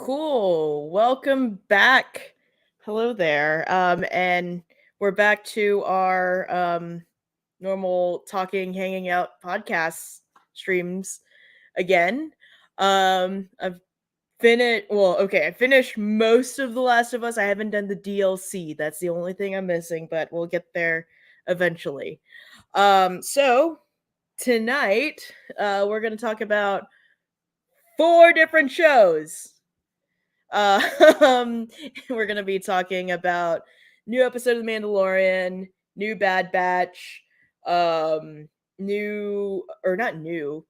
Cool. Welcome back. Hello there. And we're back to our normal talking, hanging out podcast streams again. I've finished. Well, okay, I finished most of The Last of Us. I haven't done the DLC. That's the only thing I'm missing, but we'll get there eventually. So tonight, we're gonna talk about 4 different shows. Um, we're gonna be talking about new episode of The Mandalorian, new Bad Batch, new or not new.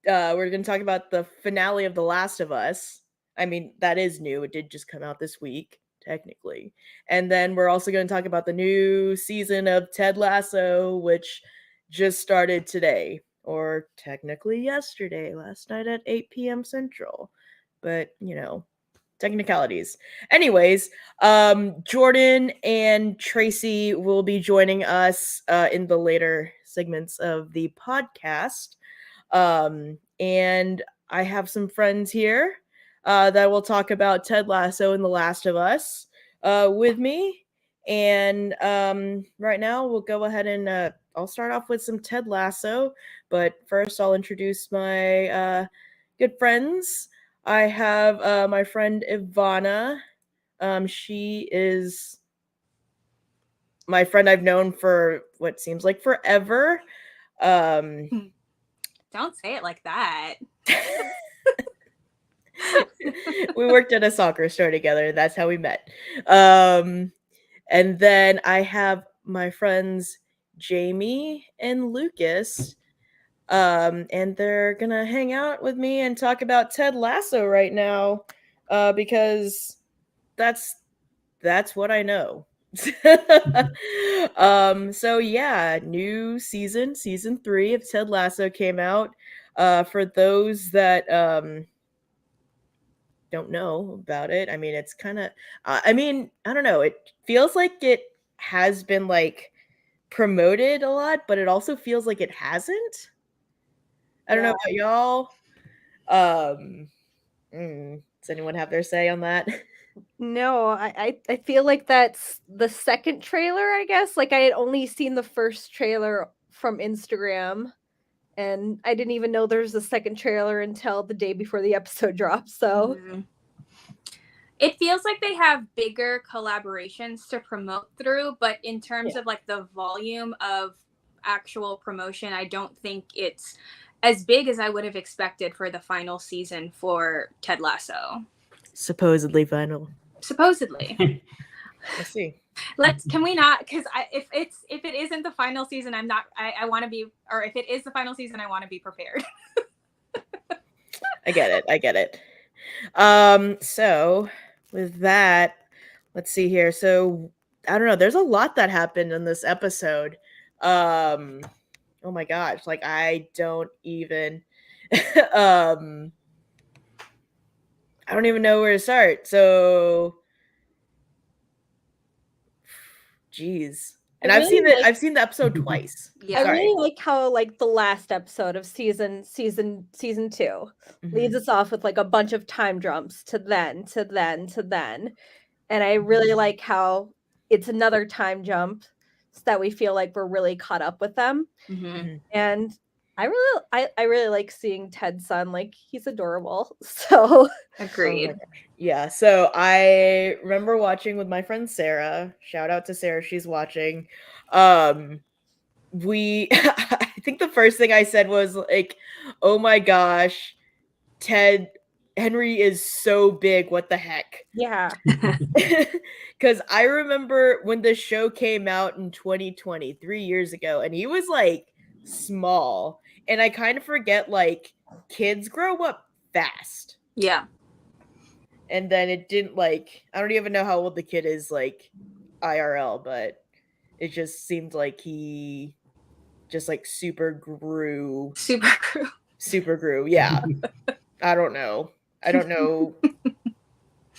We're gonna talk about the finale of The Last of Us. I mean, that is new. It did just come out this week, technically. And then we're also gonna talk about the new season of Ted Lasso, which just started today, or technically yesterday, last night at 8 p.m. Central. But technicalities. Anyways, Jordan and Tracy will be joining us in the later segments of the podcast. And I have some friends here that will talk about Ted Lasso and The Last of Us with me. And right now, we'll go ahead and I'll start off with some Ted Lasso. But first, I'll introduce my good friends. I have my friend Ivana. She is my friend I've known for what seems like forever. Don't say it like that. We worked at a soccer store together. That's how we met. And then I have my friends Jamie and Lucas. And they're gonna hang out with me and talk about Ted Lasso right now, because that's what I know. So yeah, new season 3 of Ted Lasso came out. For those that don't know about it, I mean, it's kind of I don't know, it feels like it has been like promoted a lot, but it also feels like it hasn't. I don't know about y'all. Does anyone have their say on that? No, I feel like that's the second trailer, I guess. Like I had only seen the first trailer from Instagram, and I didn't even know there's a second trailer until the day before the episode dropped. So it feels like they have bigger collaborations to promote through, but in terms of like the volume of actual promotion, I don't think it's as big as I would have expected for the final season for Ted Lasso. Supposedly final. Supposedly. Let's see. Can we not? Because if it isn't the final season, I want to be, or if it is the final season, I want to be prepared. I get it. So with that, let's see here. So I don't know. There's a lot that happened in this episode. Oh my gosh! Like I don't even. I don't even know where to start. So, geez. And I've seen the episode twice. Yeah. I really like how like the last episode of season 2 leads us off with like a bunch of time jumps to then. And I really like how it's another time jump so that we feel like we're really caught up with them. And I really like seeing Ted's son. Like he's adorable. So agreed. Yeah. So I remember watching with my friend Sarah. Shout out to Sarah, she's watching. We I think the first thing I said was like, "Oh my gosh, Henry is so big. What the heck?" Yeah. Because I remember when the show came out in 2020, 3 years ago, and he was like small. And I kind of forget, like, kids grow up fast. Yeah. And then it didn't, like, I don't even know how old the kid is, like, IRL, but it just seemed like he just, like, super grew. Yeah. I don't know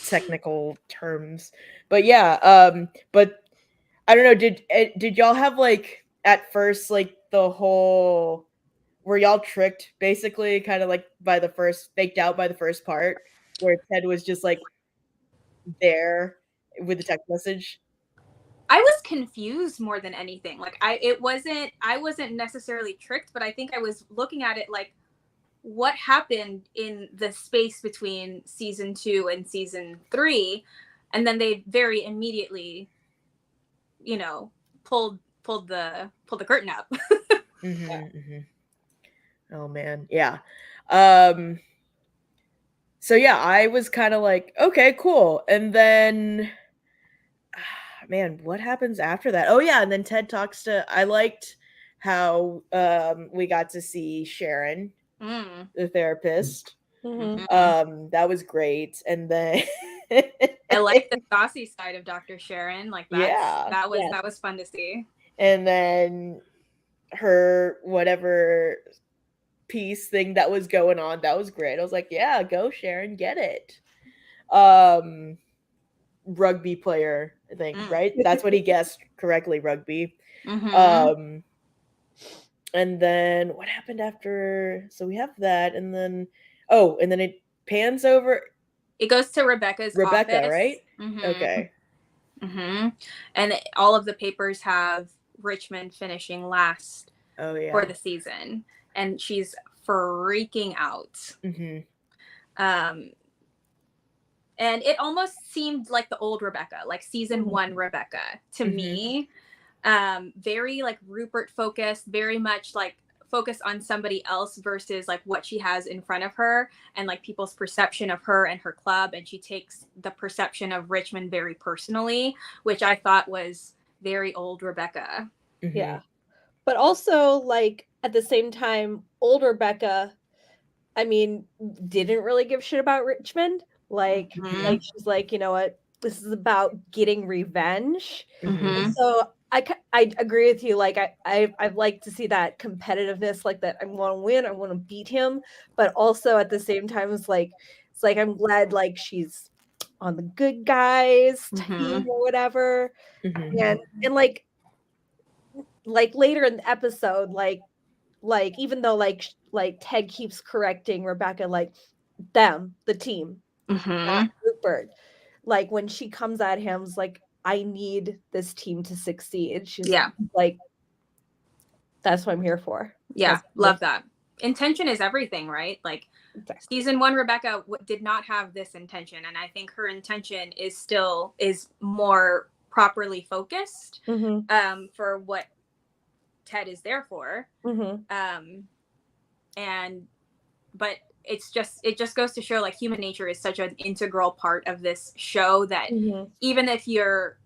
technical terms, but yeah. But I don't know, did y'all have, like, at first, like, the whole, were y'all tricked basically kind of like faked out by the first part? where Ted was just like there with the text message? I was confused more than anything. Like I wasn't necessarily tricked, but I think I was looking at it like, what happened in the space between season 2 and season 3, and then they very immediately, pulled the curtain up. Oh man, yeah. So yeah, I was kind of like, okay, cool, and then man, what happens after that? Oh yeah, and then Ted talks to. I liked how we got to see Sharon, the therapist. That was great, and then I like the saucy side of Dr. Sharon. Like that Yeah. was fun to see. and then her whatever piece thing that was going on, that was great. I was like, yeah, go Sharon, get it. Rugby player, I think, right? That's what he guessed correctly, rugby. And then what happened after? So we have that, and then and then it pans over. It goes to Rebecca's Rebecca, office. right? Mm-hmm. Okay. Mm-hmm. And all of the papers have Richmond finishing last for the season, and she's freaking out. And it almost seemed like the old Rebecca, like season 1 Rebecca to me. Very like Rupert focused, very much like focused on somebody else versus like what she has in front of her and like people's perception of her and her club. And she takes the perception of Richmond very personally, which I thought was very old Rebecca. Yeah. But also, like, at the same time, old Rebecca, I mean, didn't really give shit about Richmond. Like, like she's like, you know what? This is about getting revenge. So I agree with you. Like, I'd like to see that competitiveness, like that. I want to win. I want to beat him. But also at the same time, it's like I'm glad like she's on the good guys team or whatever. And like later in the episode, like even though like Ted keeps correcting Rebecca, like them, the team, not Rupert. Like when she comes at him, it's like, I need this team to succeed. She's like, that's what I'm here for. Yeah, love that. Intention is everything, right? Like season 1 Rebecca did not have this intention, and I think her intention is more properly focused for what Ted is there for. But it just goes to show like human nature is such an integral part of this show that even if your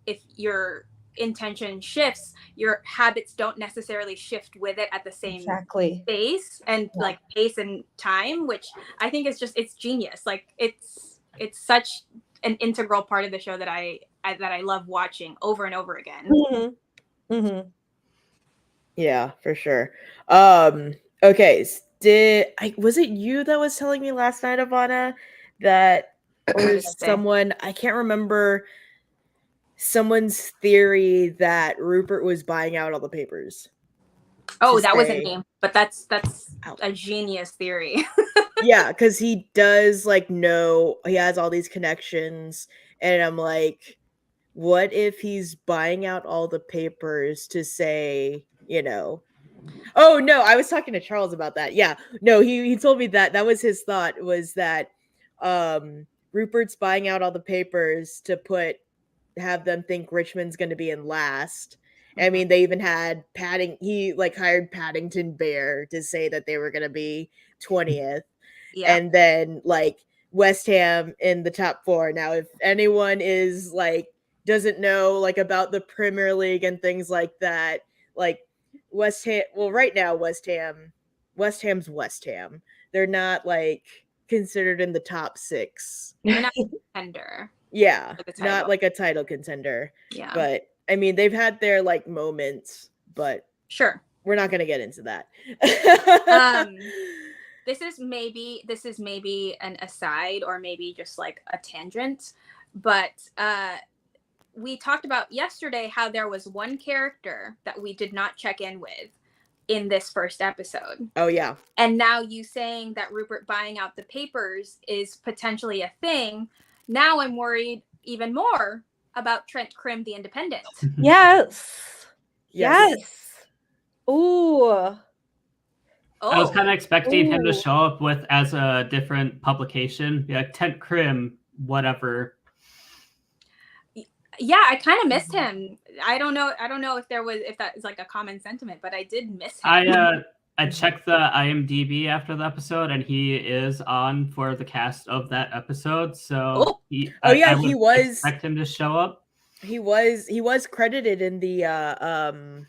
intention shifts, your habits don't necessarily shift with it at the same pace and like pace and time, which I think is just, it's genius. Like it's such an integral part of the show that I love watching over and over again. Yeah, for sure. Okay, was it you that was telling me last night, Ivana, that or someone, I can't remember, someone's theory that Rupert was buying out all the papers? Oh, that wasn't me, but that's a genius theory. Yeah, because he does like know he has all these connections, and I'm like, what if he's buying out all the papers to say, oh no, I was talking to Charles about that. Yeah, no, he told me that was his thought, was that Rupert's buying out all the papers to have them think Richmond's going to be in last. I mean, they even had he like hired Paddington Bear to say that they were going to be 20th. And then like West Ham in the top 4. Now, if anyone is like doesn't know like about the Premier League and things like that, like West Ham, well, right now West Ham's West Ham. They're not like considered in the top 6. They're not a contender. Yeah, not like a title contender. Yeah, but I mean, they've had their like moments, but sure, we're not going to get into that. This is maybe an aside or maybe just like a tangent, but we talked about yesterday how there was one character that we did not check in with, in this first episode. Oh yeah. And now you saying that Rupert buying out the papers is potentially a thing. Now I'm worried even more about Trent Crimm, the Independent. Yes. Yes. Yes. Ooh. I was kind of expecting him to Ooh. show up with as a different publication, like Ted Crimm, whatever. Yeah, I kind of missed him. I don't know if that is like a common sentiment, but I did miss him. I checked the IMDb after the episode, and he is on for the cast of that episode. So I would expect him to show up. He was credited in the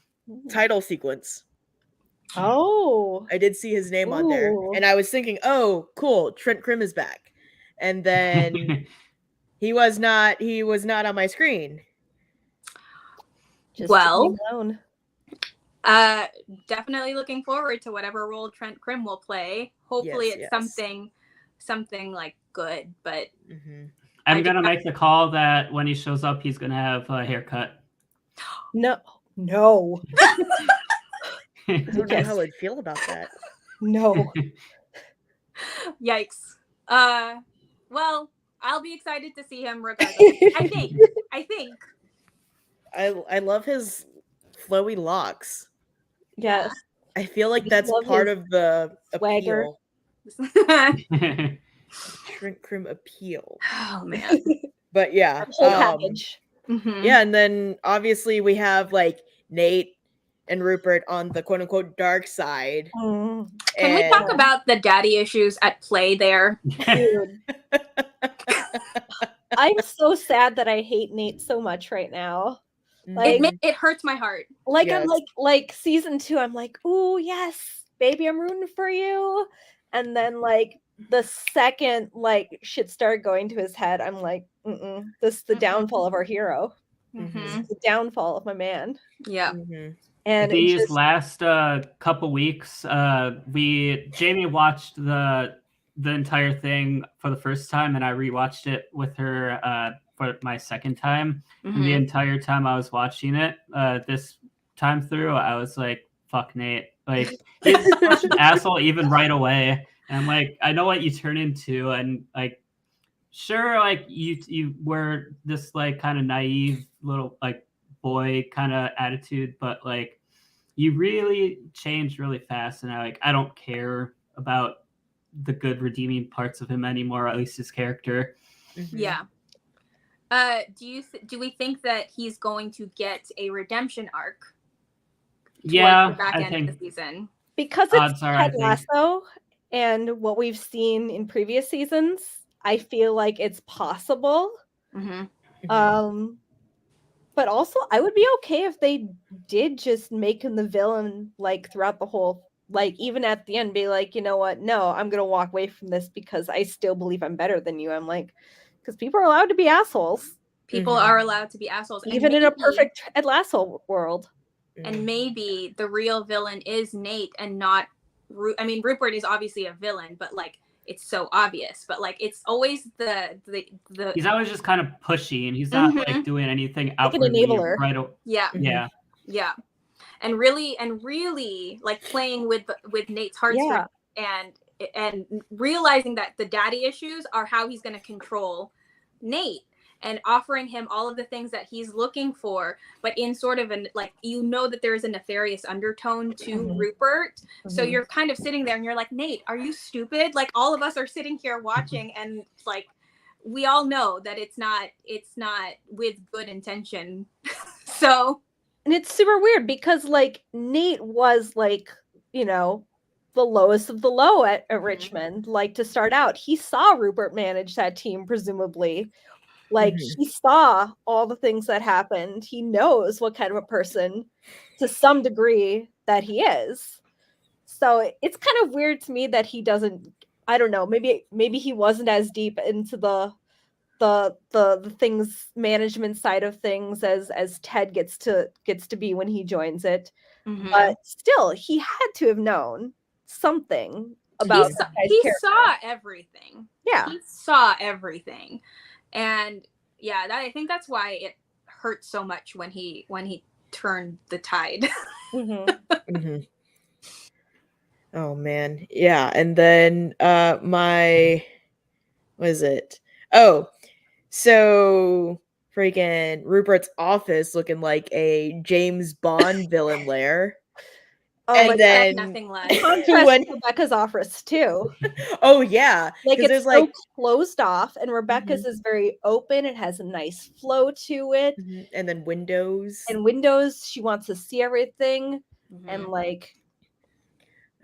title sequence. Oh. I did see his name on there, and I was thinking, oh, cool, Trent Crimm is back. And then he was not on my screen. Just definitely looking forward to whatever role Trent Crimm will play. Hopefully it's something like good, but I'm gonna make the call that when he shows up, he's gonna have a haircut. No. I don't know how I'd feel about that. No. Yikes. Well, I'll be excited to see him regardless. I think. I love his flowy locks. Yes. I feel like that's part of the swagger. Appeal. Trent Crimm appeal. Oh man. But yeah. Whole package. Yeah, and then obviously we have like Nate and Rupert on the quote unquote dark side. Can we talk about the daddy issues at play there? Dude. I'm so sad that I hate Nate so much right now. Like it hurts my heart. Like I'm like season 2, I'm like, ooh yes, baby, I'm rooting for you. And then like the second like shit started going to his head, I'm like, this is the downfall of our hero. This is the downfall of my man. Yeah. And these last couple weeks, Jamie watched the entire thing for the first time, and I rewatched it with her for my second time. And the entire time I was watching it, this time through, I was like, "Fuck Nate!" Like he's such an asshole even right away. And I'm like, I know what you turn into, and like, sure, like you were this like kind of naive little like boy kind of attitude, but like you really changed really fast, and I don't care about the good redeeming parts of him anymore, or at least his character. Yeah. Do we think that he's going to get a redemption arc? Yeah, the back I end think of the season, because it's Ted Lasso and what we've seen in previous seasons, I feel like it's possible. But also, I would be okay if they did just make him the villain, like throughout the whole, like even at the end, be like, you know what? No, I'm gonna walk away from this because I still believe I'm better than you. I'm like, because people are allowed to be assholes. People are allowed to be assholes, even in a perfect Ted Lasso world. And maybe the real villain is Nate and not. I mean, Rupert is obviously a villain, but like it's so obvious. But like it's always the. He's always just kind of pushy, and he's not like doing anything outwardly. Like an enabler. Right. Yeah. Yeah. And really like playing with Nate's heartstrings and realizing that the daddy issues are how he's going to control Nate, and offering him all of the things that he's looking for, but in sort of an like, that there is a nefarious undertone to Rupert. So you're kind of sitting there and you're like, Nate, are you stupid? Like all of us are sitting here watching, and like we all know that it's not with good intention. So. And it's super weird because like Nate was like, the lowest of the low at Richmond. Like to start out, he saw Rupert manage that team, presumably. Like he saw all the things that happened. He knows what kind of a person, to some degree, that he is. So it's kind of weird to me that he doesn't. I don't know. Maybe he wasn't as deep into the things management side of things as Ted gets to be when he joins it. But still, he had to have known something about. He saw everything. Yeah, he saw everything. And yeah, I think that's why it hurt so much when he turned the tide. Oh man, yeah, and then my what is it? Oh, so freaking Rupert's office looking like a James Bond villain lair. Oh, And like then nothing less. contrast when to Rebecca's office too. oh yeah, Like because it's there's so like closed off, and Rebecca's is very open. It has a nice flow to it, and then windows. and windows. She wants to see everything, and like,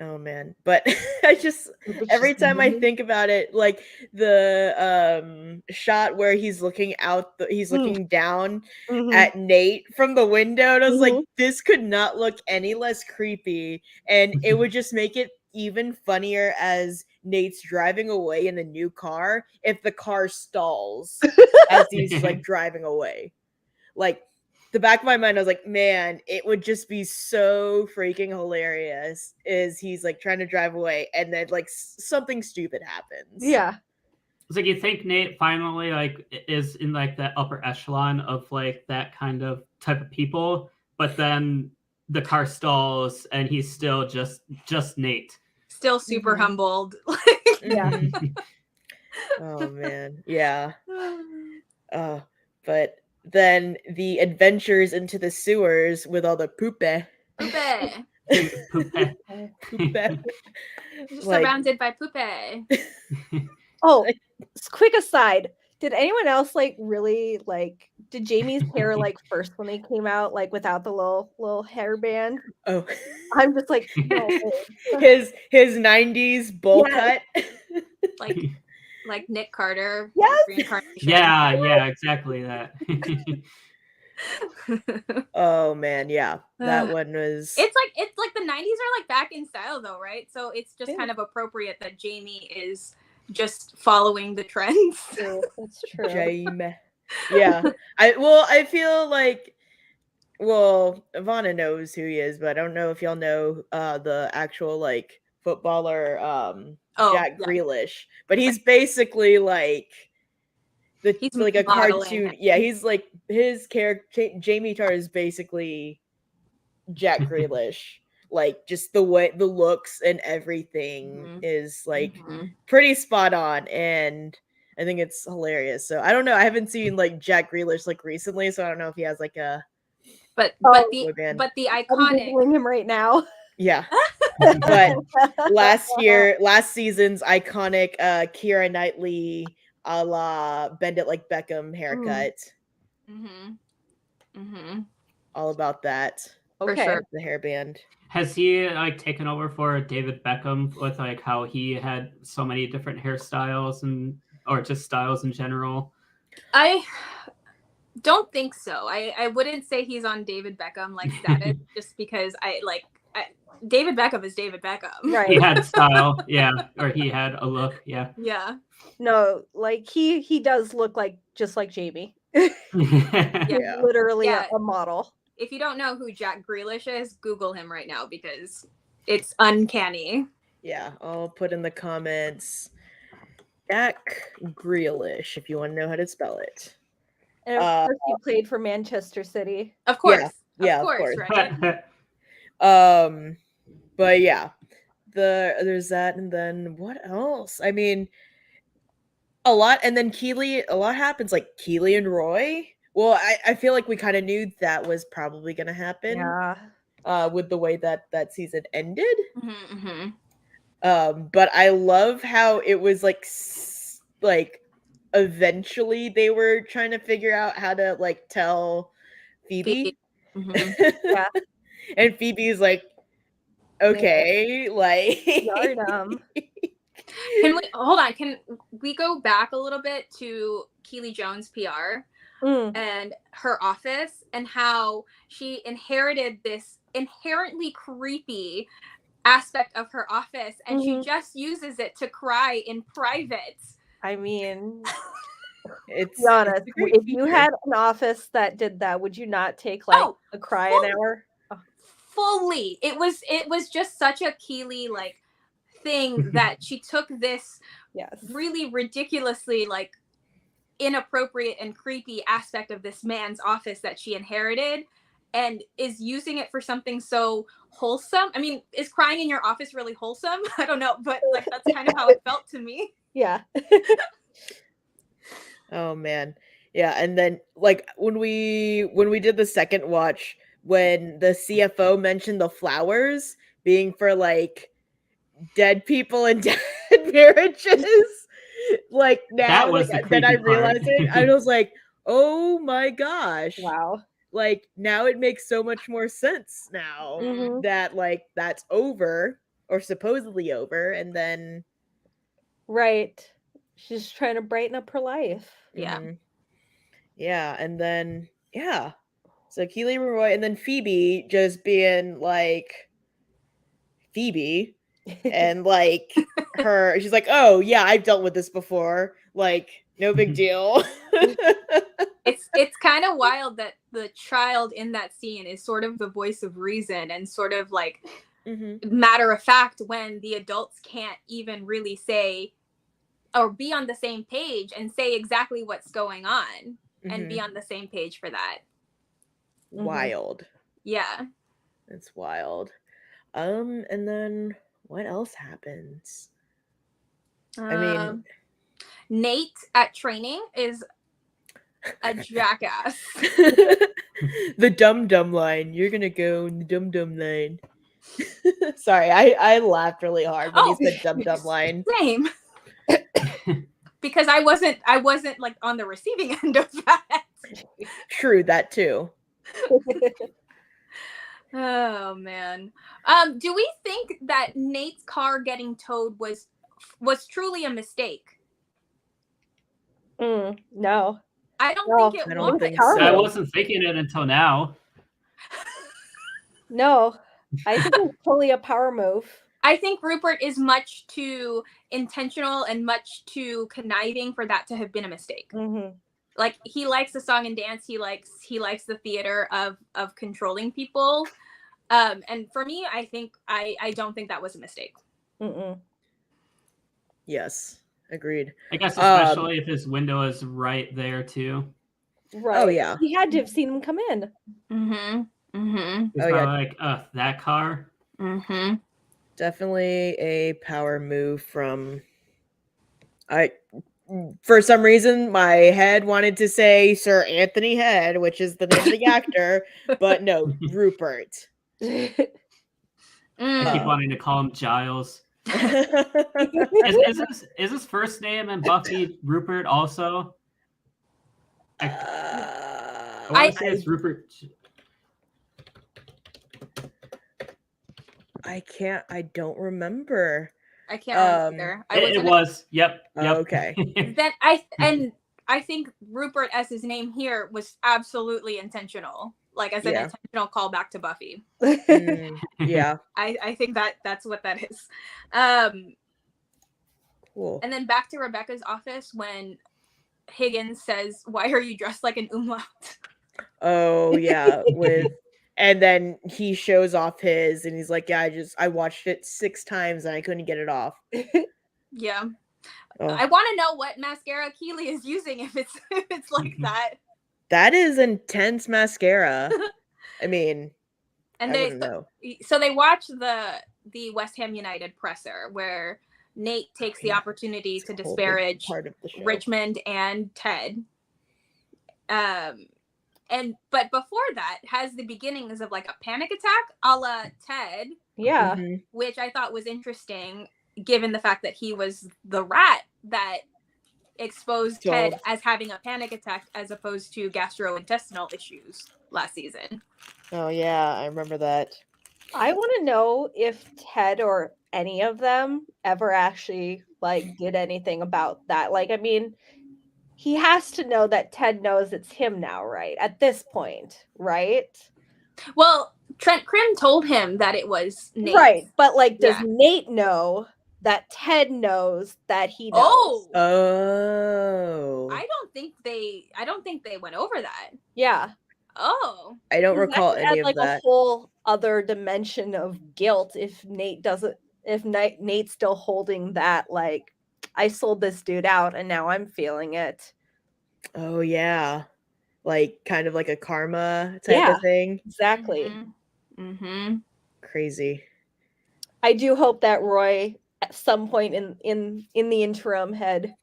Oh man, but I just Rupert's every just time I moving. think about it, like the shot where he's looking out, he's Mm. looking down Mhm. at Nate from the window, and I was like, Mhm. this could not look any less creepy, and it would just make it even funnier as Nate's driving away in the new car if the car stalls as he's like driving away. Like the back of my mind, I was like, man, it would just be so freaking hilarious. Is he's like trying to drive away, and then like something stupid happens. Yeah. It's like you think Nate finally like is in like that upper echelon of like that kind of type of people, but then the car stalls and he's still just Nate. Still super humbled. Yeah. Oh man, yeah. But then the adventures into the sewers with all the poope. Poope. Poope. Just Like- surrounded by poope. Oh, quick aside. Did anyone else like really like? Did Jamie's hair like first when they came out like without the little hairband? Oh, I'm just like, no way. his 90s bowl Yes. cut. like Nick Carter. Yes. Reincarnation. yeah, exactly that. Oh man, yeah, that one was. It's like the 90s are like back in style though, right? So it's just kind of appropriate that Jamie is just following the trends. True. That's true. Jamie. Yeah, I feel like, well, Ivana knows who he is, but I don't know if y'all know the actual like footballer Jack Grealish, but he's basically like he's like a modeling. cartoon. Yeah, he's like his character. Jamie Tar is basically Jack Grealish. Like just the way the looks and everything is like pretty spot on, and I think it's hilarious. So I don't know. I haven't seen like Jack Grealish like recently, so I don't know if he has like a but boy the band. I'm iconic Googling him right now. Yeah. But last season's iconic Keira Knightley a la Bend It Like Beckham haircut. All about that. For sure. The hairband. Has he like taken over for David Beckham with like how he had so many different hairstyles or just styles in general? I don't think so. I wouldn't say he's on David Beckham like status just because David Beckham is David Beckham. Right. He had style, yeah, or he had a look, yeah. Yeah. No, like he does look like just like Jamie. Yeah. Literally a model. If you don't know who Jack Grealish is, Google him right now because it's uncanny. Yeah, I'll put in the comments Jack Grealish if you want to know how to spell it. And of course, he played for Manchester City. Of course. Yeah, of course. Right? But yeah, there's that, and then what else? I mean, a lot, and then a lot happens, like Keely and Roy. Well, I feel like we kind of knew that was probably going to happen. Yeah. With the way that season ended. But I love how it was like eventually they were trying to figure out how to like tell Phoebe. Yeah. And Phoebe's like, okay, like Can we hold on? Can we go back a little bit to Keely Jones PR and her office and how she inherited this inherently creepy aspect of her office and she just uses it to cry in private. I mean, it's be honest. If you feature. had an office that did that, would you not take like a cry an hour? Fully. It was just such a Keely like thing that she took this really ridiculously like inappropriate and creepy aspect of this man's office that she inherited and is using it for something so wholesome. I mean, is crying in your office really wholesome? I don't know, but like that's kind of how it felt to me. Yeah. Oh man. Yeah, and then like when we did the second watch, when the CFO mentioned the flowers being for like dead people and dead marriages, like now That was like the then I creepy part. realized it. I was like, oh my gosh. Wow. Like now it makes so much more sense now Mhm. that like that's over or supposedly over, and then Right. She's trying to brighten up her life. Yeah. mhm. Yeah, and then yeah. So Keely Roy and then Phoebe just being like Phoebe and like she's like, "Oh, yeah, I've dealt with this before. Like, no big deal." It's kind of wild that the child in that scene is sort of the voice of reason and sort of like matter of fact when the adults can't even really say or be on the same page and say exactly what's going on and be on the same page for that. Wild. Yeah. It's wild. And then what else happens? I mean, Nate at training is a jackass. the dum-dum line. You're gonna go in the dum-dum line. Sorry, I laughed really hard when he said dum-dum line. Same. Because I wasn't like on the receiving end of that. True, that too. Oh man. Do we think that Nate's car getting towed was truly a mistake? No. I don't think it I don't was. think I so. wasn't thinking it until now. No. I think it's totally a power move. I think Rupert is much too intentional and much too conniving for that to have been a mistake. Like he likes the song and dance. He likes the theater of controlling people. And for me, I don't think that was a mistake. Yes, agreed. I guess especially if his window is right there too. Right. Oh yeah. He had to have seen him come in. He's Oh, yeah. like, that car. Definitely a power move from for some reason my head wanted to say Sir Anthony Head, which is the name of the actor, but no, Rupert. I keep wanting to call him Giles. is Is his first name in Buffy Rupert also? I want to say it's Rupert. I don't remember. I can't remember either. It was. Yep. Okay. Then I think Rupert as his name here was absolutely intentional. Like as an intentional callback to Buffy. Yeah. I think that's what that is. Cool. And then back to Rebecca's office when Higgins says, "Why are you dressed like an umlaut?" Oh yeah, and then he shows off his and he's like, "Yeah, I watched it 6 times and I couldn't get it off." Yeah. I want to know what mascara Keely is using if it's like that. That is intense mascara. I mean, and I wouldn't know. So they watch the West Ham United presser where Nate takes the opportunity to disparage Richmond and Ted. But before that has the beginnings of like a panic attack a la Ted. Yeah. Which I thought was interesting given the fact that he was the rat that exposed Ted as having a panic attack as opposed to gastrointestinal issues last season. Oh yeah, I remember that. I want to know if Ted or any of them ever actually like did anything about that. Like, I mean, he has to know that Ted knows it's him now, right? At this point, right? Well, Trent Krim told him that it was Nate. Right, but like, does Nate know that Ted knows that he knows? Oh. I don't think they went over that. Yeah. Oh. I don't recall any of like that. A whole other dimension of guilt if Nate's still holding that, like, I sold this dude out and now I'm feeling it. Oh yeah. Like kind of like a karma type of thing. Exactly. Crazy. I do hope that Roy at some point in the interim had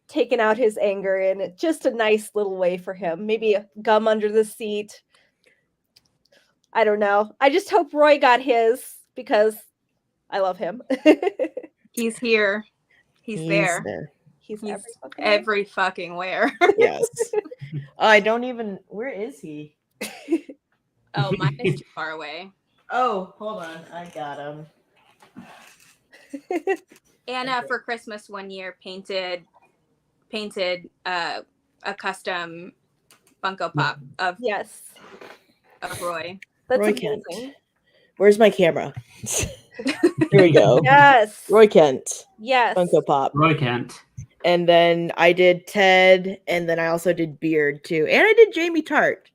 taken out his anger in just a nice little way for him. Maybe a gum under the seat. I don't know. I just hope Roy got his because I love him. He's here. He's there. He's He's every every fucking where. Yes. I don't even. Where is he? Oh, mine is too far away. Oh, hold on. I got him. Anna for Christmas one year painted a custom Funko Pop of Yes. Roy. That's Roy amazing. Kent. Where's my camera? Here we go. Yes. Roy Kent. Yes. Funko Pop. Roy Kent. And then I did Ted, and then I also did Beard too, and I did Jamie Tart.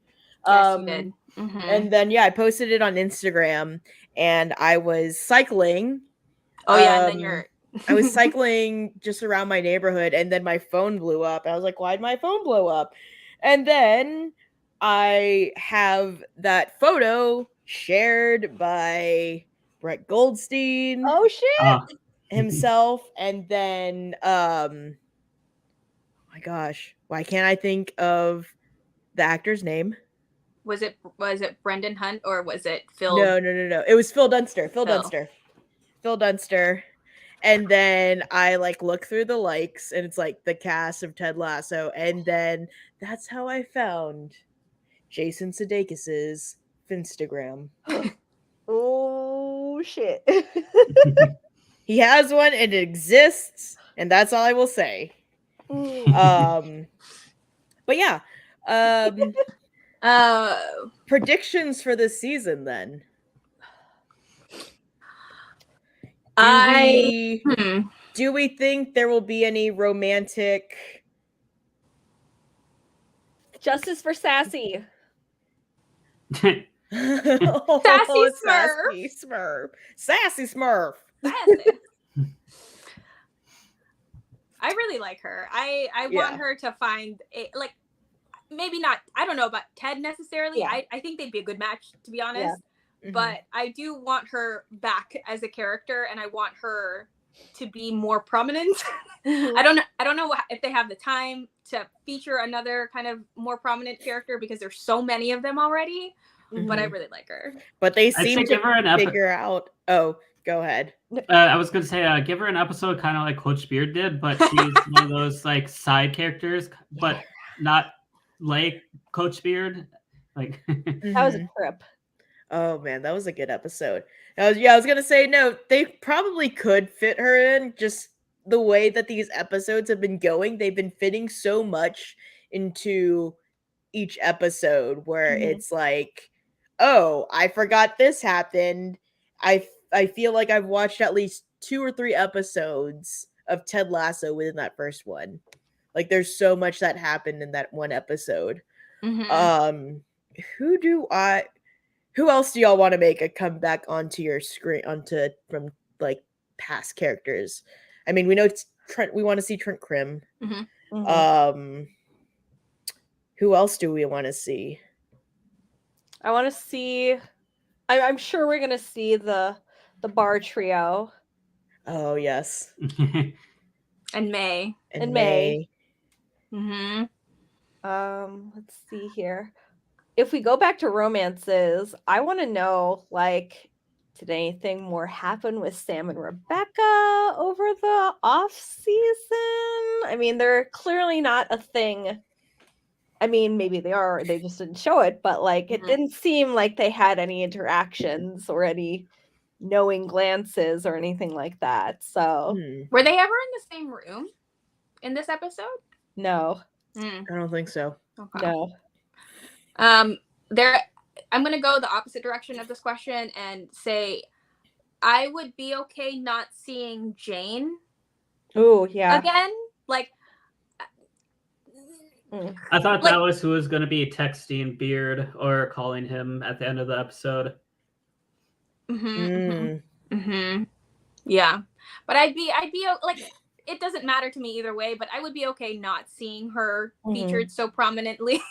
Yes, you did. Mm-hmm. And then I posted it on Instagram, and I was cycling. Oh yeah, and then you're. I was cycling just around my neighborhood, and then my phone blew up. I was like, "Why'd my phone blow up?" And then I have that photo shared by Brett Goldstein. Oh shit! Himself, and then oh my gosh, why can't I think of the actor's name? Was it Brendan Hunt or was it Phil? No. It was Phil Dunster. Phil Dunster. And then I look through the likes, and it's the cast of Ted Lasso, and then that's how I found Jason Sudeikis's Finstagram. Oh shit! He has one, and it exists, and that's all I will say. But yeah, predictions for this season then. Do we think there will be any romantic justice for Sassy? Sassy Smurf. Sassy Smurf. Sassy. I really like her. I want her to find maybe not. I don't know about Ted necessarily. Yeah. I think they'd be a good match, to be honest. Yeah. Mm-hmm. But I do want her back as a character, and I want her to be more prominent. Mm-hmm. I don't know if they have the time to feature another kind of more prominent character because there's so many of them already. Mm-hmm. But I really like her. But they seem to figure out. Oh, go ahead. I was gonna say, give her an episode kind of like Coach Beard did, but she's one of those side characters, but not like Coach Beard. That was a trip. Oh man, that was a good episode. I was gonna say no. They probably could fit her in, just the way that these episodes have been going. They've been fitting so much into each episode, where it's oh, I forgot this happened. I feel like I've watched at least 2 or 3 episodes of Ted Lasso within that first one. There's so much that happened in that one episode. Mm-hmm. Who else do y'all want to make a comeback onto your screen from past characters? I mean, we know it's Trent. We want to see Trent Krim. Mm-hmm. Mm-hmm. Who else do we want to see? I want to see. I'm sure we're gonna see the bar trio. Oh yes. And May. Mm-hmm. Let's see here. If we go back to romances, I want to know, did anything more happen with Sam and Rebecca over the off season? I mean, they're clearly not a thing. I mean, maybe they are, or they just didn't show it, but it didn't seem like they had any interactions or any knowing glances or anything like that. So, were they ever in the same room in this episode? No. I don't think so. Okay. No. I'm going to go the opposite direction of this question and say I would be okay not seeing Jane. Oh, yeah. Again, I thought that was who was going to be texting Beard or calling him at the end of the episode. Yeah, but I'd be it doesn't matter to me either way, but I would be okay not seeing her featured so prominently.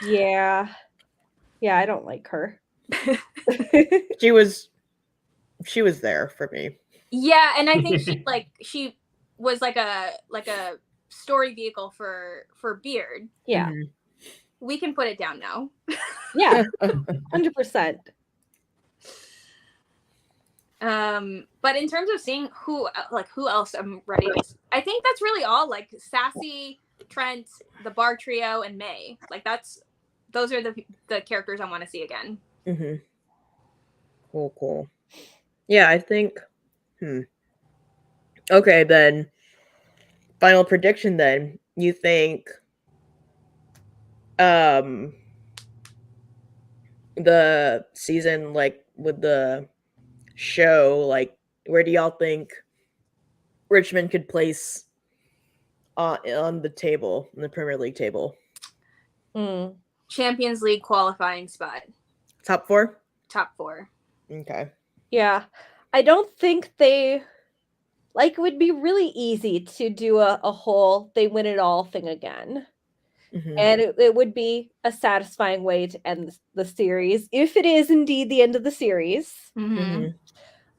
Yeah, I don't like her. She was there for me. Yeah, and I think she was like a story vehicle for Beard. Yeah. Mhm. We can put it down now. Yeah. 100%. But in terms of seeing who else I'm ready to see, I think that's really all. Like Sassy, Trent, the bar trio, and May. Like those are the characters I want to see again. Mm-hmm. Cool. Yeah, I think. Okay, then. Final prediction. Then you think, the season, like with the show, like where do y'all think Richmond could place on the table, in the Premier League table? Champions League qualifying spot. Top 4? Top 4. Okay. Yeah. I don't think they it would be really easy to do a whole they win it all thing again. Mm-hmm. And it would be a satisfying way to end the series, if it is indeed the end of the series. Mm-hmm.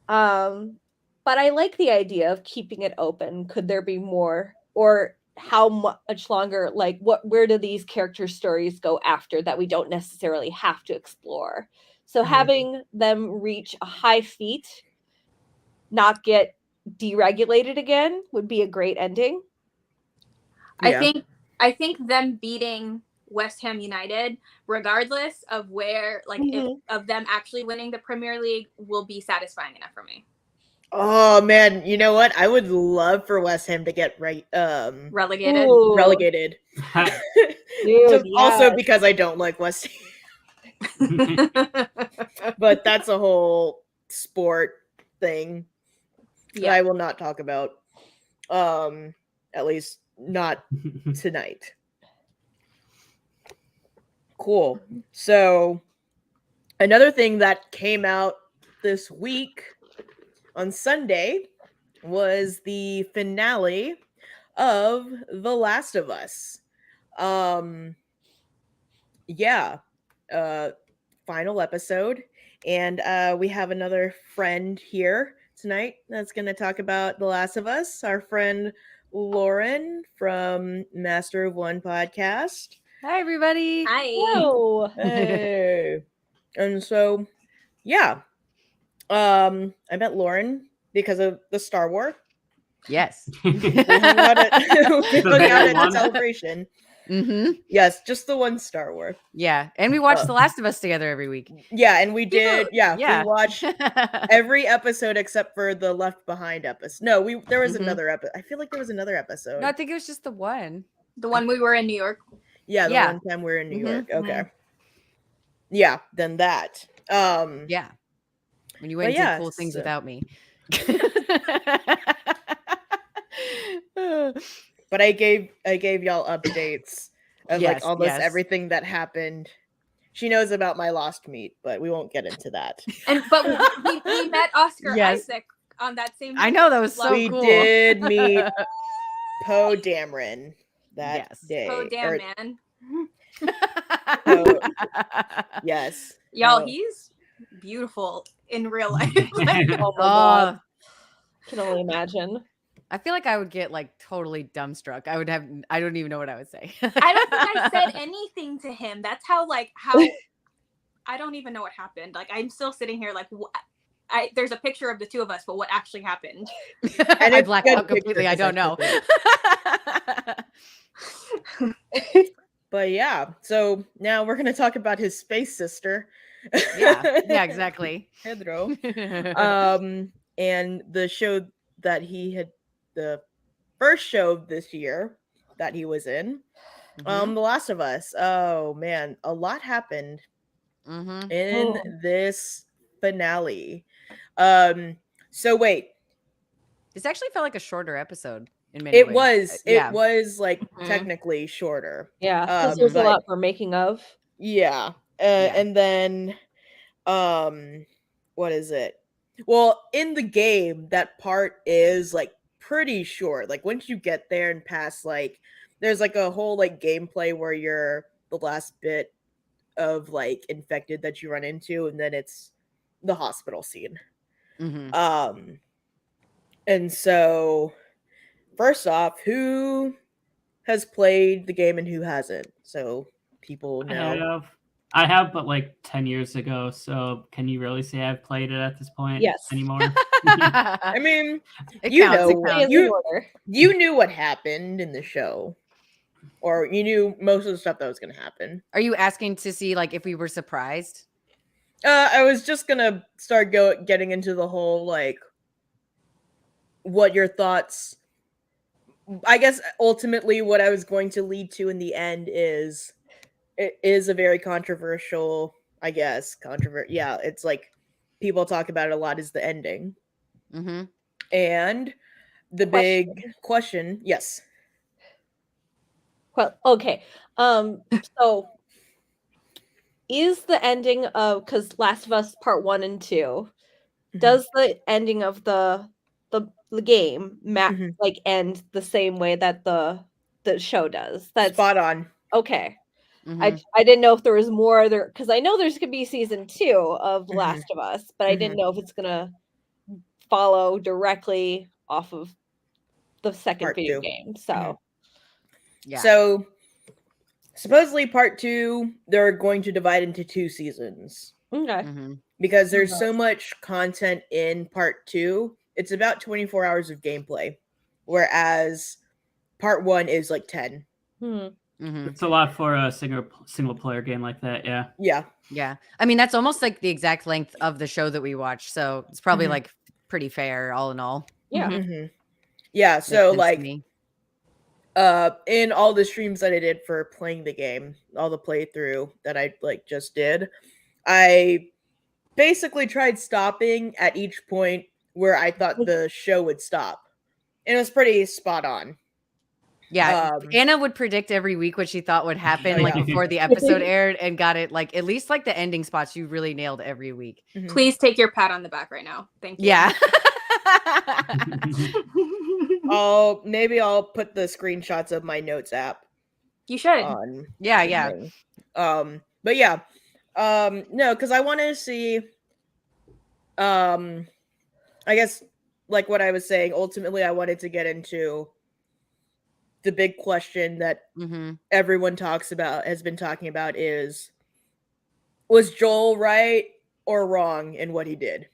But I like the idea of keeping it open. Could there be more? Or how much longer? Like, where do these character stories go after that we don't necessarily have to explore? So having them reach a high feat, not get deregulated again, would be a great ending. Yeah. I think them beating West Ham United, regardless of where, like, of them actually winning the Premier League, will be satisfying enough for me. Oh man, you know what? I would love for West Ham to get relegated. Ooh. Relegated. Dude, also because I don't like West Ham. But that's a whole sport thing that I will not talk about. At least not tonight. Cool. So another thing that came out this week on Sunday was the finale of The Last of Us. Final episode. And we have another friend here tonight that's going to talk about The Last of Us. Our friend Lauren from Master of One podcast. Hi, everybody. Hi. Hello. Hey. And so, yeah. I met Lauren because of the Star Wars. Yes. We hung out at the celebration. Mm-hmm. Yes, just the one Star Wars. Yeah, and we watch The Last of Us together every week. Yeah, and we did. Yeah, Yeah. we watched every episode except for the Left Behind episode. No, there was another episode. I feel like there was another episode. No, I think it was just the one. The one we were in New York. Yeah, the one time we were in New York. Okay. Yeah, then that. Yeah. When you went and did cool things without me. But I gave y'all updates of like almost everything that happened. She knows about my lost meat, but we won't get into that. But we met Oscar Isaac on that same. I know, that was so cool. We did meet Poe Dameron that day. Poe Dameron. Yes. Y'all, he's beautiful in real life. Oh my god. I can only imagine. I feel like I would get like totally dumbstruck. I don't even know what I would say. I don't think I said anything to him. That's how I don't even know what happened. Like, I'm still sitting here like, there's a picture of the two of us, but what actually happened? And I blacked out completely. I don't know. But yeah, so now we're going to talk about his space sister. Yeah, exactly. Pedro. And the show that he had, the first show this year that he was in, The Last of Us. Oh man, a lot happened in this finale. So wait, this actually felt like a shorter episode in many ways. It was like technically shorter. Yeah, this was a lot for making of. Yeah. And then what is it? Well, in the game, that part is like pretty short. Like once you get there and past, like there's like a whole like gameplay where you're the last bit of like infected that you run into, and then it's the hospital scene. Mm-hmm. And so first off, who has played the game and who hasn't? So people know. I have, but like 10 years ago. So can you really say I've played it at this point Yes. anymore? I mean, It you counts, it know, counts. In order. you knew what happened in the show, or you knew most of the stuff that was going to happen. Are you asking to see like if we were surprised? I was just gonna start getting into the whole like, what your thoughts. I guess ultimately, what I was going to lead to in the end is it is a very controversial. I guess Yeah, it's like people talk about it a lot. Is the ending Mm-hmm. and the big question? Yes. Well, okay. So is the ending of, because Last of Us Part 1 and 2, does the ending of the game Mhm. like end the same way that the show does? That's spot on? okay. Mm-hmm. I didn't know if there was more there, because I know there's gonna be season 2 of Mhm. Last of Us, but I didn't know if it's gonna follow directly off of the second Part video 2. game. So Yeah. So supposedly part 2, they're going to divide into 2 seasons okay. Mm-hmm. because there's so much content in part 2. It's about 24 hours of gameplay, whereas part 1 is like 10. Mm-hmm. It's a lot for a single player game like that. Yeah. Yeah. Yeah. I mean, that's almost like the exact length of the show that we watched. So it's probably Mhm. like pretty fair all in all. Yeah. Mhm. Yeah, Makes so sense to like me. in all the streams that I did for playing the game, all the playthrough that I like just did, I basically tried stopping at each point where I thought the show would stop. And it was pretty spot on. Yeah, Anna would predict every week what she thought would happen, Oh, like yeah. before the episode aired, and got it like at least like the ending spots you really nailed every week. Mhm. Please take your pat on the back right now. Thank you. Yeah. Maybe I'll put the screenshots of my notes app You should. on. Yeah, the yeah. thing. But yeah. No, because I want to see. I guess like what I was saying. Ultimately, I wanted to get into the big question that Mm-hmm. everyone has been talking about is, was Joel right or wrong in what he did?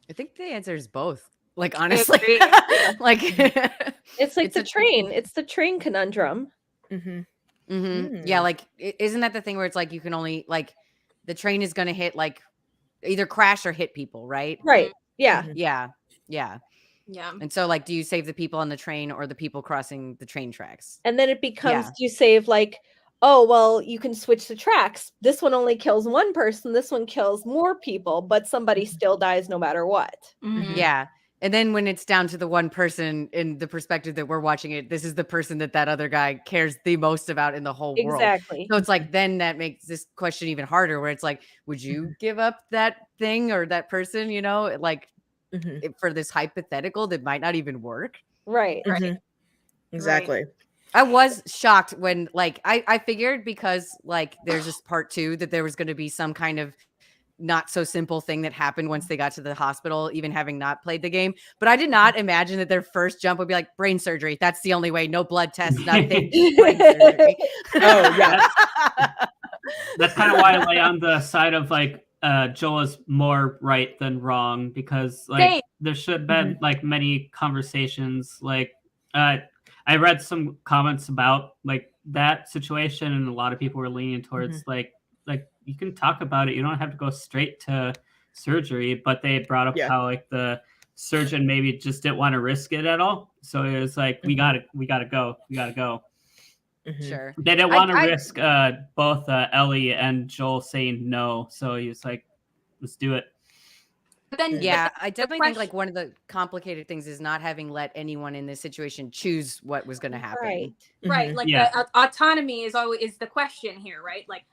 I think the answer is both. Like I honestly, agree. like It's like It's the a- train. It's the train conundrum. Mm-hmm. Yeah, like isn't that the thing where it's like you can only like the train is going to hit like either crash or hit people, right? Right. Yeah. Mhm. Yeah, yeah. Yeah. And so, like, do you save the people on the train or the people crossing the train tracks? And then it becomes Yeah. you save like, oh well, you can switch the tracks. This one only kills one person. This one kills more people, but somebody still dies no matter what. Mhm. Yeah. And then when it's down to the one person in the perspective that we're watching it, this is the person that other guy cares the most about in the whole world. Exactly. So it's like, then that makes this question even harder where it's like, would you give up that thing or that person, you know, like Mhm. for this hypothetical that might not even work? Right. Right. Mhm. Exactly. I was shocked when like I figured because like there's this part 2 that there was going to be some kind of not so simple thing that happened once they got to the hospital, even having not played the game. But I did not imagine that their first jump would be like brain surgery. That's the only way. No blood tests, nothing. Brain surgery. Oh, yeah. That's kind of why I lay on the side of like Joel is more right than wrong, because like Same. there should have been like many conversations. Like I read some comments about like that situation, and a lot of people were leaning towards like you can talk about it. You don't have to go straight to surgery. But they brought up how like the surgeon maybe just didn't want to risk it at all. So it was like we gotta go. Sure. They didn't want to risk both Ellie and Joel saying no, so he was like, "Let's do it." But then, Yeah, but I definitely think like one of the complicated things is not having let anyone in this situation choose what was going to happen. Right. Right. Like Yeah. the autonomy is the question here, right? Like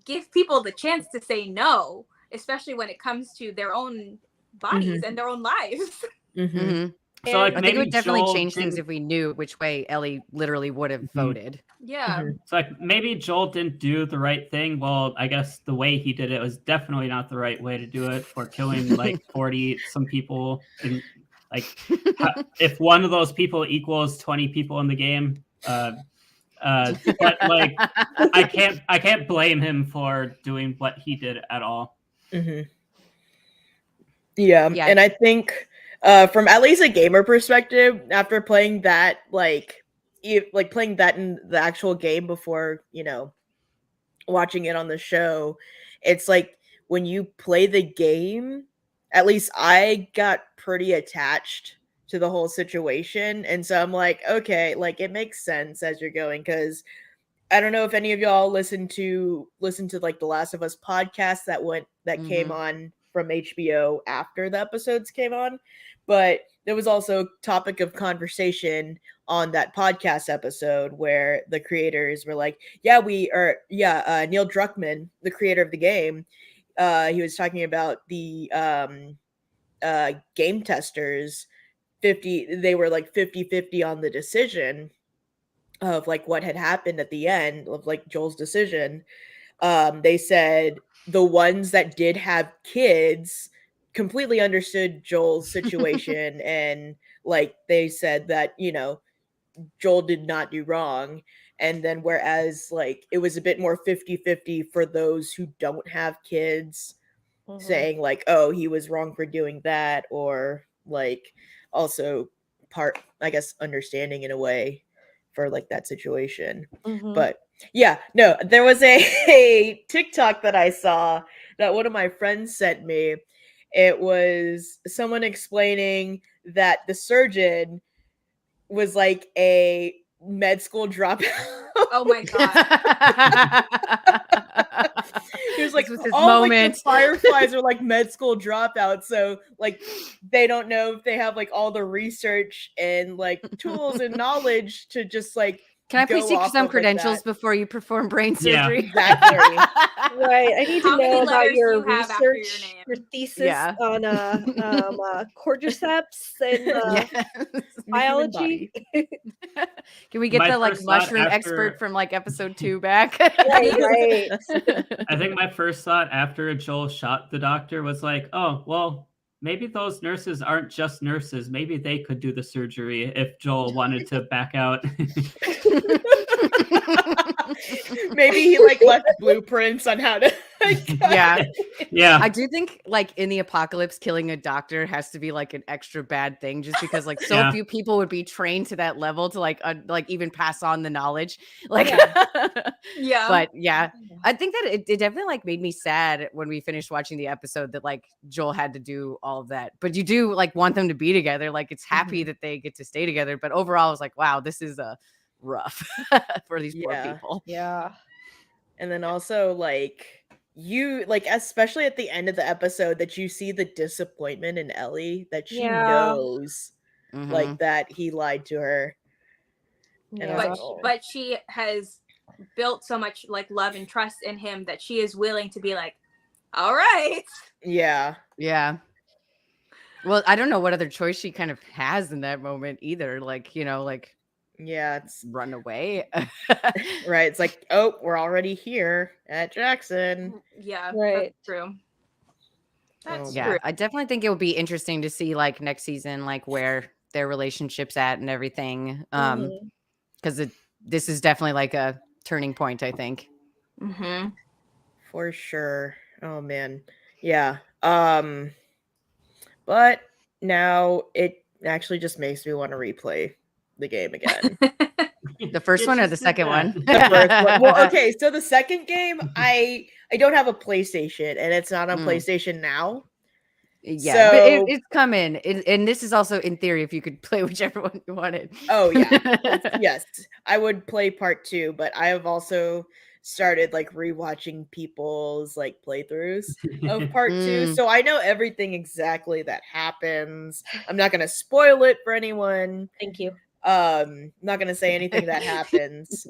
give people the chance to say no, especially when it comes to their own bodies and their own lives. So like I think it would maybe definitely Joel change things didn't- if we knew which way Ellie literally would have voted. Yeah. So like maybe Joel didn't do the right thing. Well, I guess the way he did it was definitely not the right way to do it, for killing like 40 some people. In like, if one of those people equals 20 people in the game, but like I can't blame him for doing what he did at all. Yeah, Yeah. and I think from at least a gamer perspective, after playing that, like playing that in the actual game before, you know, watching it on the show, it's like when you play the game, at least I got pretty attached to the whole situation, and so I'm like, okay, like it makes sense as you're going, because I don't know if any of y'all listen to like the Last of Us podcast that came on from HBO after the episodes came on, but there was also topic of conversation on that podcast episode where the creators were like, Neil Druckmann, the creator of the game, he was talking about the game testers. They were like 50-50 on the decision of like what had happened at the end of like Joel's decision. They said the ones that did have kids completely understood Joel's situation, and like they said that, you know, Joel did not do wrong. And then whereas like it was a bit more 50-50 for those who don't have kids, saying like, oh, he was wrong for doing that, or like also part, I guess, understanding in a way for like that situation. But yeah, no, there was a TikTok that I saw that one of my friends sent me. It was someone explaining that the surgeon was like a med school dropout. Oh my god. He was like, This was his all moment. like the Fireflies are like med school dropouts, so like they don't know if they have like all the research and like tools and knowledge to just like. Can I please go see off some of, like, credentials that. before you perform brain Yeah. surgery? Exactly. Right. I need to How many know about letters your you have after your research, name? your thesis Yeah. on cordyceps and Yes. biology. Can we get My the like first thought mushroom after- expert from like episode 2 back? Right. I think my first thought after Joel shot the doctor was like, oh, well, maybe those nurses aren't just nurses. Maybe they could do the surgery if Joel wanted to back out. Maybe he like left blueprints on how to. Yeah. Yeah. I do think like in the apocalypse, killing a doctor has to be like an extra bad thing, just because like so Yeah. few people would be trained to that level to like even pass on the knowledge. Like, Yeah. but yeah, I think that it definitely like made me sad when we finished watching the episode that like Joel had to do all of that. But you do like want them to be together. Like it's happy that they get to stay together. But overall, I was like, wow, this is rough for these poor people. Yeah. And then also like you like, especially at the end of the episode, that you see the disappointment in Ellie, that she knows like that he lied to her. And I was Yeah. like, oh. But she has built so much like love and trust in him that she is willing to be like, all right. Yeah. Yeah. Well, I don't know what other choice she kind of has in that moment either. Like, you know, like Yeah, it's run away. right. It's like, oh, we're already here at Jackson. Yeah, Right. that's true. That's Yeah, true. I definitely think it would be interesting to see like next season, like where their relationship's at and everything. Because this is definitely like a turning point, I think. Mm-hmm. For sure. Oh man. Yeah. But now it actually just makes me want to replay the game again. The first one or the just second that. one? The first one. Well, okay, so the second game, I don't have a PlayStation, and it's not on PlayStation Now. Yeah, but So it's coming. And this is also in theory if you could play whichever one you wanted. oh yeah. Yes, I would play part 2, but I have also started like rewatching people's like playthroughs of part 2, so I know everything exactly that happens. I'm not gonna spoil it for anyone. Thank you. Not gonna say anything that happens.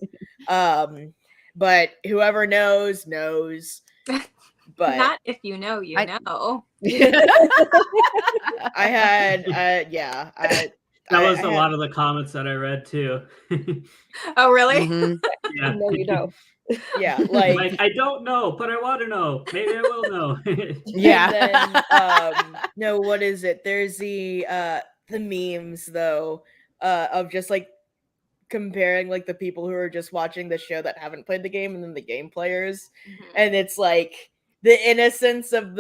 But whoever knows. But Not if you know, you know. I had That was a lot of the comments that I read too. Oh, really? Mhm. Yeah. No, you don't. Yeah, Like, I don't know, but I want to know. Maybe I will know. Yeah. And then no, what is it? There's the memes though, of just like comparing like the people who are just watching the show that haven't played the game and then the game players. And it's like the innocence of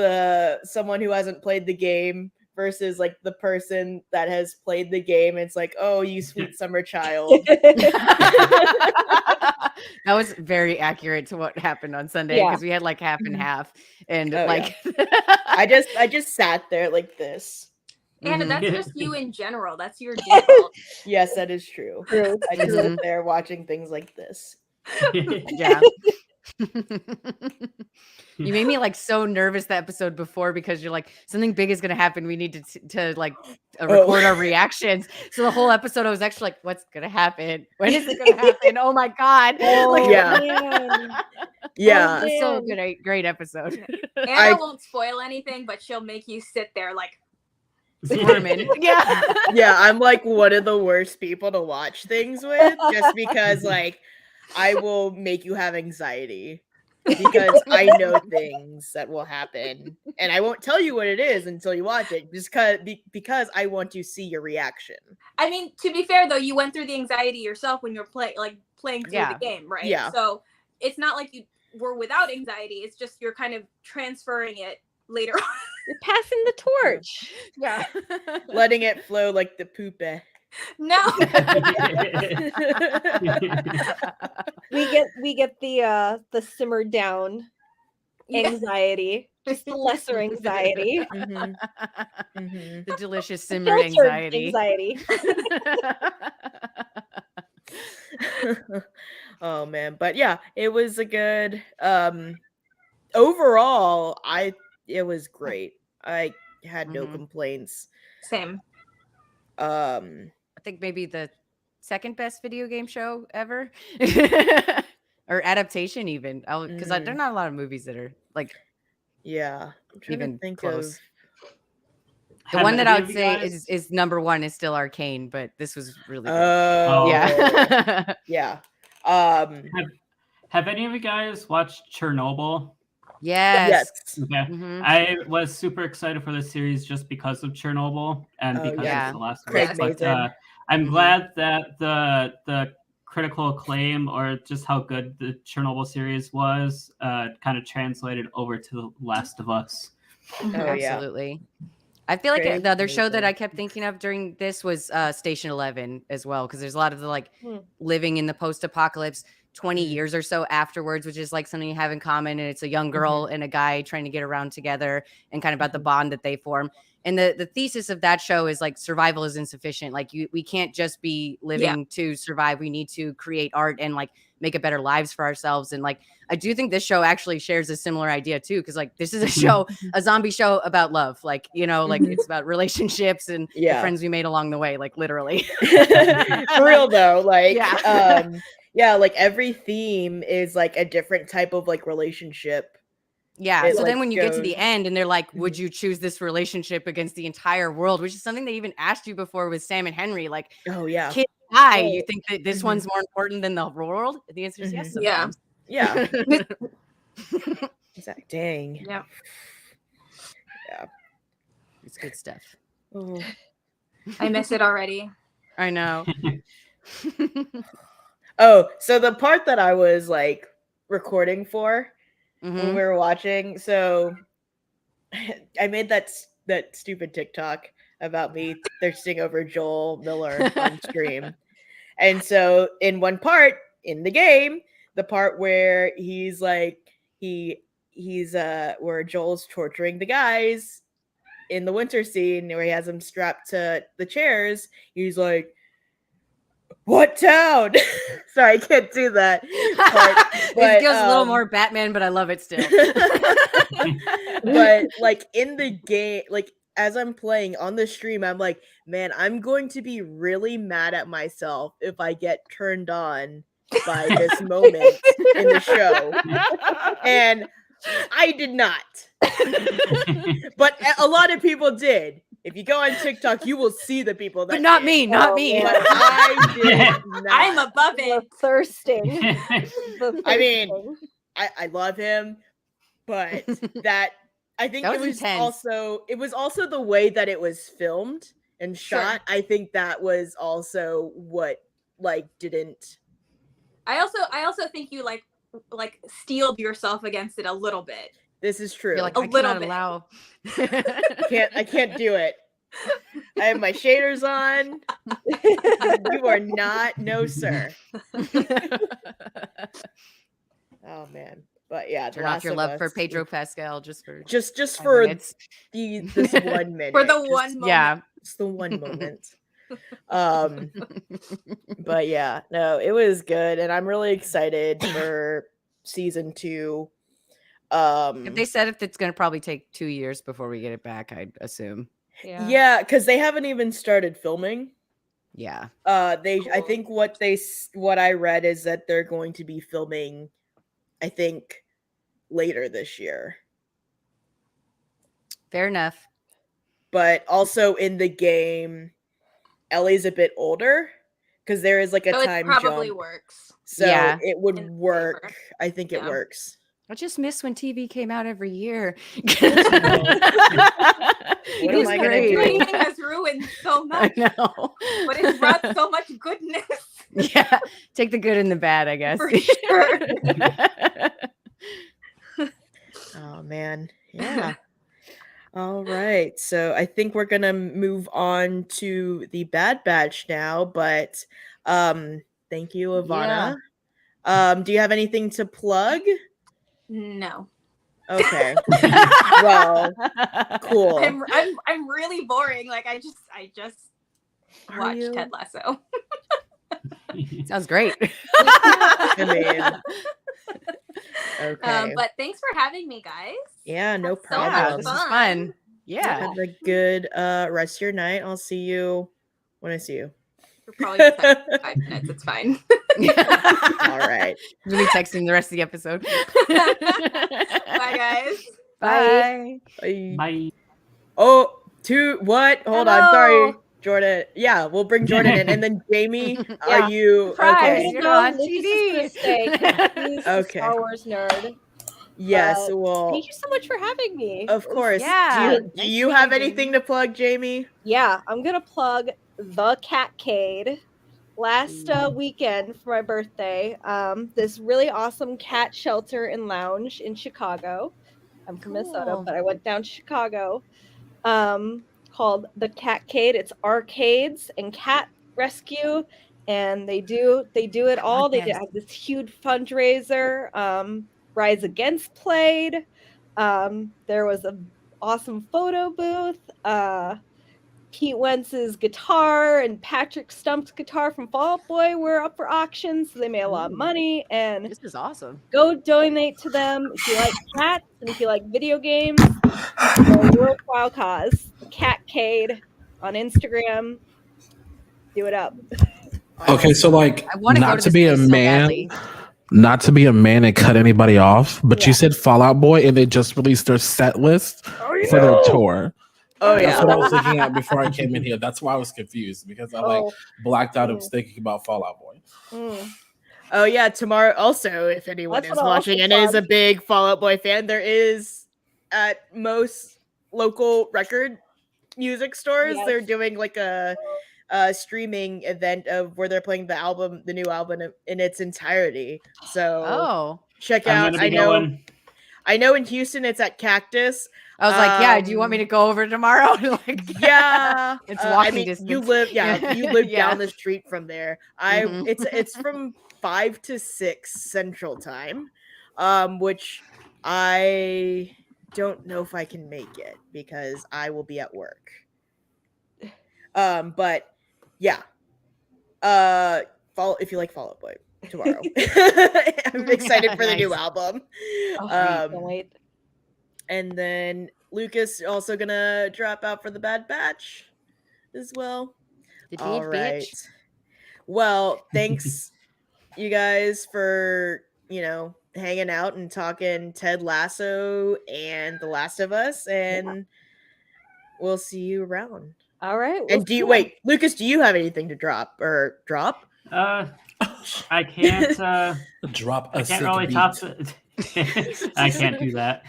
someone who hasn't played the game versus like the person that has played the game. It's like, oh, you sweet summer child. That was very accurate to what happened on Sunday Yeah. because we had like half and half, and Oh, like I just sat there like this. Anna, Mhm. that's just you in general. That's your default. Yes, that is true. True. I just Mhm. sit there watching things like this. Yeah. You made me like so nervous the episode before because you're like something big is gonna happen. We need to like record our reactions. So the whole episode, I was actually like, "What's gonna happen? When is it gonna happen? Oh my god!" Oh, Yeah. man. Yeah. It's so man. great episode. Anna won't spoil anything, but she'll make you sit there like, Squirming. Yeah. Yeah, I'm like one of the worst people to watch things with just because like I will make you have anxiety because I know things that will happen and I won't tell you what it is until you watch it just because I want to see your reaction. I mean, to be fair though, you went through the anxiety yourself when you're playing through Yeah. the game, right? Yeah. So it's not like you were without anxiety. It's just you're kind of transferring it later on. You're passing the torch. Yeah. Letting it flow like the poop. No. We get the simmered down anxiety, just the lesser anxiety. Mhm. Mhm. The delicious The simmered filtered anxiety. Oh man, but yeah, it was a good overall it was great. I had no Mhm. complaints. Same. Um I think maybe the second best video game show ever. Or adaptation even. Because there are not a lot of movies that are like yeah, I'm trying even to think close. of The Have one that any I of would you say guys- is number one is still Arcane, but this was really good. oh Yeah. yeah. Have any of you guys watched Chernobyl? Yes. Okay. Mhm. I was super excited for this series just because of Chernobyl and Oh, because yeah. it's the last Craig one. But Mazin. I'm Mhm. glad that the critical acclaim or just how good the Chernobyl series was kind of translated over to The Last of Us. Oh yeah. Absolutely. I feel like Craig the other show that Mazin. I kept thinking of during this was Station 11 as well, because there's a lot of the like Hmm. living in the post-apocalypse 20 Mhm. years or so afterwards, which is like something you have in common. And it's a young girl and a guy trying to get around together and kind of about the bond that they form. And the thesis of that show is like survival is insufficient. Like we can't just be living to survive. We need to create art and like make a better lives for ourselves. And like I do think this show actually shares a similar idea too, because like this is a show, a zombie show about love. Like, you know, like it's about relationships and the Yeah. friends we made along the way, like literally. For real though, like Yeah. yeah, like every theme is like a different type of like relationship. Yeah. It, So like, then when you get to goes- the end and they're like, would you choose this relationship against the entire world? Which is something they even asked you before with Sam and Henry. Like, Oh yeah. kids die. Oh. You think that this one's more important than the world? The answer is yes. Yeah. Sometimes. Yeah. Exactly. Dang. Yeah. It's good stuff. Oh. I miss it already. I know. Oh, so the part that I was like recording for when Mhm. we were watching, so I made that stupid TikTok about me thirsting over Joel Miller on stream. And so in one part in the game, the part where he's like he's where Joel's torturing the guys in the winter scene where he has them strapped to the chairs, he's like, what town? Sorry, I can't do that part. But, it feels a little more Batman, but I love it still. but like in the game, like as I'm playing on the stream, I'm like, man, I'm going to be really mad at myself if I get turned on by this moment in the show. And I did not. But a lot of people did. If you go on TikTok, you will see the people that But not did. me, not Oh, me. man. But I did not. I'm above The it. thirsting. The I mean, thirsting. I love him, but that I think That it was was intense. also the way that it was filmed and Sure. shot. I think that was also what like didn't. I also think you like steeled yourself against it a little bit. This is true. You're like, A I little cannot bit. allow. I can't do it. I have my shaders on. You are not, no sir. Oh man, but yeah, Turn off your love for Pedro Pascal just for just 5 for minutes. this 1 minute For the just- one moment. Yeah. It's the one moment. But yeah, no, it was good, and I'm really excited for season 2. If they said if it's going to probably take 2 years before we get it back, I'd assume. Yeah, because they haven't even started filming. Yeah. I Cool. think what I read is that they're going to be filming, I think, later this year. Fair enough. But also in the game, Ellie's a bit older because there is like a So it time probably jump. works. So Yeah. it would In favor. work. I think it Yeah. works. I just miss when TV came out every year. What It am was I gonna great. do? Streaming has ruined so I much, know. but it's brought so much goodness. Yeah. Take the good and the bad, I guess. For sure. Oh man. Yeah. All right. So I think we're gonna move on to the Bad Batch now, but thank you, Ivana. Do you have anything to plug? No. Okay. Well, cool. I'm really boring. Like I just Are watched you? Ted Lasso. Sounds great. I mean, okay. But thanks for having me, guys. Yeah, no Had so problem. Yeah, much this is fun. Yeah. Have a good rest of your night. I'll see you when I see you. We're probably just having 5 minutes. It's fine. All right. We'll be texting the rest of the episode. Bye, guys. Bye. Bye. Bye. Oh, what? Hold on. Sorry, Hello. Jordan. Yeah, we'll bring Jordan in. And then Jamie, Yeah. are you Surprise, okay? you're No, on Lucas is TV. gonna stay. He's a Okay. Star Wars nerd. Yes, But well, Thank you so much for having me. of course. Yeah, Do nice you to have meet you, anything to plug, Jamie? Yeah, I'm gonna plug the Catcade. Last weekend for my birthday, this really awesome cat shelter and lounge in Chicago. I'm from Minnesota, Cool. but I went down to Chicago. Called the Catcade. It's arcades and cat rescue, and they do it all. They Podcast. have this huge fundraiser. Rise Against played. There was an awesome photo booth. Pete Wentz's guitar and Patrick Stump's guitar from Fall Out Boy were up for auction, so they made a lot of Ooh. money. And This is awesome. go donate to them if you like cats and if you like video games. It's a worthwhile cause. The Catcade on Instagram. Do it up. Okay, so like, I want to go not to to this be a place so man, badly. not to be a man and cut anybody off, but Yeah. you said Fall Out Boy, and they just released their set list for their tour. Oh That's yeah. what I was looking at before I came in here. That's why I was confused because I like Oh, blacked out. I was thinking about Fall Out Boy. Oh yeah, tomorrow also, if anyone That's is what I also watching and is a plugged. big Fall Out Boy fan, there is at most local record music stores, Yes. they're doing like a streaming event of where they're playing the new album in its entirety. So Oh. check I'm out. gonna be going. I know in Houston it's at Cactus. I was like, yeah, do you want me to go over tomorrow? Like, Yeah, It's I walking mean, distance. you live Yeah. down the street from there. Mhm. It's from 5 to 6 Central Time, which I don't know if I can make it because I will be at work. But yeah, if you like Fall Out Boy tomorrow. I'm excited for the new Nice. album. Oh, can't wait. And then Lucas also gonna drop out for the Bad Batch as well. The All big right. bitch. Well, thanks you guys for, hanging out and talking Ted Lasso and The Last of Us. And we'll see you around. All right. And do you wait, Lucas? Do you have anything to drop? I can't. Drop a I can't sick really beat. top. I can't do that.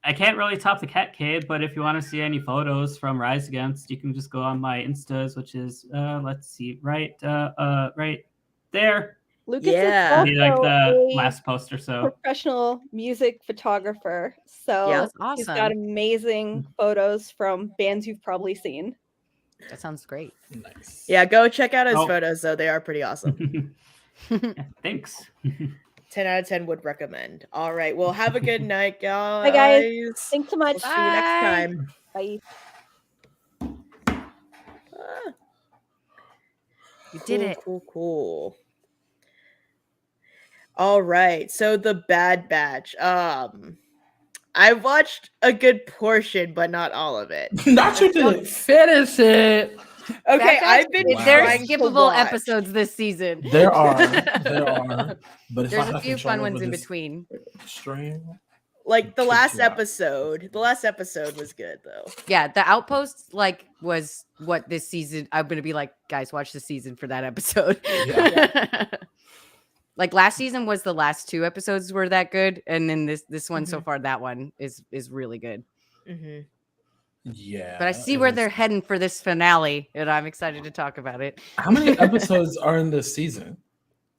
I can't really top the cat cave, but if you want to see any photos from Rise Against, you can just go on my Instas, which is let's see, right there. Lucas Yeah. is Be like also the a last post or so. professional music photographer. So Yeah, that's he's got awesome. amazing photos from bands you've probably seen. That sounds great. Nice. yeah. Go check out his Oh. photos, though. They are pretty awesome. Yeah, thanks. 10 out of 10 would recommend. All right. Well, have a good night, guys. Bye, guys. Thanks so much. We'll see you next Bye. time. Bye. Ah, You did it. Cool. All right. So the Bad Batch. I watched a good portion, but not all of it. Not you didn't finish it. Okay, Bad Batch, I've been There's trying to skippable watch. episodes this season. There are. But if There's I a have few control fun ones over in this between. stream, Like the Kick last you out. episode. The last episode was good though. Yeah, the Outpost was what this season. I'm gonna be like, guys, watch the season for that episode. Like last season was the last 2 episodes were that good, and then this one so far, that one is really good. Mm-hmm. yeah. But I see it where was- they're heading for this finale, and I'm excited to talk about it. How many episodes are in this season?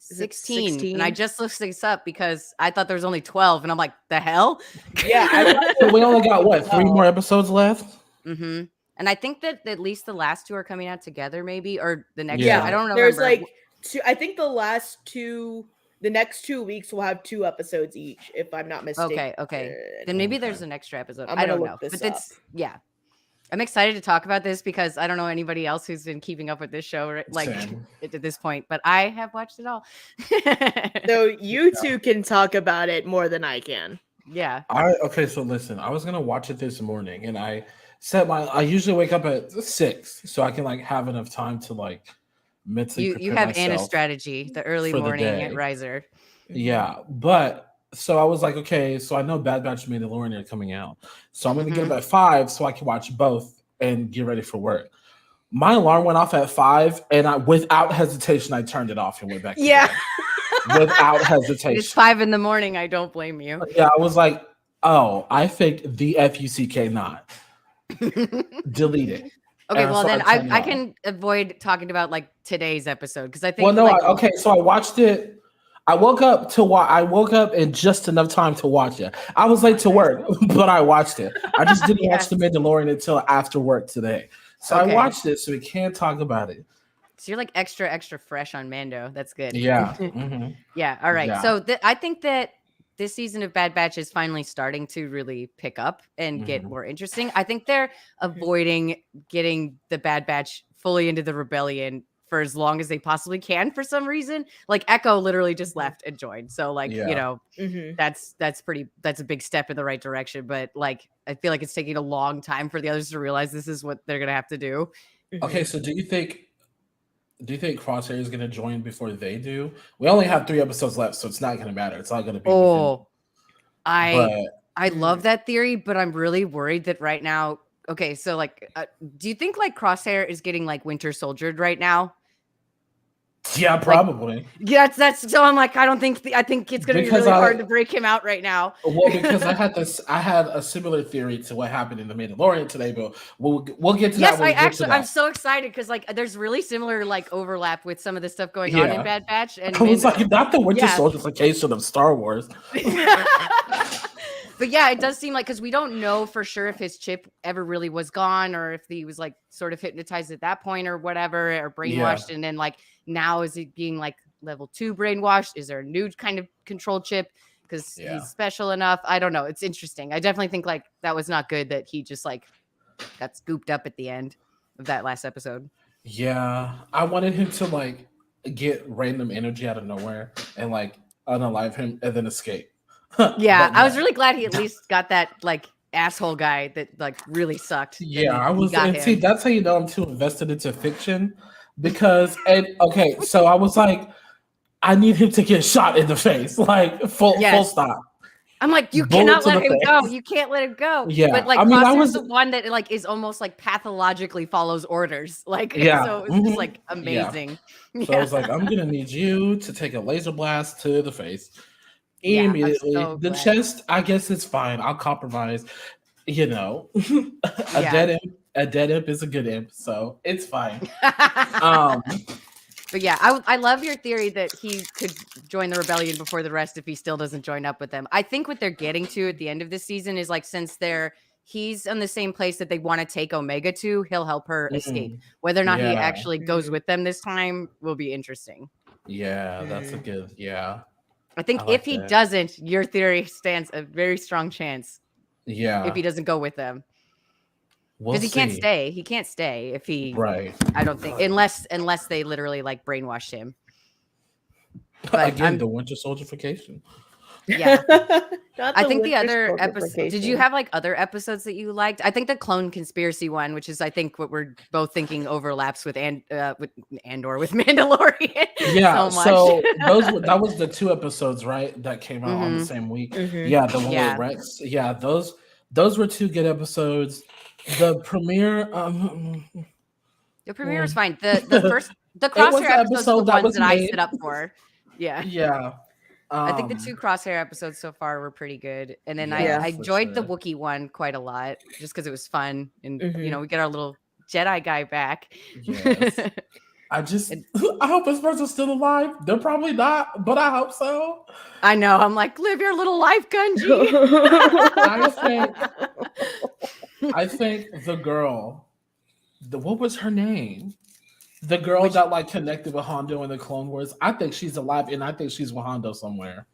Is it 16, and I 16? just looked this up because I thought there was only 12, and I'm like, the hell? Yeah, I So we only got what, 3 more episodes left? Mm-hmm. And I think that at least the last 2 are coming out together, maybe, or the next. Yeah. I don't know. There's like 2. I think the next 2 weeks will have 2 episodes each, if I'm not mistaken. Okay. Then maybe there's an extra episode. I'm I gonna don't look know. this But it's I'm excited to talk about this because I don't know anybody else who's been keeping up with this show like Same. at this point, but I have watched it all. So you two can talk about it more than I can. Yeah. Okay, so listen, I was gonna watch it this morning, and I usually wake up at 6, so I can like have enough time to like mentally You prepare have myself. Anna's strategy, the early for the morning day. at Riser. Yeah, but so I was like, okay, so I know Bad Batch and Mandalorian are coming out, so I'm gonna get up at 5 so I can watch both and get ready for work. My alarm went off at 5, and without hesitation, I turned it off and went back. To Yeah. bed. Without hesitation. It's 5 a.m. I don't blame you. Yeah, I was like, oh, I faked the FUCK not. Delete it. Okay, And well so then I turned it I off. can avoid talking about like today's episode because I think Well, no, like, okay, so I watched it. I woke up in just enough time to watch it. I was late to work, but I watched it. I just didn't watch The Mandalorian until after work today. So Okay. I watched it, so we can't talk about it. so you're like extra fresh on Mando. That's good. Yeah. Mhm. Yeah. All right. Yeah. So I think that this season of Bad Batch is finally starting to really pick up and get Mhm. more interesting. I think they're avoiding getting the Bad Batch fully into the rebellion for as long as they possibly can for some reason. Like Echo literally just left and joined. So like, Yeah. you know, Mm-hmm. that's a big step in the right direction. But like, I feel like it's taking a long time for the others to realize this is what they're going to have to do. Okay, so do you think Crosshair is going to join before they do? We only have 3 episodes left, so it's not going to matter. It's all going to be. Oh, within, I love that theory, but I'm really worried that right now. Okay, so like, do you think like Crosshair is getting like Winter Soldiered right now? yeah, probably. Yeah, that's so. I'm like, I think it's gonna Because be really hard to break him out right now. Well, because I had a similar theory to what happened in The Mandalorian today, but we'll get to Yes, that. When I'm so excited because like there's really similar like overlap with some of the stuff going on in Yeah. Bad Batch. And I was like, not the Winter Yeah. Soldierfication of Star Wars. But yeah, it does seem like because we don't know for sure if his chip ever really was gone or if he was like sort of hypnotized at that point or whatever or brainwashed, and then like now is he being like level 2 brainwashed? Is there a new kind of control chip because Yeah. he's special enough? I don't know. It's interesting. I definitely think like that was not good that he just like got scooped up at the end of that last episode. Yeah, I wanted him to like get random energy out of nowhere and like unalive him and then escape. Yeah, But I was no. really glad he at least got that like asshole guy that like really sucked. Yeah, I was. got And see, him. that's how you know I'm too invested into fiction, because okay, so I was like, I need him to get shot in the face, like full Yes. stop. I'm like, you Bullet cannot to let the him go. face. You can't let him go. Yeah, But like I mean, I Crosshair's was- the one that like is almost like pathologically follows orders. Like, Yeah, so it's just mhm, like yeah. amazing. So I was like, I'm gonna need you to take a laser blast to the face Yeah, I'm immediately. so The glad. chest, I guess it's fine. I'll compromise. You know, a Yeah. dead imp is a good imp, so it's fine. Um, But yeah, I love your theory that he could join the rebellion before the rest if he still doesn't join up with them. I think what they're getting to at the end of this season is like, since he's in the same place that they want to take Omega to, he'll help her escape. Whether or not he yeah. actually goes with them this time will be interesting. Yeah, that's a good. Yeah, I think I like if he that. doesn't, your theory stands a very strong chance yeah. if he doesn't go with them. We'll Because he can't see. stay. He can't stay if he. Right. I don't think unless they literally like brainwashed him. But Again, the Winter Soldierfication. Yeah. Not I think the winter other episode. Did you soldierification. have like other episodes that you liked? I think the clone conspiracy one, which is I think what we're both thinking overlaps with with Mandalorian. Yeah, so so that was the 2 episodes, right? That came out on the same week. Yeah, the one with Rex. Yeah, those were 2 good episodes. The premiere, the premiere was fine. The was crosshair the episodes are the episode that ones was that I made. sit up for. Yeah. Yeah. I think the 2 crosshair episodes so far were pretty good. And then Yeah, I for enjoyed the sure. Wookiee one quite a lot just because it was fun. And, you know, we get our little Jedi guy back. Yes. I hope his person's still alive. They're probably not, but I hope so. I know. I'm like, live your little life, Gunji. I think the girl, what was her name? The girl that like connected with Hondo in the Clone Wars. I think she's alive, and I think she's with Hondo somewhere.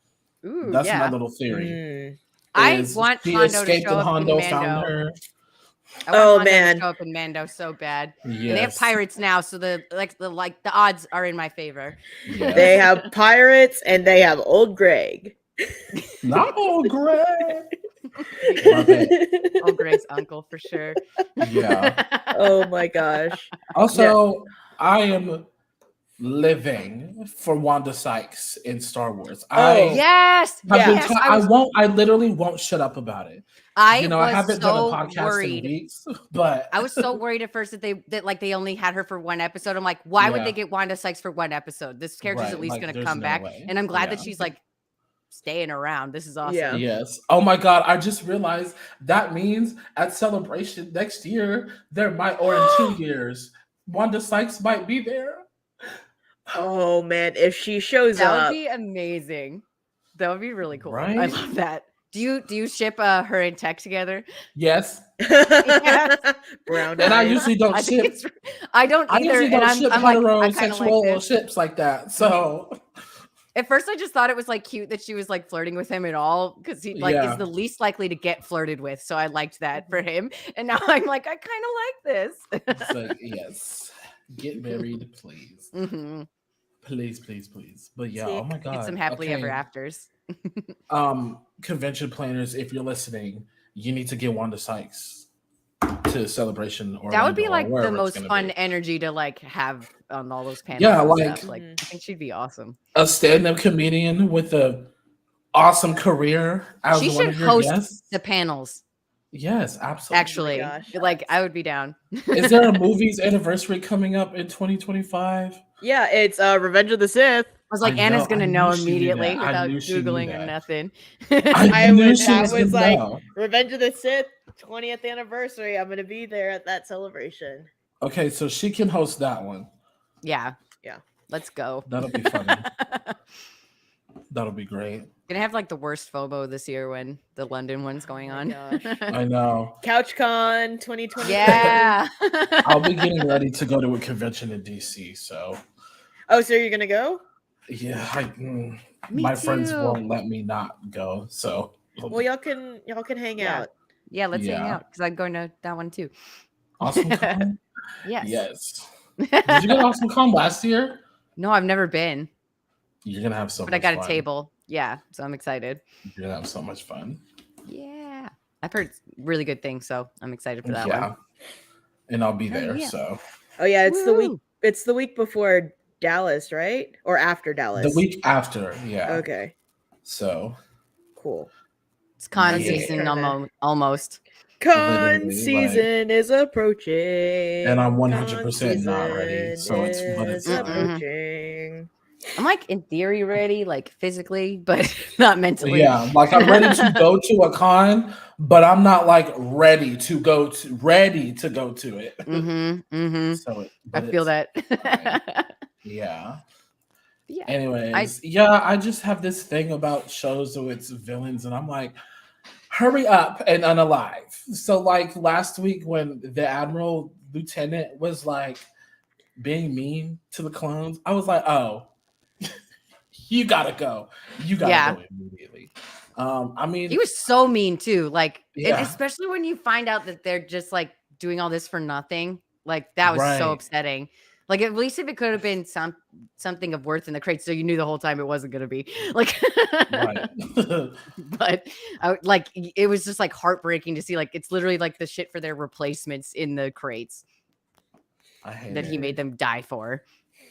Ooh, That's yeah. my little theory. I want she Hondo to escaped show and up in Hondo Mando. found her. I want Hondo man. to show up in Mando so bad. Yes. And they have pirates now, so the odds are in my favor. Yes. They have pirates and they have old Greg. Not old Greg. Old Greg's uncle for sure. Yeah. Oh my gosh. Also, I am living for Wanda Sykes in Star Wars. Yes. I literally won't shut up about it. I haven't done a podcast in weeks, but I was so worried at first that they only had her for 1 episode. I'm like, why would they get Wanda Sykes for 1 episode? This character's at least going to come back, and I'm glad that she's like staying around. This is awesome. Yeah. Yes. Oh my God! I just realized that means at Celebration next year or in 2 years, Wanda Sykes might be there. Oh man, if she shows that up, would be amazing. That would be really cool. Right? I love that. Do you ship her and Tech together? Yes. Brown And I eyes. usually don't ship. I don't either. I usually don't ship I'm like, heterosexual ships like that. So at first I just thought it was like cute that she was like flirting with him at all because he like is the least likely to get flirted with. So I liked that for him. And now I'm like, I kind of like this. So, yes. Get married, please. Please. But yeah, oh my God. Get some happily ever afters. Convention planners, if you're listening, you need to get Wanda Sykes to Celebration or that would be like the most fun energy to like have on all those panels. Yeah, like I think she'd be awesome. A stand-up comedian with a awesome career. She should host the panels. Yes, absolutely. Actually, like I would be down. Is there a movie's anniversary coming up in 2025? Yeah, it's Revenge of the Sith. I was like, Anna's gonna know immediately without Googling or nothing. Revenge of the Sith 20th anniversary. I'm gonna be there at that celebration. Okay, so she can host that one. Yeah. Yeah. Let's go. That'll be funny. That'll be great. Gonna have like the worst FOMO this year when the London one's going on. I know. CouchCon 2020. Yeah. I'll be getting ready to go to a convention in DC. So. Oh, so you're gonna go? Yeah, my friends won't let me not go. So. Well, y'all can hang out. Yeah, let's hang out because I'm going to that one too. Awesome Con? Yes. Did you go to Awesome Con last year? No, I've never been. You're gonna have so much fun. But I got a table. Yeah, so I'm excited. You're gonna have so much fun. Yeah. I've heard really good things, so I'm excited for that one. And I'll be there. So Oh yeah, it's the week before Dallas, right? Or after Dallas? The week after, yeah. Okay. So cool. It's con Yeah. season almost. Con Literally, season is approaching. And I'm Con 100% not ready. So it's is fine. approaching. I'm like in theory ready, like physically, but not mentally. Yeah, like I'm ready to go to a con, but I'm not like ready to go to it. So I feel that. yeah. Yeah. Anyways, I just have this thing about shows with its villains, and I'm like, hurry up and unalive. So like last week when the Admiral Lieutenant was like being mean to the clones, I was like, oh, you gotta go. You gotta go immediately. I mean, he was so mean too. Like, Yeah. especially when you find out that they're just like doing all this for nothing. Like that was so Right. upsetting. Like at least if it could have been something of worth in the crate, so you knew the whole time it wasn't going to be like. Right. But like it was just like heartbreaking to see. Like it's literally like the shit for their replacements in the crates I hate that it. he made them die for.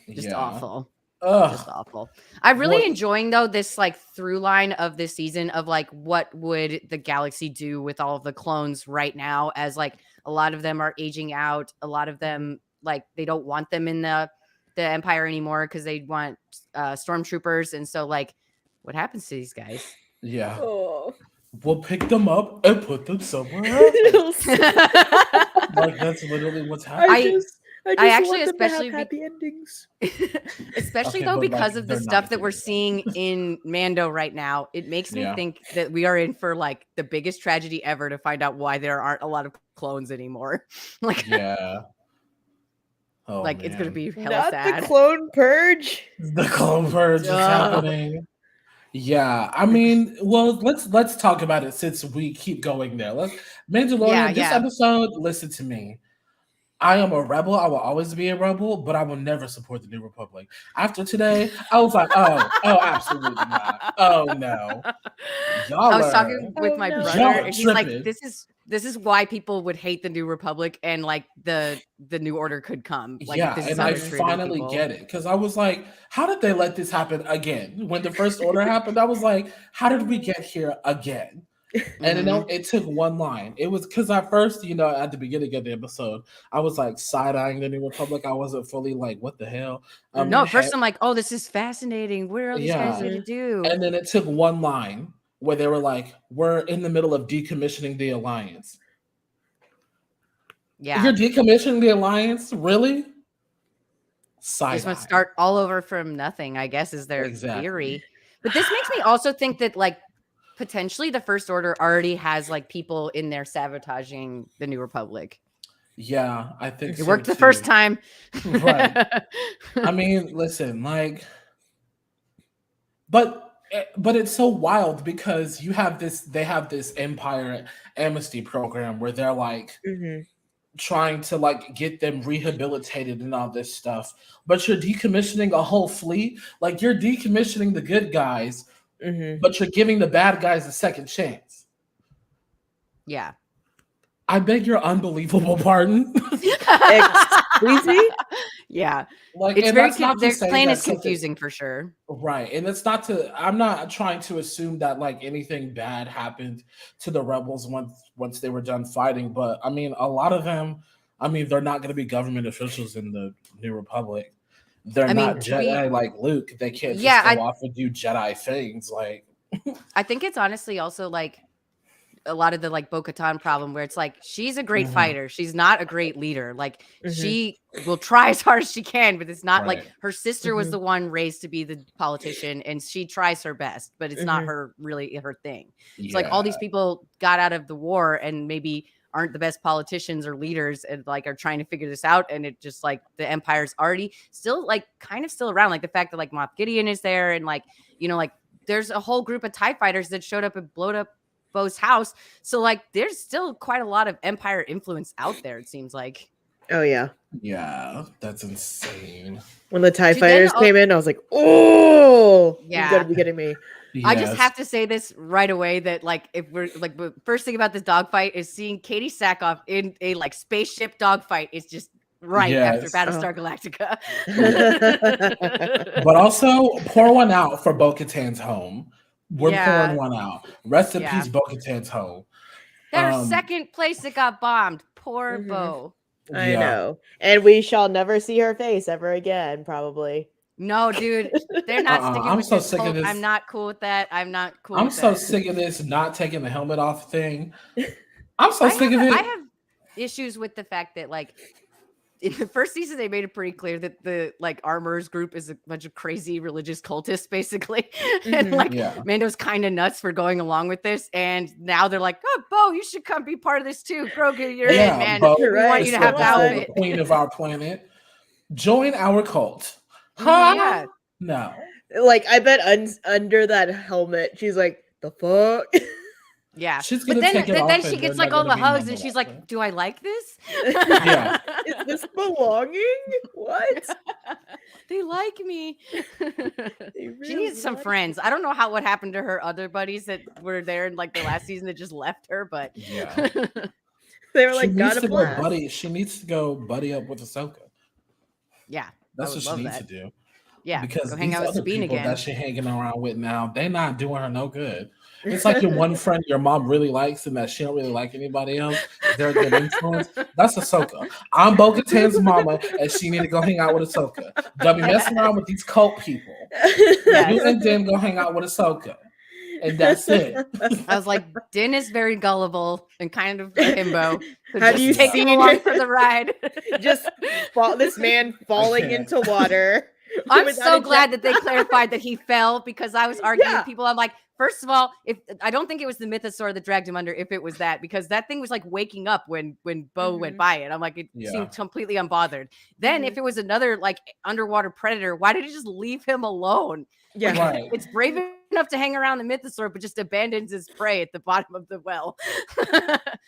Just Yeah. awful. Ugh. Just awful. I'm really What- enjoying though this like through line of this season of like what would the galaxy do with all of the clones right now, as like a lot of them are aging out, a lot of them like they don't want them in the Empire anymore because they want stormtroopers, and so like what happens to these guys? Yeah. Oh. We'll pick them up and put them somewhere else. Like that's literally what's happening. I actually want them to especially have happy endings. Especially Okay, though, but, like, because of the they're not stuff that we're gonna do it. seeing in Mando right now, it makes me Yeah. think that we are in for like the biggest tragedy ever to find out why there aren't a lot of clones anymore. Like, Yeah. Oh, like it's gonna man. be hella Not sad. the clone purge. The clone purge is happening. Yeah, I mean, well, let's talk about it since we keep going there. Mandalorian, this episode, listen to me. I am a rebel. I will always be a rebel, but I will never support the New Republic. After today, I was like, oh, absolutely not. Oh no. I was talking with my no. brother, Y'all and he's like, tripping. this is why people would hate the New Republic and like the New Order could come. Like, Yeah, this is and how I they're treating finally people. get it because I was like, how did they let this happen again? When the First Order happened, I was like, how did we get here again? And it took one line. It was because at first, at the beginning of the episode, I was like side-eyeing the New Republic. I wasn't fully like, what the hell? No, at first I'm like, oh, this is fascinating. What are these guys going to do? And then it took one line where they were like, we're in the middle of decommissioning the Alliance. Yeah. You're decommissioning the Alliance? Really? Side-eye. Just want to start all over from nothing, I guess, is their theory. But this makes me also think that like potentially the First Order already has like people in there sabotaging the New Republic. Yeah, I think it worked the first time. Right. I mean, listen, like, but it's so wild because they have this Empire amnesty program where they're like trying to like get them rehabilitated and all this stuff. But you're decommissioning a whole fleet. Like you're decommissioning the good guys. But you're giving the bad guys a second chance. Yeah. I beg your unbelievable pardon. Excuse me? Yeah. Like, it's very their plan is confusing for sure. Right. And it's I'm not trying to assume that like anything bad happened to the rebels once they were done fighting. But I mean, a lot of them, they're not going to be government officials in the New Republic. They're not Jedi like Luke. They can't just go off and do Jedi things. Like, I think it's honestly also like a lot of the like Bo-Katan problem where it's like she's a great fighter. She's not a great leader. Like she will try as hard as she can, but it's not like her sister was the one raised to be the politician and she tries her best, but it's not really her thing. It's like all these people got out of the war and maybe aren't the best politicians or leaders and like are trying to figure this out, and it just like the Empire's already still like kind of still around, like the fact that like Moff Gideon is there and like like there's a whole group of TIE fighters that showed up and blowed up Bo's house, so like there's still quite a lot of Empire influence out there, it seems like. Oh yeah, that's insane. When the TIE fighters came in, I was like, oh yeah, you gotta be kidding me. Yes. I just have to say this right away that like if we're like the first thing about this dogfight is seeing Katie Sackhoff in a like spaceship dogfight is just right after Battlestar Galactica. But also pour one out for Bo-Katan's home We're Yeah. pouring one out. Rest in Yeah. peace, Bo-Katan's hoe. Their second place that got bombed. Poor Bo. I know. And we shall never see her face ever again, probably. No, dude, they're not sticking I'm with so this sick of cult. this. I'm not cool with that. I'm not cool I'm with so that. sick of this not taking the helmet off thing. I'm so sick of it. I have issues with the fact that, like, in the first season, they made it pretty clear that the like armorers group is a bunch of crazy religious cultists, basically. And like Mando's kind of nuts for going along with this. And now they're like, oh, Bo, you should come be part of this too. Grogu, you're in, man. Bo, we want you to have the outfit. The queen of our planet. Join our cult. Huh? Yeah. No. Like, I bet under that helmet, she's like, the fuck? Yeah. She's but then she gets like all the hugs and she's like, do I like this? Yeah. Is this belonging? What? They like me. Really she needs some friends. I don't know what happened to her other buddies that were there in like the last season that just left her, but they were like, gotta go buddy. She needs to go buddy up with Ahsoka. Yeah. That's what she needs to do. Yeah. Because go these hang out other with Sabine people again. that she hanging around with now, they're not doing her no good. It's like your one friend your mom really likes and that she don't really like anybody else. They're a good influence. That's Ahsoka. I'm Bo-Katan's mama and she need to go hang out with Ahsoka. Don't be messing around with these cult people. You and Din go hang out with Ahsoka. And that's it. I was like, Din is very gullible and kind of a himbo. So have you take seen him along for the ride? Just this man falling into water. I'm so glad that they clarified that he fell because I was arguing with people. I'm like, first of all, if I don't think it was the mythosaur that dragged him under, if it was that, because that thing was like waking up when Bo went by it. I'm like, it seemed completely unbothered. Then if it was another like underwater predator, why did he just leave him alone? Yeah, right. It's brave enough to hang around the mythosaur, but just abandons his prey at the bottom of the well.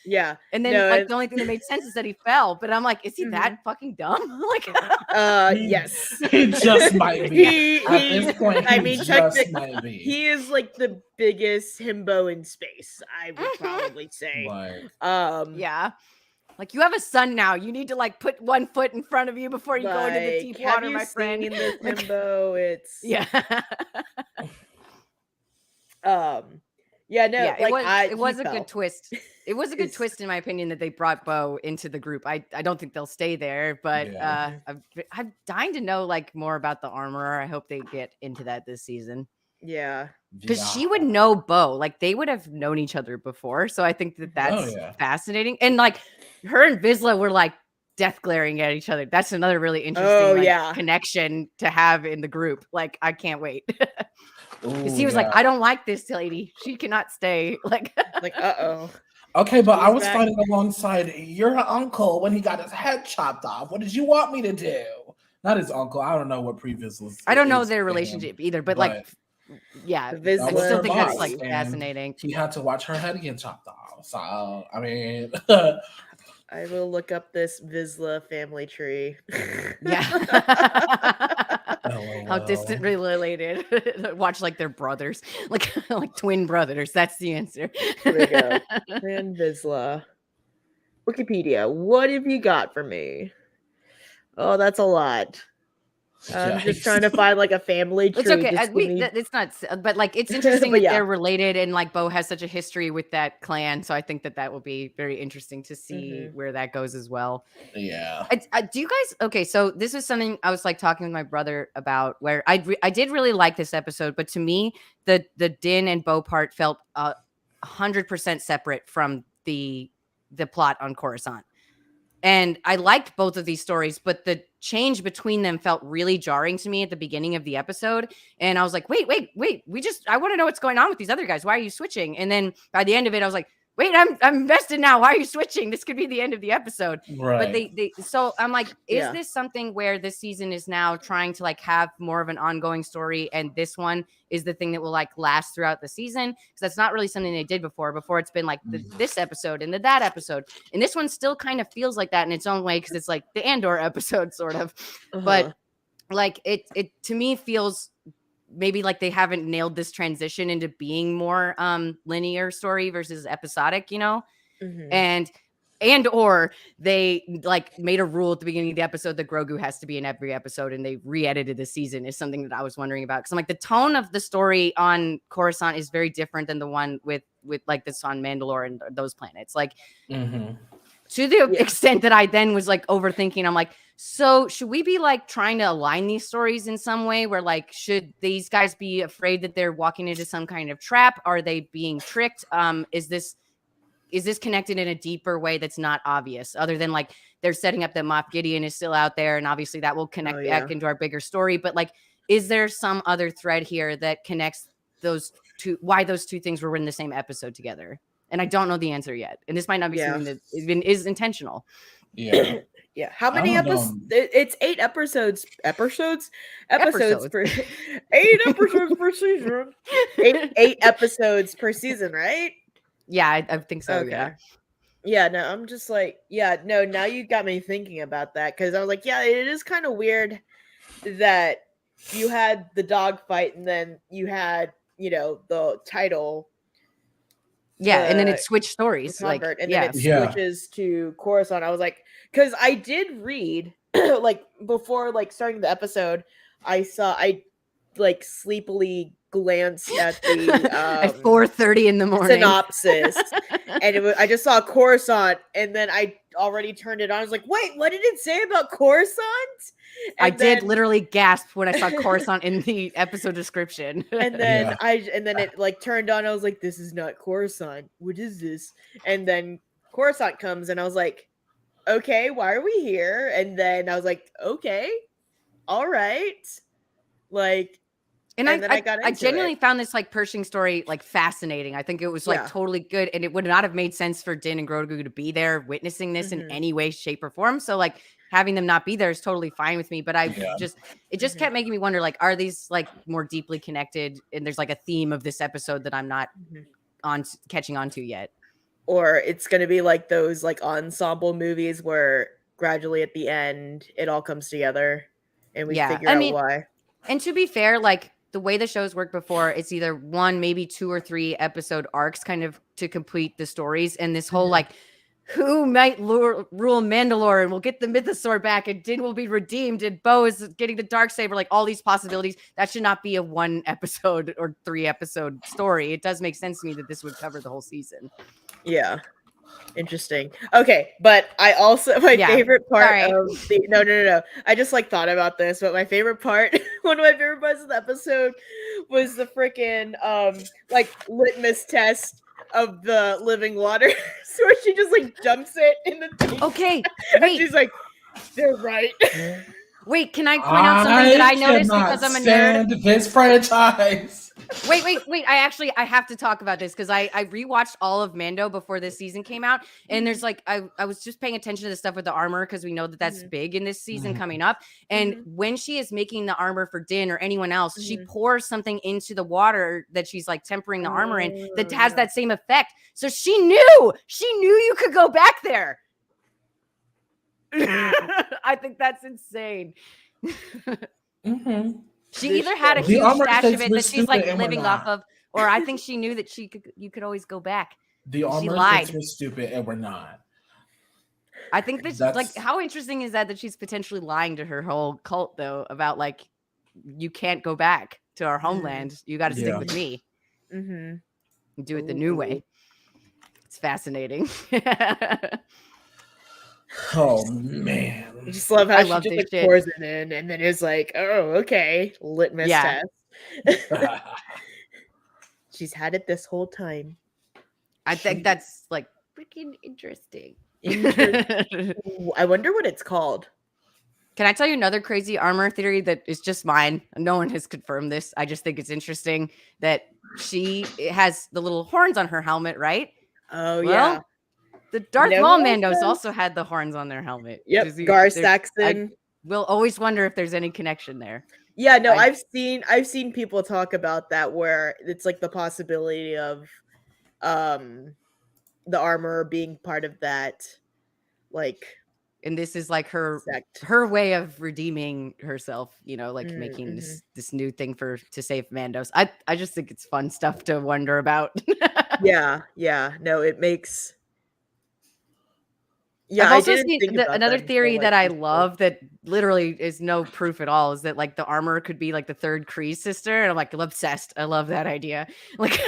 Yeah. And then the only thing that made sense is that he fell. But I'm like, is he that fucking dumb? Like, yes. He just might be. At this point, I mean, just might be. He is like the biggest himbo in space, I would probably say. Yeah. Like, you have a son now. You need to like put one foot in front of you before you go into the deep water, my friend. In this himbo, it's it was a good twist. It was a good twist, in my opinion, that they brought Bo into the group. I don't think they'll stay there, but I'm dying to know like more about the armorer. I hope they get into that this season. Yeah, because she would know Bo. Like, they would have known each other before, so I think that's fascinating. And like, her and Vizsla were like death glaring at each other. That's another really interesting connection to have in the group. Like, I can't wait. Because he was like, I don't like this lady. She cannot stay. Like, Okay, but I was fighting alongside your uncle when he got his head chopped off. What did you want me to do? Not his uncle. I don't know what previous was. I don't know their relationship either, but like, I still think that's like fascinating. He had to watch her head get chopped off. So I mean, I will look up this Vizsla family tree. How distantly related. Watch like they're brothers, like twin brothers. That's the answer. There we go. And Vizsla. Wikipedia. What have you got for me? Oh, that's a lot. I'm just trying to find like a family tree. It's okay. It's not, but like, it's interesting that they're related, and like Bo has such a history with that clan. So I think that will be very interesting to see where that goes as well. Yeah. Do you guys? Okay, so this is something I was like talking with my brother about, where I did really like this episode, but to me, the Din and Bo part felt 100% separate from the plot on Coruscant. And I liked both of these stories, but the change between them felt really jarring to me at the beginning of the episode. And I was like, wait, I want to know what's going on with these other guys. Why are you switching? And then by the end of it, I was like, wait, I'm invested now. Why are you switching? This could be the end of the episode. Right. But so I'm like, is this something where this season is now trying to like have more of an ongoing story, and this one is the thing that will like last throughout the season? Because that's not really something they did before. Before, it's been like this episode and that episode, and this one still kind of feels like that in its own way, because it's like the Andor episode sort of. But like, it to me feels maybe like they haven't nailed this transition into being more linear story versus episodic, you know? And and or they like made a rule at the beginning of the episode that Grogu has to be in every episode, and they re-edited the season is something that I was wondering about. Because I'm like, the tone of the story on Coruscant is very different than the one with like this on Mandalore and those planets. Like, to the extent that I then was like overthinking, I'm like, so should we be like trying to align these stories in some way where like, should these guys be afraid that they're walking into some kind of trap? Are they being tricked? Is this connected in a deeper way that's not obvious, other than like they're setting up that Moff Gideon is still out there, and obviously that will connect back into our bigger story. But like, is there some other thread here that connects those two, why those two things were in the same episode together? And I don't know the answer yet. And this might not be something that even is intentional. Yeah. Yeah. How many episodes? It's 8 episodes. Episodes per 8 episodes per season. 8 episodes per season, right? Yeah, I think so. Okay. Yeah, no, I'm just like, now you got me thinking about that, because I was like, it is kind of weird that you had the dog fight and then you had, the title. Yeah, and then it switched stories. Then it switches to Coruscant. I was like, because I did read, like, before, like, starting the episode, I like, sleepily glanced at the at 4:30 in the morning synopsis, and I just saw Coruscant, and then I already turned it on. I was like, wait, what did it say about Coruscant? And I did literally gasp when I saw Coruscant in the episode description. And then it like turned on. I was like, this is not Coruscant. What is this? And then Coruscant comes, and I was like, okay, why are we here? And then I was like, okay, all right, like. And I genuinely found this like Pershing story like fascinating. I think it was like totally good, and it would not have made sense for Din and Grogu to be there witnessing this in any way, shape, or form. So like having them not be there is totally fine with me. But it just kept making me wonder, like, are these like more deeply connected? And there's like a theme of this episode that I'm not catching on to yet. Or it's gonna be like those like ensemble movies where gradually at the end it all comes together and we figure out why. And to be fair, like, the way the shows worked before, it's either 1, maybe 2 or 3 episode arcs kind of to complete the stories. And this whole like, who might rule Mandalore, and we'll get the mythosaur back, and Din will be redeemed, and Bo is getting the Darksaber, like all these possibilities. That should not be a 1 episode or 3 episode story. It does make sense to me that this would cover the whole season. Yeah. Interesting. Okay, but I also favorite part of the no. I just like thought about this, but my favorite part, one of my favorite parts of the episode was the freaking like litmus test of the living water. So where she just like dumps it in the tank. Okay, and she's like, they're right. Wait, can I point out something that I noticed because I'm a nerd? This franchise. Wait. I have to talk about this because I rewatched all of Mando before this season came out. And there's like, I was just paying attention to the stuff with the armor because we know that that's big in this season coming up. And when she is making the armor for Din or anyone else, she pours something into the water that she's like tempering the armor in that has that same effect. So she knew you could go back there. I think that's insane. She either had a huge stash of it that she's like living off of, or I think she knew that you could always go back. The armor thinks we're stupid and we're not. I think that's like, how interesting is that she's potentially lying to her whole cult though about like, you can't go back to our homeland. You got to stick with me. Do it the new way. It's fascinating. Oh man! I just love how she just like pours it in, and then it's like, oh, okay, litmus test. She's had it this whole time. I think that's like freaking interesting. I wonder what it's called. Can I tell you another crazy armor theory that is just mine? No one has confirmed this. I just think it's interesting that she has the little horns on her helmet, right? Oh, yeah. The Darth Maul Mandos also had the horns on their helmet. Yep, Gar Saxon. We'll always wonder if there's any connection there. Yeah, no, I've seen people talk about that where it's like the possibility of the armor being part of that, like. And this is like her way of redeeming herself, you know, like making this new thing to save Mandos. I just think it's fun stuff to wonder about. Yeah. No, it makes Yeah, I've I also didn't seen think about another that until, theory like, that I this love that literally is no proof at all is that like the armor could be like the third Kree sister, and I'm like obsessed. I love that idea. Like,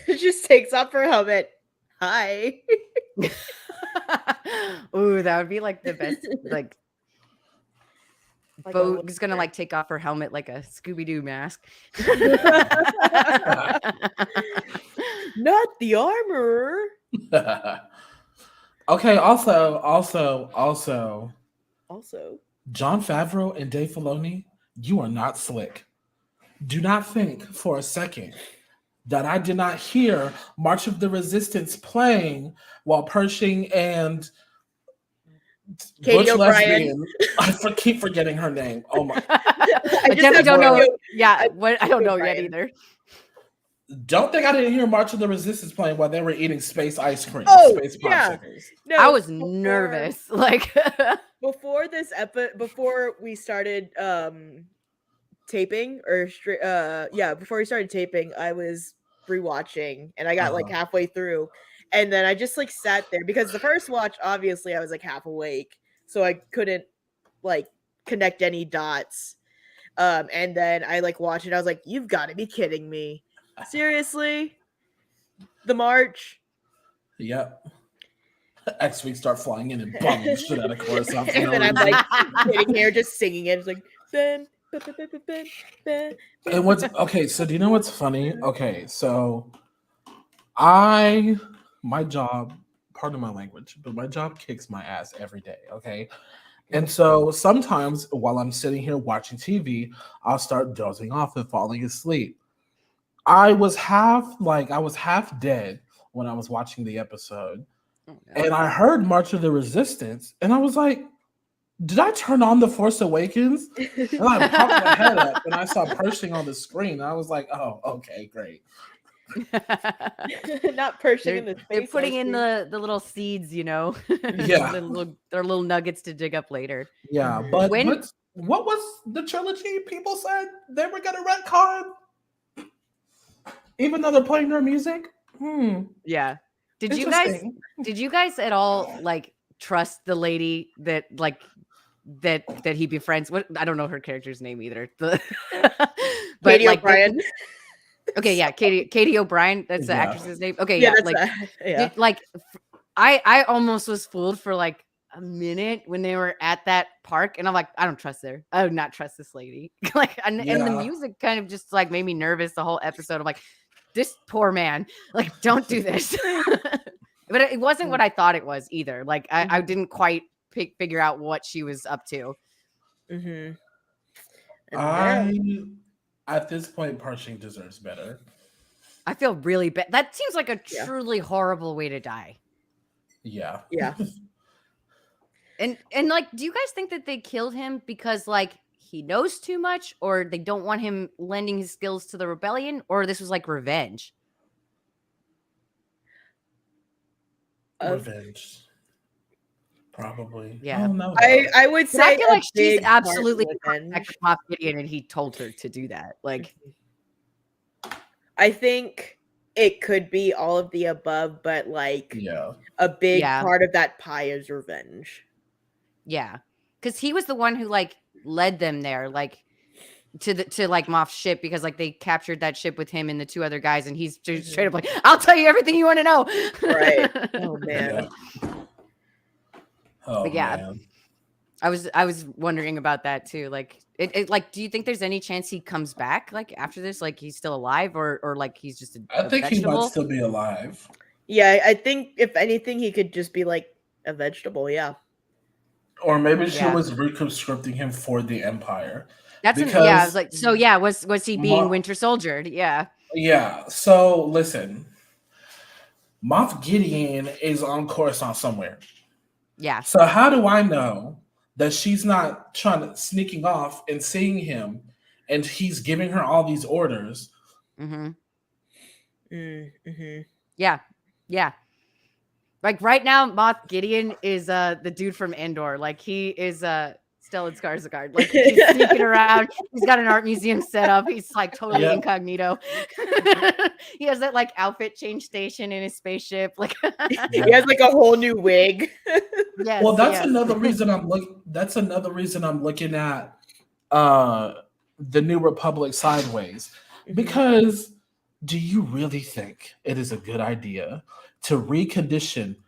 It just takes off her helmet. Hi. ooh, that would be like the best. Like, Like a Vogue is gonna whisper. like take off her helmet like a Scooby Doo mask. Not the armor. Okay, also, Also, Jon Favreau and Dave Filoni, you are not slick. Do not think for a second that I did not hear March of the Resistance playing while Pershing and Katie Butch O'Brien. Lesbian. Keep forgetting her name. Oh my! I just definitely have don't know. Katie Yeah, what I don't know yet O'Brien. either. Don't think I didn't hear March of the Resistance playing while they were eating space ice cream, Oh, space yeah. popsicles. No, I was nervous. Like, before this before we started taping or before we started taping, I was rewatching and I got like halfway through, and then I just like sat there because the first watch, obviously, I was like half awake, so I couldn't like connect any dots. And then I like watched it. I was like, "You've got to be kidding me! Seriously, the march." Yep. X-Wing start flying in and bombing shit out of Coruscant. For And no then I'm reason. like sitting here just singing it. It's like ben, ben, ben, ben, ben, ben, And what's okay? So do you know what's funny? Okay, so my job, pardon my language, but my job kicks my ass every day. Okay. And so sometimes while I'm sitting here watching TV, I'll start dozing off and falling asleep. I was half dead when I was watching the episode. And I heard March of the Resistance, and I was like, did I turn on The Force Awakens? And I popped my head up and I saw Pershing on the screen. I was like, oh, okay, great. Not Pershing in the space. They're putting in ice the little seeds, you know. Yeah. They're little nuggets to dig up later. Yeah, Mhm. but When- what was the trilogy people said they were gonna retcon? Even though they're playing their music? Yeah. Did Interesting. you guys at all like trust the lady that like that he befriends? What, I don't know her character's name either. But Katie like O'Brien. okay, yeah, Katie O'Brien. That's the Yeah. actress's name. Okay, Yeah, yeah, that's like yeah. like I almost was fooled for like a minute when they were at that park, and I'm like, I don't trust her. I would not trust this lady. Like, and the Yeah. music kind of just like made me nervous the whole episode. I'm like, this poor man, like, don't do this. But it wasn't what I thought it was either. Like, I didn't quite figure out what she was up to. Mm-hmm. And then, At this point, Pershing deserves better. I feel really bad. That seems like a Yeah. truly horrible way to die. Yeah. yeah. And like, do you guys think that they killed him because like he knows too much, or they don't want him lending his skills to the rebellion, or this was like revenge? Revenge. Probably. Yeah. I don't know. I would But say I feel like a she's big part absolutely revenge. Moff Gideon, and he told her to do that. Like, I think it could be all of the above, but like Yeah. a big Yeah. part of that pie is revenge. yeah, because he was the one who like led them there, like to like Moff's ship, because like they captured that ship with him and the two other guys, and he's just straight up like, I'll tell you everything you want to know. Right. Oh man. Yeah. Oh But yeah. man. I was wondering about that too. Like, it like, do you think there's any chance he comes back like after this? Like, he's still alive, or like he's just I think he vegetable? might still be alive. Yeah, I think if anything, he could just be like a vegetable. Yeah. Or maybe she Yeah. was reconscripting him for the Empire. That's yeah. I Because- was like, so yeah, was he being Ma- Winter Soldiered? Yeah. Yeah. So listen, Moff Gideon is on Coruscant somewhere. Yeah. So how do I know that she's not sneaking off and seeing him, and he's giving her all these orders? Mm-hmm. Mm-hmm. Yeah. Yeah. Like right now, Moff Gideon is the dude from Endor. Like he is Stellan Skarsgård. Like he's sneaking around. He's got an art museum set up. He's like totally incognito. He has that like outfit change station in his spaceship. Like He has like a whole new wig. yes. Well, that's yes. another reason I'm looking at the New Republic sideways. Because do you really think it is a good idea to rehabilitate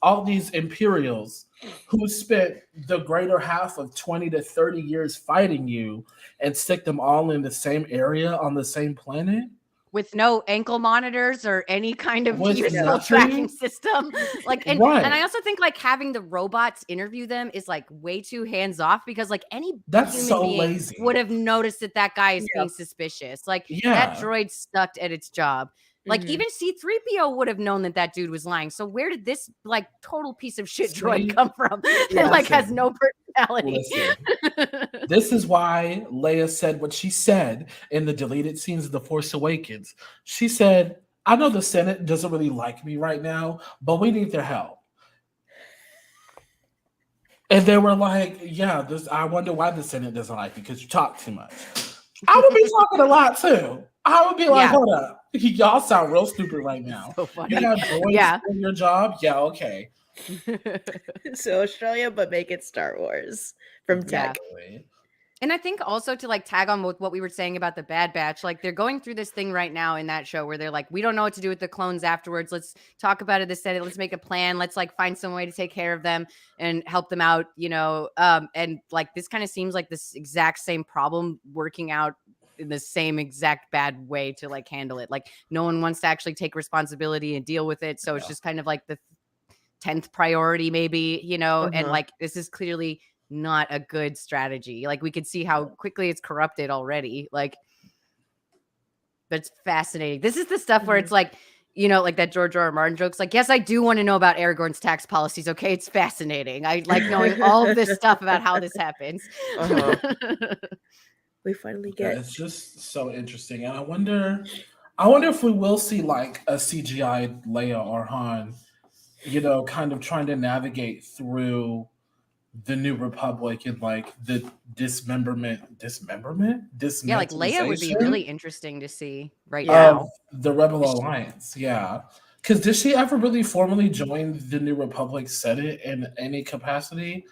all these Imperials who spent the greater half of 20 to 30 years fighting you and stick them all in the same area on the same planet? With no ankle monitors or any kind of With useful nothing? tracking system. Like, and Right. I also think like having the robots interview them is like way too hands off, because like any That's human so being lazy. would have noticed that guy is being suspicious. Like that droid stuck at its job. Like even C-3PO would have known that dude was lying. So where did this like total piece of shit droid come from? That like has no personality. This is why Leia said what she said in the deleted scenes of The Force Awakens. She said, I know the Senate doesn't really like me right now, but we need their help. And they were like, yeah, I wonder why the Senate doesn't like you, because you talk too much. I would be talking a lot too. I would be like, hold up. Y'all sound real stupid right now. So funny. You got droids doing your job? Yeah, okay. So Australia, but make it Star Wars from tech. And I think also to like tag on with what we were saying about the Bad Batch, like they're going through this thing right now in that show where they're like, we don't know what to do with the clones afterwards. Let's talk about it this Senate. Let's make a plan. Let's like find some way to take care of them and help them out, you know? And like this kind of seems like this exact same problem working out in the same exact bad way to like handle it. Like no one wants to actually take responsibility and deal with it. So it's just kind of like the 10th priority maybe, you know, and like this is clearly not a good strategy. Like we could see how quickly it's corrupted already. Like that's fascinating. This is the stuff where it's like, you know, like that George R.R. Martin jokes, like, yes, I do want to know about Aragorn's tax policies. Okay, it's fascinating. I like knowing all of this stuff about how this happens. We finally get it's just so interesting. And I wonder if we will see like a CGI Leia or Han, you know, kind of trying to navigate through the New Republic and like the dismemberment. Yeah, like Leia would be really interesting to see right now. The Rebel Alliance, because did she ever really formally join the New Republic Senate in any capacity?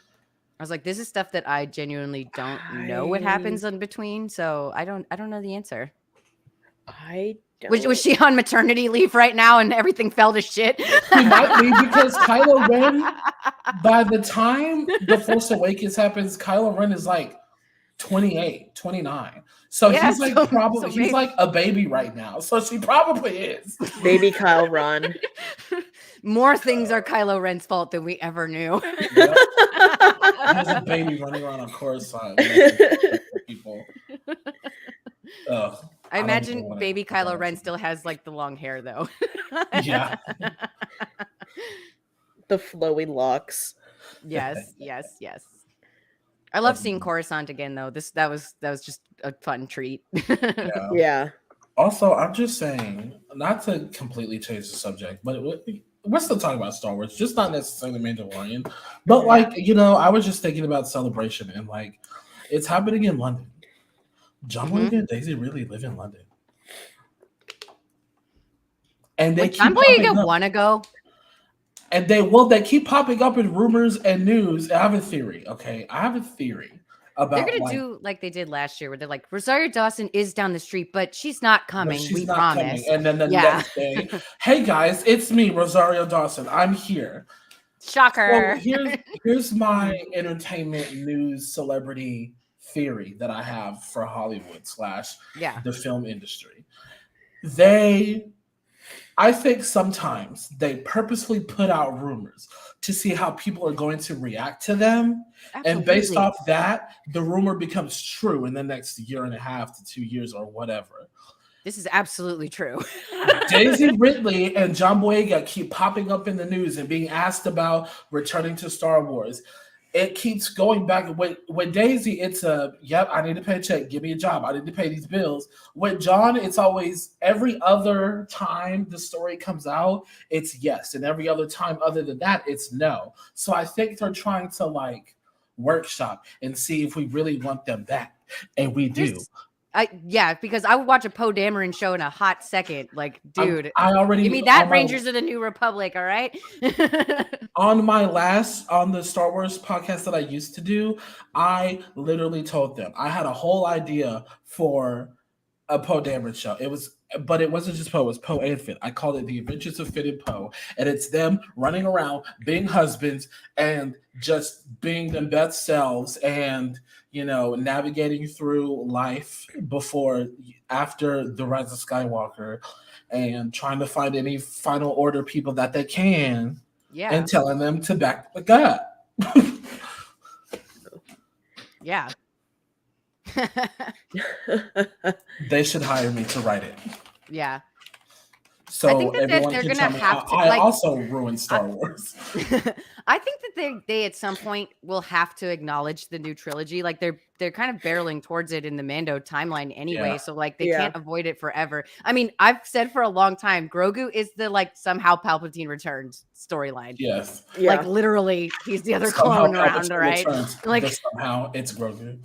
I was like, this is stuff that I genuinely don't know what happens in between, so I don't know the answer. Was she on maternity leave right now and everything fell to shit? She might be, because Kylo Ren, by the time The Force Awakens happens, Kylo Ren is like 28, 29. So he's like he's like a baby right now. So she probably is. Baby Kyle Ren. More things are Kylo Ren's fault than we ever knew. Yep. There's a baby running around on Coruscant. People. I imagine baby Kylo Ren still has like the long hair though. Yeah. The flowy locks. Yes. I love seeing Coruscant again though. That was just a fun treat. Yeah. Also, I'm just saying, not to completely change the subject, but we're still talking about Star Wars, just not necessarily Mandalorian. But like, you know, I was just thinking about Celebration and like it's happening in London. John Boyega and Daisy really live in London. And they John Boyega wanna go. And they keep popping up in rumors and news. I have a theory, okay? I have a theory about they're gonna do like they did last year, where they're like, Rosario Dawson is down the street, but she's not coming. We promise. And then the next day, hey guys, it's me, Rosario Dawson. I'm here. Shocker. So here's my entertainment news celebrity theory that I have for Hollywood / the film industry. I think sometimes they purposefully put out rumors to see how people are going to react to them. Absolutely. And based off that, the rumor becomes true in the next year and a half to 2 years or whatever. This is absolutely true. Daisy Ridley and John Boyega keep popping up in the news and being asked about returning to Star Wars. it keeps going back. With Daisy, it's yep, I need to pay a check, give me a job, I need to pay these bills. With John, it's always every other time the story comes out, it's yes, and every other time other than that, it's no. So I think they're trying to like workshop and see if we really want them back, and we do. Yeah, because I would watch a Poe Dameron show in a hot second. Like, dude, I already give me that Rangers of the New Republic, all right? on the Star Wars podcast that I used to do, I literally told them I had a whole idea for a Poe Dameron show. But it wasn't just Poe, it was Poe and Finn. I called it The Adventures of Finn and Poe. And it's them running around, being husbands, and just being their best selves and, navigating through life after the Rise of Skywalker and trying to find any final order people that they can and telling them to back the gut. Yeah. They should hire me to write it. Yeah. So I think that everyone they're can gonna tell me have to. I also ruined Star Wars. I think that they at some point will have to acknowledge the new trilogy. Like they're kind of barreling towards it in the Mando timeline anyway. Yeah. So like they can't avoid it forever. I mean, I've said for a long time, Grogu is the like somehow Palpatine returns storyline. Yes. Yeah. Like literally, he's the other Somehow clone around, Palpatine right? returns, Like but somehow it's Grogu.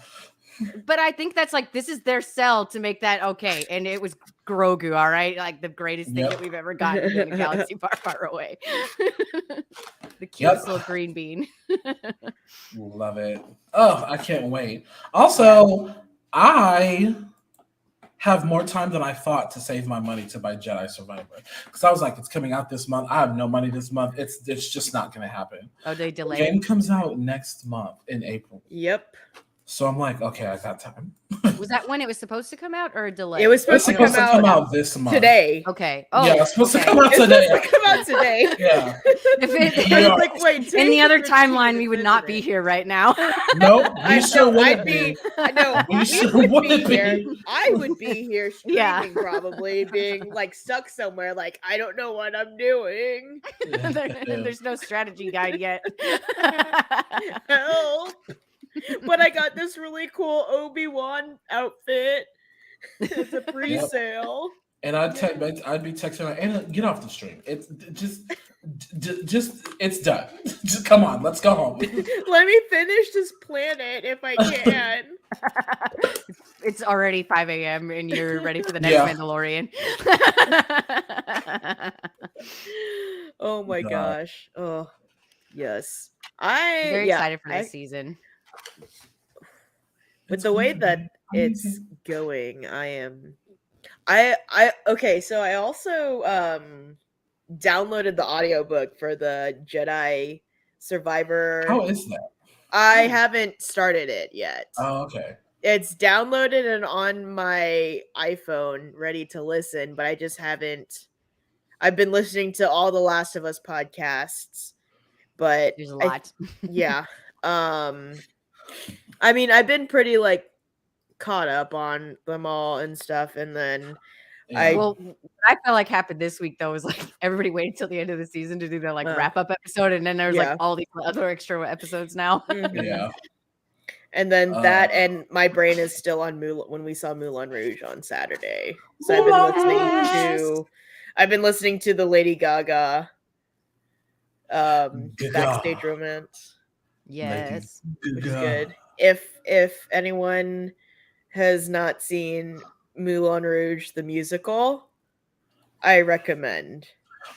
But I think that's like this is their sell to make that okay. And it was Grogu, all right? Like the greatest thing that we've ever gotten in a galaxy far, far away. The cutest little green bean. Love it. Oh, I can't wait. Also, I have more time than I thought to save my money to buy Jedi Survivor. Because I was like, it's coming out this month. I have no money this month. It's just not going to happen. Oh, they delayed. The game comes out next month in April. Yep. So I'm like, okay, I got time. Was that when it was supposed to come out or a delay? It was supposed to come out this month. today. Okay. Oh, yeah, it's supposed to come out today. It's supposed to come out today. Yeah. I was like, wait, in the other timeline, we would not be here right now. Nope, we sure wouldn't be. I know. We sure wouldn't be. I would be here streaming probably, being like stuck somewhere, like I don't know what I'm doing. There's no strategy guide yet. Help. But I got this really cool Obi-Wan outfit. It's a pre-sale. And I'd be texting her, Anna, get off the stream. It's just it's done. Just come on, let's go home. Let me finish this planet if I can. It's already 5 a.m. and you're ready for the next Mandalorian. Oh my gosh. Oh, yes. I'm very excited for this season. With the way that it's going, okay, so I also downloaded the audiobook for the Jedi Survivor. How is that? I haven't started it yet. Oh, okay. It's downloaded and on my iPhone, ready to listen, but I just haven't. I've been listening to all the Last of Us podcasts, but there's a lot. Yeah. I mean, I've been pretty like caught up on them all and stuff, and then what I felt like happened this week though was like everybody waited till the end of the season to do their like wrap up episode, and then there's like all these other extra episodes now. Yeah. And then that, and my brain is still on when we saw Moulin Rouge on Saturday. So I've been listening to the Lady Gaga backstage romance. Yes, which is good. If anyone has not seen Moulin Rouge the musical, I recommend.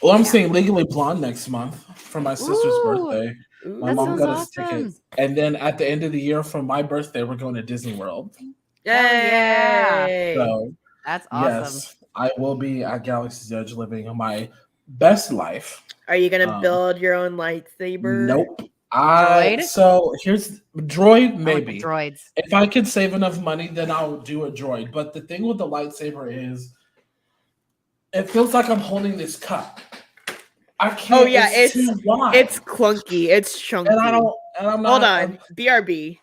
Well, I'm seeing Legally Blonde next month for my sister's birthday. My mom got us tickets. And then at the end of the year for my birthday, we're going to Disney World. Yay! So that's awesome. Yes, I will be at Galaxy's Edge living my best life. Are you going to build your own lightsaber? Nope. So here's droid, maybe. Droids. If I can save enough money, then I'll do a droid. But the thing with the lightsaber is it feels like I'm holding this cup. I can't. Oh yeah, it's it's clunky. It's chunky. And I'm not. Hold on, BRB.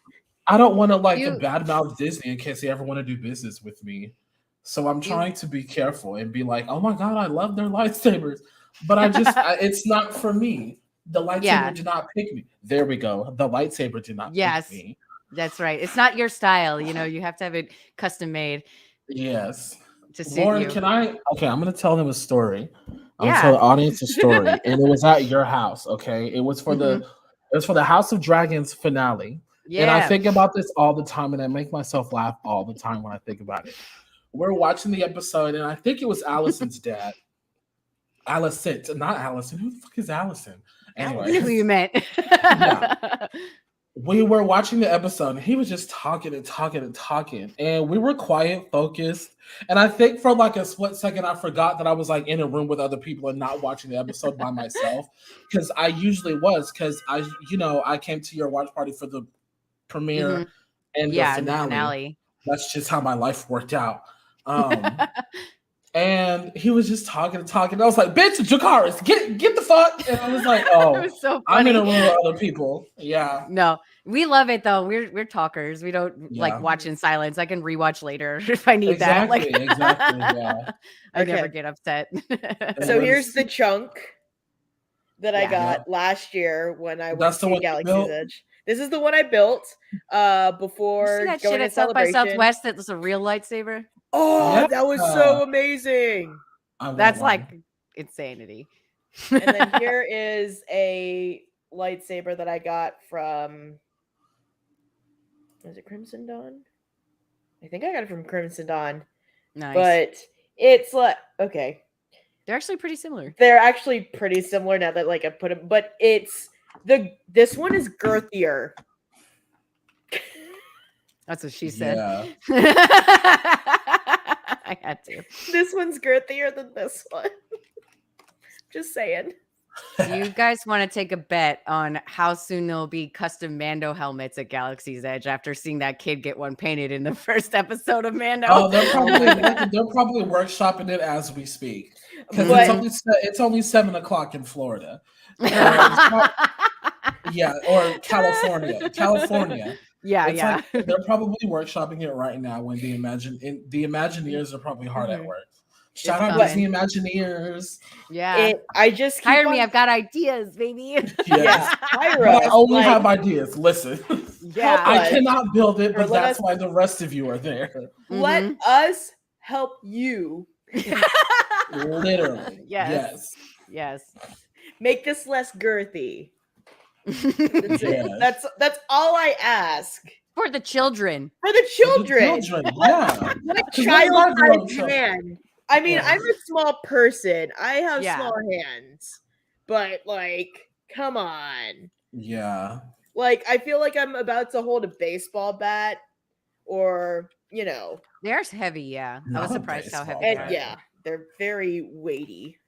I don't want to badmouth Disney in case they ever want to do business with me. So I'm trying to be careful and be like, oh my god, I love their lightsabers, but I just it's not for me. The lightsaber did not pick me. There we go. The lightsaber did not pick me. That's right. It's not your style. You know, you have to have it custom made. Yes. To suit Lauren, you. can I? Okay, I'm going to tell them a story. I'm going to tell the audience a story. And it was at your house, okay? It was for the House of Dragons finale. Yeah. And I think about this all the time, and I make myself laugh all the time when I think about it. We're watching the episode, and I think it was Allison's dad. Not Allison. Who the fuck is Allison? Anyway, I knew who you meant. We were watching the episode, and he was just talking and talking and talking, and we were quiet, focused. And I think for like a split second, I forgot that I was like in a room with other people and not watching the episode by myself, because I usually was. Because I came to your watch party for the premiere and the finale. That's just how my life worked out. And he was just talking and talking. I was like, bitch, Jakaris, get the fuck. And I was like, oh, it was so funny. I'm in a room with other people. Yeah. No, we love it though. We're talkers. We don't like watch in silence. I can rewatch later if I need that. Like, exactly. Yeah. I never get upset. So here's the chunk that I got last year when I went to Galaxy's Edge. This is the one I built before you see that going shit to at South by Southwest that was a real lightsaber. Oh, that was so amazing. That's like insanity. And then here is a lightsaber that I got from, was it Crimson Dawn? I think I got it from Crimson Dawn. Nice. But it's like, okay. They're actually pretty similar. They're actually pretty similar now that like I put them, but this one is girthier. That's what she said. Yeah. I had to. This one's girthier than this one. Just saying. You guys want to take a bet on how soon there'll be custom Mando helmets at Galaxy's Edge after seeing that kid get one painted in the first episode of Mando? Oh, they're probably workshopping it as we speak, because it's only 7:00 in Florida. Or California. Yeah. Like they're probably workshopping it right now when the Imagineers are probably hard at work. Shout out to the Imagineers. Yeah. I just hire me. I've got ideas, baby. Yes. I only have ideas. Listen. Yeah. I cannot build it, but that's why the rest of you are there. Let us help you. Literally. Yes. Make this less girthy. That's all I ask. For the children. Yeah. My child-sized man. I mean, I'm a small person. I have small hands. But like, come on. Yeah. Like, I feel like I'm about to hold a baseball bat, or they're heavy. Yeah, I was surprised how heavy. And they're very weighty.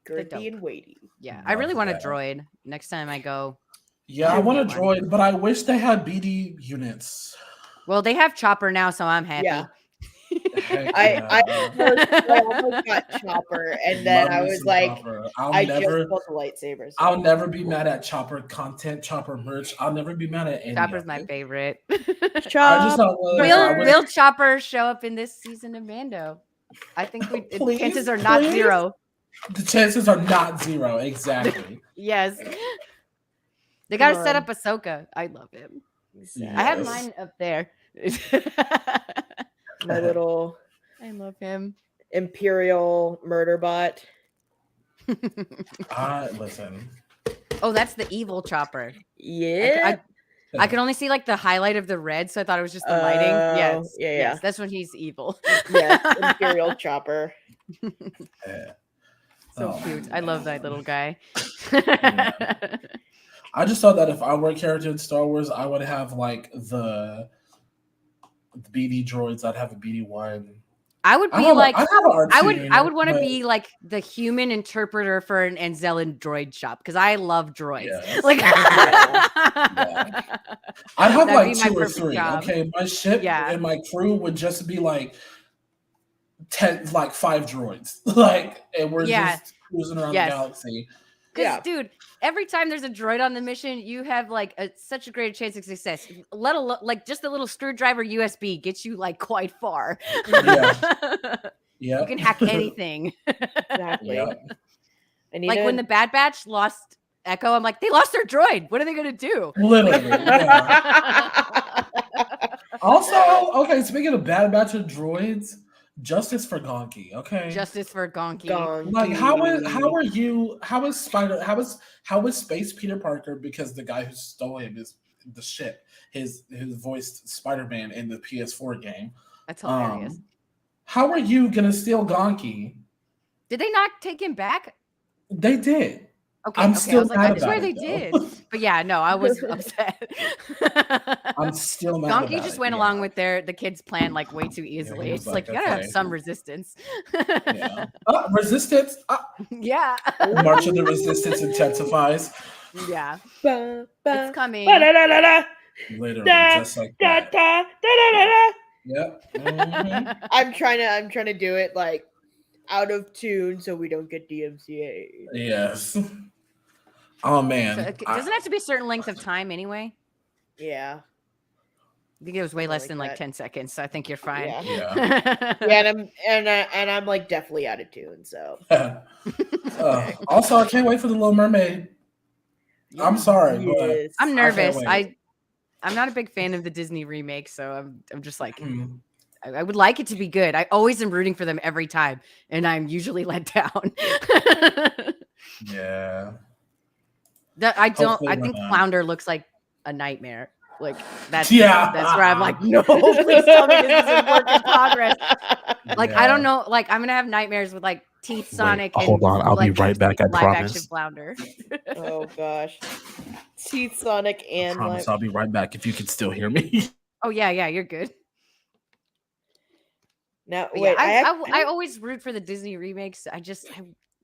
Girthy and weighty. Yeah, I really want a droid next time I go. Yeah, I want a droid, but I wish they had BD units. Well, they have Chopper now, so I'm happy. Yeah. I almost got Chopper, and then I was like, I just bought the lightsabers. I'll never be mad at Chopper content, Chopper merch. I'll never be mad at any. Chopper's my favorite. Will Chopper show up in this season of Mando? I think chances are not zero. The chances are not zero. Exactly. Yes. They got to set up Ahsoka. I love him. Yes. I have mine up there. My little, I love him. Imperial murder bot. Listen. Oh, that's the evil Chopper. Yeah. I could only see like the highlight of the red, so I thought it was just the lighting. Yes. That's when he's evil. Yes, Imperial Chopper. So cute. I love that little guy. I just thought that if I were a character in Star Wars, I would have like the BD droids. I'd have a BD-1. I would be like, I would want to be like the human interpreter for an Anzellan droid shop because I love droids. Yes. Like, I'd have like 2 or 3. Job. Okay, my ship and my crew would just be like 5 droids, like, and we're just cruising around the galaxy. Because, dude, every time there's a droid on the mission, you have like such a great chance of success. Let alone like just a little screwdriver USB gets you like quite far. Yeah. You can hack anything. Exactly. Like when the Bad Batch lost Echo, I'm like, they lost their droid. What are they gonna do? Literally. Yeah. Also, okay, speaking of Bad Batch of droids, justice for Gonki, okay? Justice for Gonki. Like how is Space Peter Parker, because the guy who stole him is the shit. His voiced Spider-Man in the PS4 game. That's hilarious. How are you gonna steal Gonki? Did they not take him back? They did. Okay, I'm I still was like, mad I swear about they it, did. But yeah, no, I was upset. I'm still mad Donkey about just it, went yeah. along with the kids' plan like way too easily. he was It's like you gotta have okay. some resistance. Yeah. Resistance. Yeah. March of the Resistance intensifies. Yeah. Ba, ba, It's coming. ba-da-da-da-da, Literally, da, just like da, that. da, da-da-da-da. Yep. Mhm. I'm trying to do it like out of tune so we don't get DMCA. Yes. Oh man. So it doesn't have to be a certain length of time anyway. Yeah. I think it was way less like than like that. 10 seconds, so I think you're fine. Yeah. Yeah. Yeah, and I'm like definitely out of tune, so. Also, I can't wait for the Little Mermaid. Yeah. I'm sorry, but Yes. I'm nervous. I can't wait. I'm not a big fan of the Disney remake, so I'm just like Mm. I would like it to be good. I always am rooting for them every time, and I'm usually let down. Yeah. I Hopefully think not. Flounder looks like a nightmare. Like that's where I'm like, no, please tell me this is a work in progress. Like I don't know, like I'm gonna have nightmares with like Teeth Sonic. Wait, hold on, I'll be right back. I live promise. action Flounder. Oh gosh. Teeth Sonic and I promise I'll be right back if you can still hear me. Oh yeah, you're good. Now But wait, yeah, I always root for the Disney remakes. I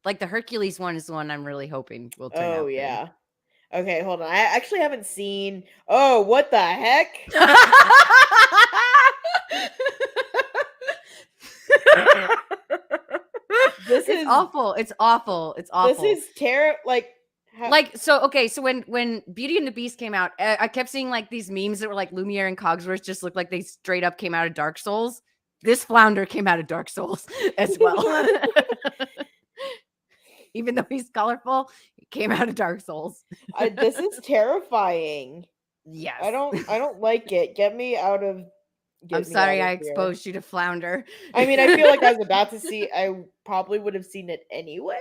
like the Hercules one is the one I'm really hoping will turn out. Oh yeah. Okay, hold on. I actually haven't seen. Oh, what the heck? This is awful. It's awful. It's awful. This is terrible. Like so. Okay, so when Beauty and the Beast came out, I kept seeing like these memes that were like Lumiere and Cogsworth just looked like they straight up came out of Dark Souls. This Flounder came out of Dark Souls as well. Even though he's colorful, he came out of Dark Souls. This is terrifying. Yes. I don't like it. Get me out of. I'm sorry I exposed you to Flounder. I mean, I feel like I was about to see. I probably would have seen it anyways,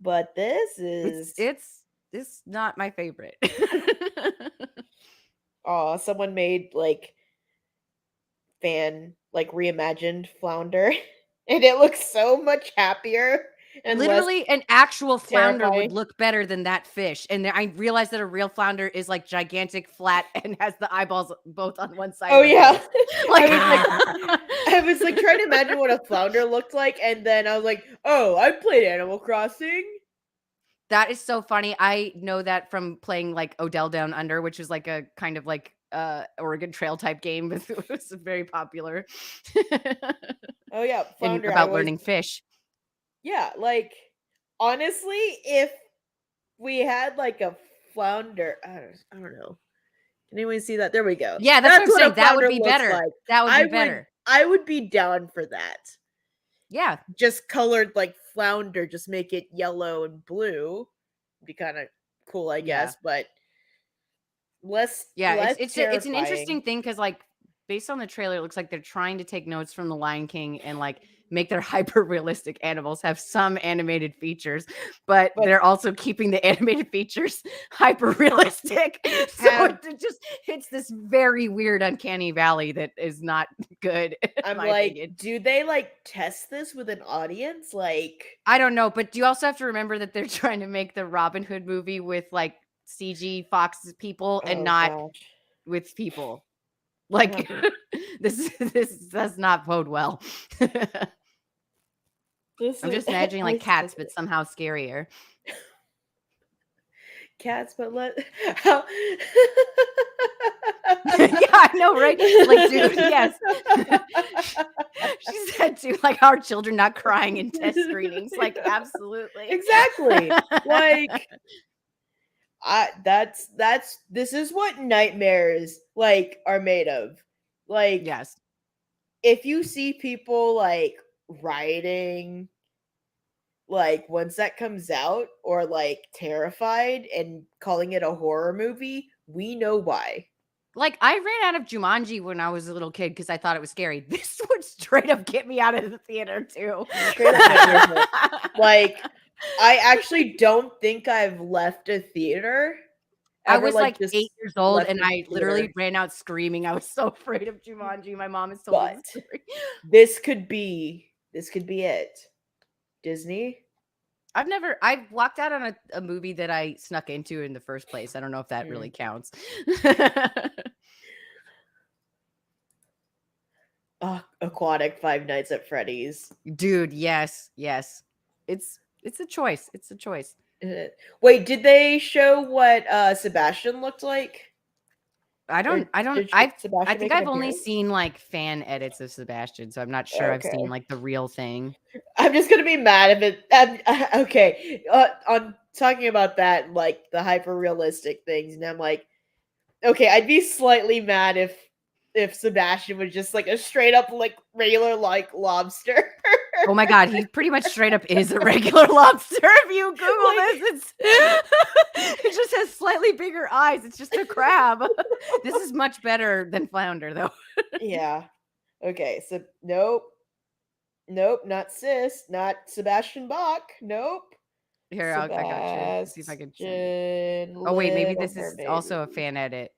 but this is it's not my favorite. Oh, someone made like reimagined Flounder, and it looks so much happier. And literally, an actual flounder terrifying. would look better than that fish. And I realized that a real flounder is like gigantic, flat, and has the eyeballs both on one side. Oh yeah, like I was like trying to imagine what a flounder looked like, and then I was like, oh, I played Animal Crossing. That is so funny. I know that from playing like Odell Down Under, which is like a kind of like Oregon Trail type game. It was very popular. Oh yeah, flounder. About learning fish. Yeah, like honestly, if we had like a flounder, I don't know. Can anyone see that? There we go. Yeah, that's what I'm saying. That would be better. Like. That would be better. I would be down for that. Yeah. Just colored like flounder, just make it yellow and blue. Be kind of cool, I guess, but less. Yeah, less it's an interesting thing because like based on the trailer, it looks like they're trying to take notes from The Lion King and like make their hyper realistic animals have some animated features, but they're also keeping the animated features hyper realistic. So it just hits this very weird uncanny valley that is not good. I'm like, do they like test this with an audience? Like, I don't know, but you also have to remember that they're trying to make the Robin Hood movie with like CG Fox people and not with people. Like this does not bode well. I'm just imagining like cats, but somehow scarier. Cats, but yeah, I know, right? Like, dude, yes. She said too, like, our children not crying in test screenings. Like, absolutely. Exactly. Like, this is what nightmares like are made of. Like, yes, if you see people like rioting like once that comes out, or like Terrified and calling it a horror movie, we know why. Like, I ran out of Jumanji when I was a little kid because I thought it was scary. This would straight up get me out of the theater too. Straight up get me out of it. Like, I actually don't think I've left a theater. I ever, was like just 8 years old left and a I literally theater. ran out screaming. I was so afraid of Jumanji. My mom has told me But the story. this could be it. Disney. I've walked out on a movie that I snuck into in the first place. I don't know if that really counts. Aquatic Five Nights at Freddy's. Dude, yes. It's a choice. It's a choice. Wait, did they show what Sebastian looked like? I think make an I've only appearance? seen like fan edits of Sebastian, so I'm not sure I've seen Okay. like the real thing. I'm just gonna be mad if it. Okay, on talking about that, like the hyper realistic things, and I'm like, okay, I'd be slightly mad if Sebastian was just like a straight up like regular like lobster. Oh my god, he pretty much straight up is a regular lobster. If you Google this, it just has slightly bigger eyes. It's just a crab. This is much better than flounder, though. Yeah. Okay. So nope, not Sebastian Bach. Nope. Here, I got you. Let's see if I can send it. Oh wait, maybe this is also a fan edit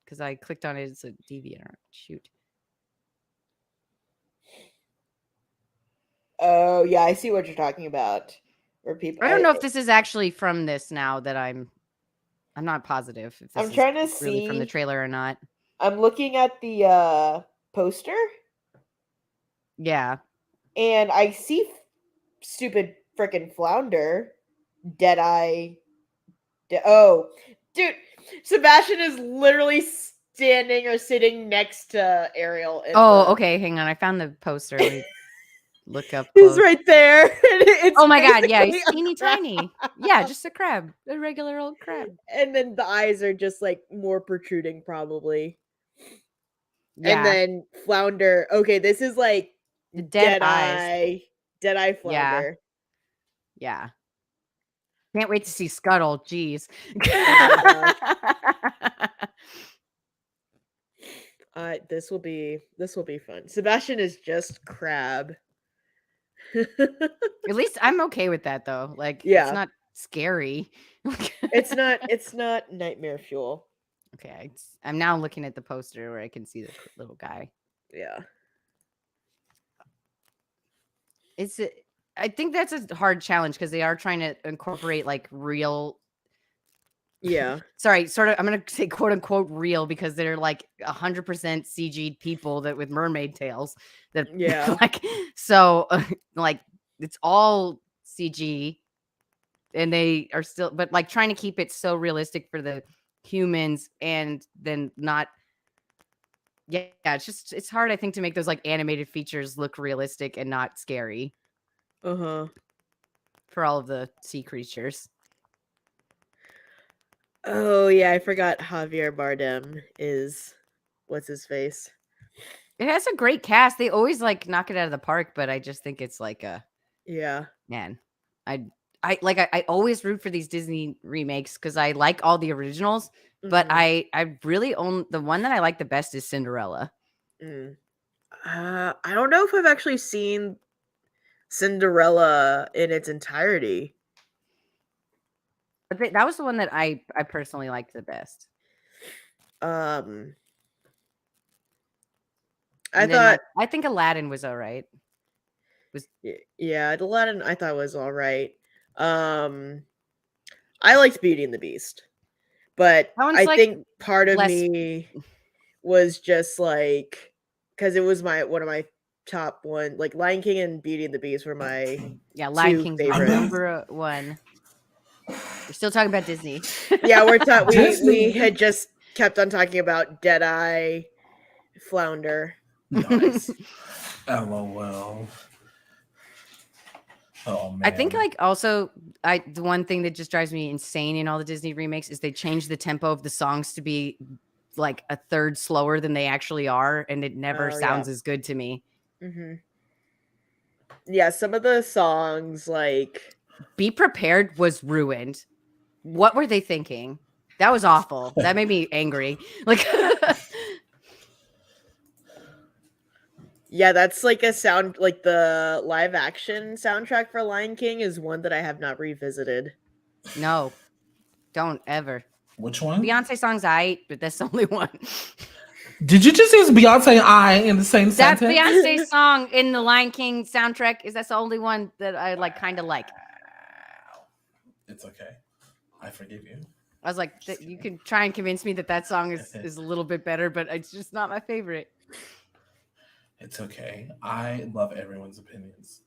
because I clicked on it as a DeviantArt. Shoot. Oh yeah, I see what you're talking about. Where people, I don't know if this is actually from this now that I'm not positive if this I'm is trying to really from the see. trailer or not. I'm looking at the poster, Yeah. and I see stupid freaking flounder, Deadeye. Oh, dude, Sebastian is literally standing or sitting next to Ariel. Oh, okay. Hang on. I found the poster. Let me look up. He's right there. It's oh my god, yeah, he's basically a teeny crab. tiny. Yeah, just a crab, a regular old crab. And then the eyes are just like more protruding, probably. Yeah. And then flounder. Okay, this is like The dead eyes. Deadeye flounder. Yeah. Can't wait to see Scuttle. Jeez. Oh this will be fun. Sebastian is just crab. At least I'm okay with that though. Like, Yeah. it's not scary. it's not nightmare fuel. Okay, I'm now looking at the poster where I can see the little guy. Yeah. I think that's a hard challenge because they are trying to incorporate like real. Yeah. Sorry, sort of. I'm gonna say quote unquote real because they're like 100% CG'd people that with mermaid tails. That Yeah. like so like it's all CG, and they are still but like trying to keep it so realistic for the humans and then not. Yeah, it's hard I think to make those like animated features look realistic and not scary. Uh-huh. For all of the sea creatures. Oh yeah, I forgot Javier Bardem is what's his face. It has a great cast. They always like knock it out of the park, but I just think it's like a man. I always root for these Disney remakes because I like all the originals, but I really own the one that I like the best is Cinderella. I don't know if I've actually seen Cinderella in its entirety. But that was the one that I personally liked the best. I think Aladdin was all right. Yeah, Aladdin I thought was all right. I liked Beauty and the Beast, but I think part of me was just like because it was one of my top one, like Lion King and Beauty and the Beast were my Lion King's favorite. number one. We're still talking about Disney. Yeah, we had just kept on talking about Deadeye, Flounder. Nice. LOL. Oh man. I think like also the one thing that just drives me insane in all the Disney remakes is they change the tempo of the songs to be like a third slower than they actually are, and it never sounds as good to me. Yeah, some of the songs, like Be Prepared was ruined. What were they thinking? That was awful. That made me angry. Like, yeah, that's like a sound like the live action soundtrack for Lion King is one that I have not revisited. no, don't ever. Which one? Beyonce songs but that's the only one. Did you just use Beyonce and I in the same That sentence? Beyonce that's in the Lion King soundtrack that's the only one that I like, kind of like. It's okay. I forgive you. I was like, you can try and convince me that song is a little bit better, but it's just not my favorite. It's okay. I love everyone's opinions.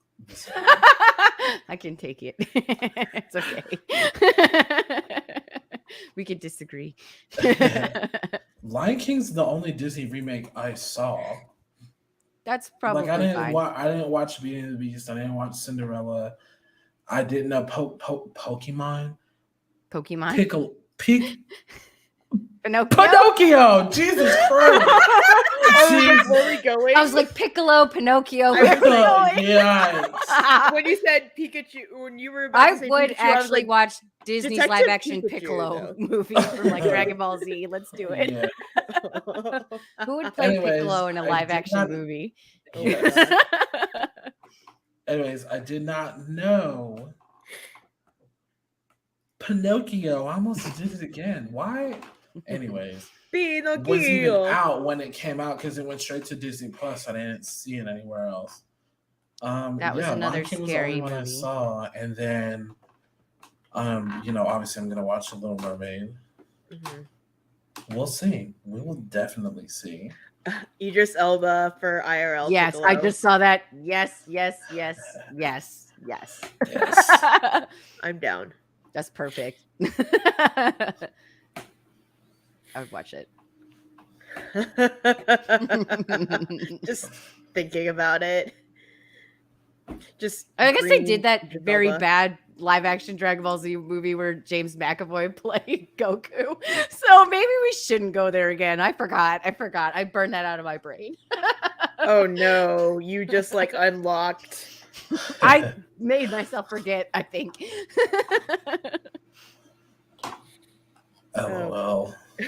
I can take it. It's okay. We can disagree. Lion King's the only Disney remake I saw. That's probably I didn't fine. I didn't watch Beauty and the Beast. I didn't watch Cinderella. I didn't know Pokemon. Pinocchio. Jesus Christ. Where are we going? I was like Piccolo, Pinocchio. Yeah. When you said Pikachu, when you were about to say would Pikachu, I was actually like, watch Disney's Detective live action Pikachu, Piccolo though. movie from like Dragon Ball Z. Let's do it. Yeah. Who would play Anyways, Piccolo in a I live did action not- movie? Oh my God. Anyways, I did not know Pinocchio. I almost did it again. Why? Anyways, it wasn't even Pinocchio. out when it came out because it went straight to Disney Plus. I didn't see it anywhere else. That was another Lion King was the scary only one I movie. saw, and then, obviously I'm gonna watch The Little Mermaid. Mhm. We'll see. We will definitely see. Idris Elba for IRL. Yes, Piccolo. I just saw that. Yes. Yes. I'm down. That's perfect. I would watch it. Just thinking about it. Just I guess they green did that Idris very Elba. bad live action Dragon Ball Z movie where James McAvoy played Goku. So maybe we shouldn't go there again. I forgot. I burned that out of my brain. Oh no, you just like unlocked. I made myself forget, I think. LOL. We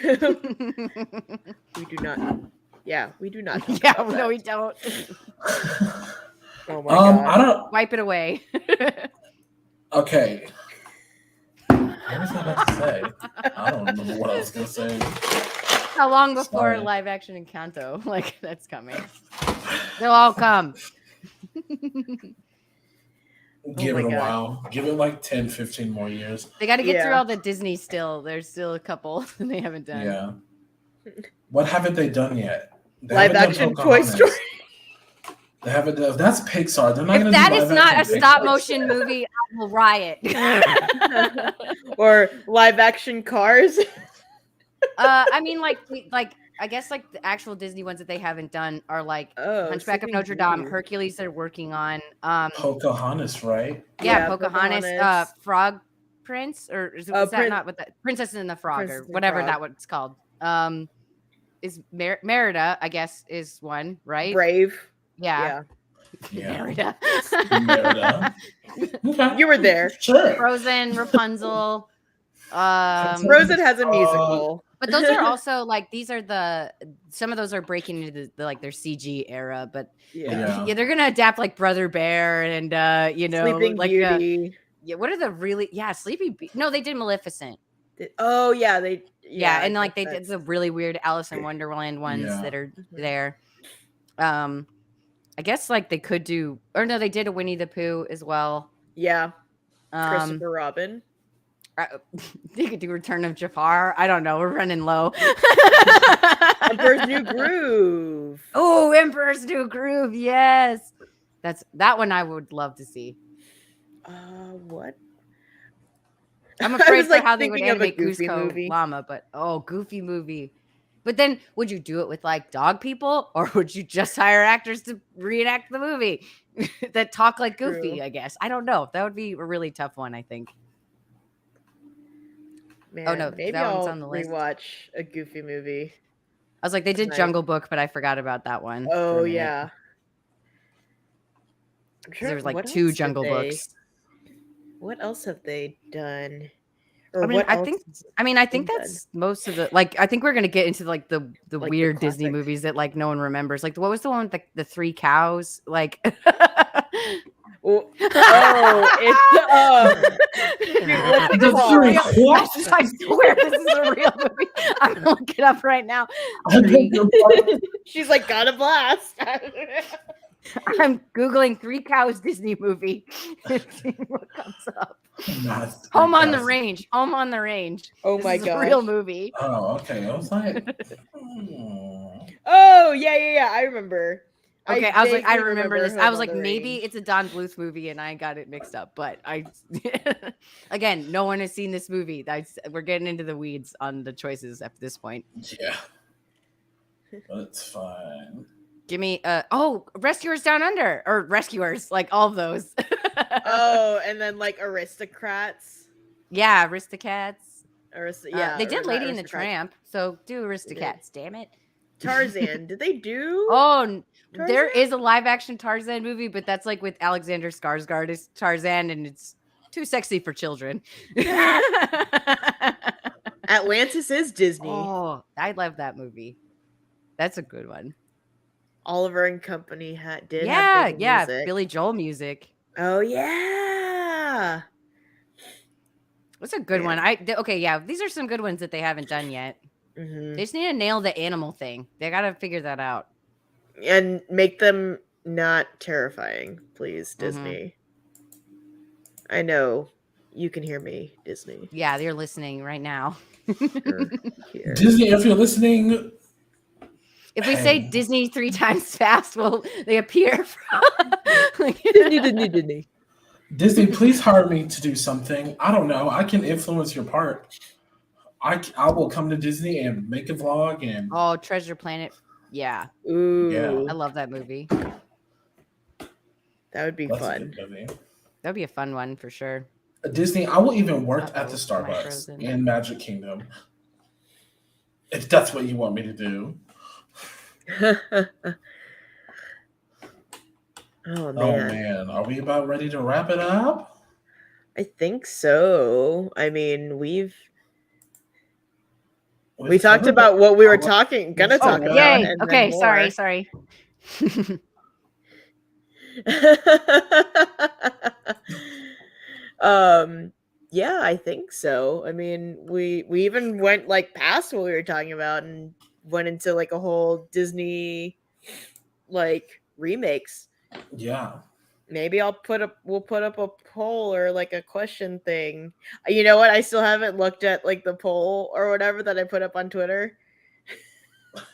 do not. Yeah, we do not. talk Yeah, about no, that. we don't. Oh my God. I don't. Wipe it away. Okay. What was I about to say? I don't remember what I was gonna say. How long before Sorry. live action Encanto? Like, that's coming. They'll all come. Give my it a God. while. Give it like 10, 15 more years. They got to get through Yeah. all the Disney still. There's still a couple they haven't done. Yeah. What haven't they done yet? They Live haven't action done Toy Pocahontas. Story. They haven't done. That's Pixar. They're not If going to that do is live not a action stop Pixar. motion movie, I will riot. Or live action Cars. I mean, like I guess like the actual Disney ones that they haven't done are like Oh, Hunchback of Sleeping Notre Dame, Beauty. Hercules. They're working on. Pocahontas, right? Yeah, Pocahontas, Pocahontas. Frog Prince, or is that not what that Princess and the Frog, Princess or and the whatever Frog. that one's called? Is Merida, I guess, is one, right? Brave. Yeah. Yeah. Merida. Merida. Okay. You were there. Sure. Frozen, Rapunzel. Frozen has a musical. But those are also like some of those are breaking into the like their CG era, but Yeah. yeah, they're gonna adapt like Brother Bear and Sleeping like Beauty. what are the really Sleeping Beauty? No, they did Maleficent. Oh yeah, they. Yeah, and I like they guess did the really weird Alice in Wonderland ones that are Mhm. there. I guess like they could do, or no, they did a Winnie the Pooh as well. Yeah. Christopher Robin. They could do Return of Jafar. I don't know. We're running low. Emperor's New Groove. Oh, Emperor's New Groove. Yes. That one I would love to see. What? I'm I afraid was, for like, how they would thinking of a animate Goofy Cusco movie. Llama, but Goofy movie. But then would you do it with like dog people, or would you just hire actors to reenact the movie that talk like Goofy, True. I guess. I don't know. That would be a really tough one, I think. Man, no, maybe that one's I'll on the list. rewatch a Goofy movie. I was like, they did Tonight. Jungle Book, but I forgot about that one. for Oh a minute. yeah. I'm 'Cause sure there was like what 2 else did Jungle they- Books. What else have they done? Or I mean, what I else think has I been think done? that's most of the like. I think we're gonna get into like the Like the weird Disney classic. movies that like no one remembers. Like what was the one with the 3 cows? Like Oh, it's shoot, what's it The called? three what? I swear this is a real movie. I'm gonna look it up right now. I beg your pardon. She's like, got a blast. I'm googling 3 cows Disney movie and seeing what comes up. Not Home on the Cows. Range. Home on the Range. Oh This my is a real gosh. movie. Oh, okay. I was like, Oh yeah, I remember. Okay, I was like, I vaguely remember this. I Home was on like, the maybe Range. it's a Don Bluth movie, and I got it mixed up. But I, again, no one has seen this movie. We're getting into the weeds on the choices at this point. yeah. That's fine. Give me, Rescuers Down Under, or Rescuers, like all of those. Oh, and then like Aristocrats. Yeah, Aristocats. Yeah, they or did not Lady and the Aristocrats. Tramp, so do Aristocats. Damn it. Tarzan. Did they do? Oh, there Tarzan? is a live action Tarzan movie, but that's like with Alexander Skarsgård as Tarzan, and it's too sexy for children. Atlantis is Disney. Oh, I love that movie. That's a good one. Oliver and Company did Yeah, have good yeah. music. Billy Joel music. Oh yeah. That's a good Yeah. one. Okay, yeah. These are some good ones that they haven't done yet. Mhm. They just need to nail the animal thing. They got to figure that out. And make them not terrifying, please, Mhm. Disney. I know you can hear me, Disney. Yeah, they're listening right now. You're here. Disney, if you're listening, If we say Hey. Disney 3 times fast, will they appear? Disney. Disney, please hire me to do something. I don't know. I can influence your part. I will come to Disney and make a vlog and Oh, Treasure Planet. Yeah, Ooh, Yeah. I love that movie. that would be that's a fun. good movie. That'd be a fun one for sure. Disney, I will even work at the Am I Starbucks frozen? in Magic Kingdom. If that's what you want me to do. Oh Oh man. man, are we about ready to wrap it up? I think so. I mean, we We've talked covered about what we were Oh, gonna talk okay. about. Yay! and then Okay, sorry, more. sorry. Yeah, I think so. I mean, we even went like past what we were talking about and went into like a whole Disney like remakes. Yeah. Maybe we'll put up a poll or like a question thing. You know what? I still haven't looked at like the poll or whatever that I put up on Twitter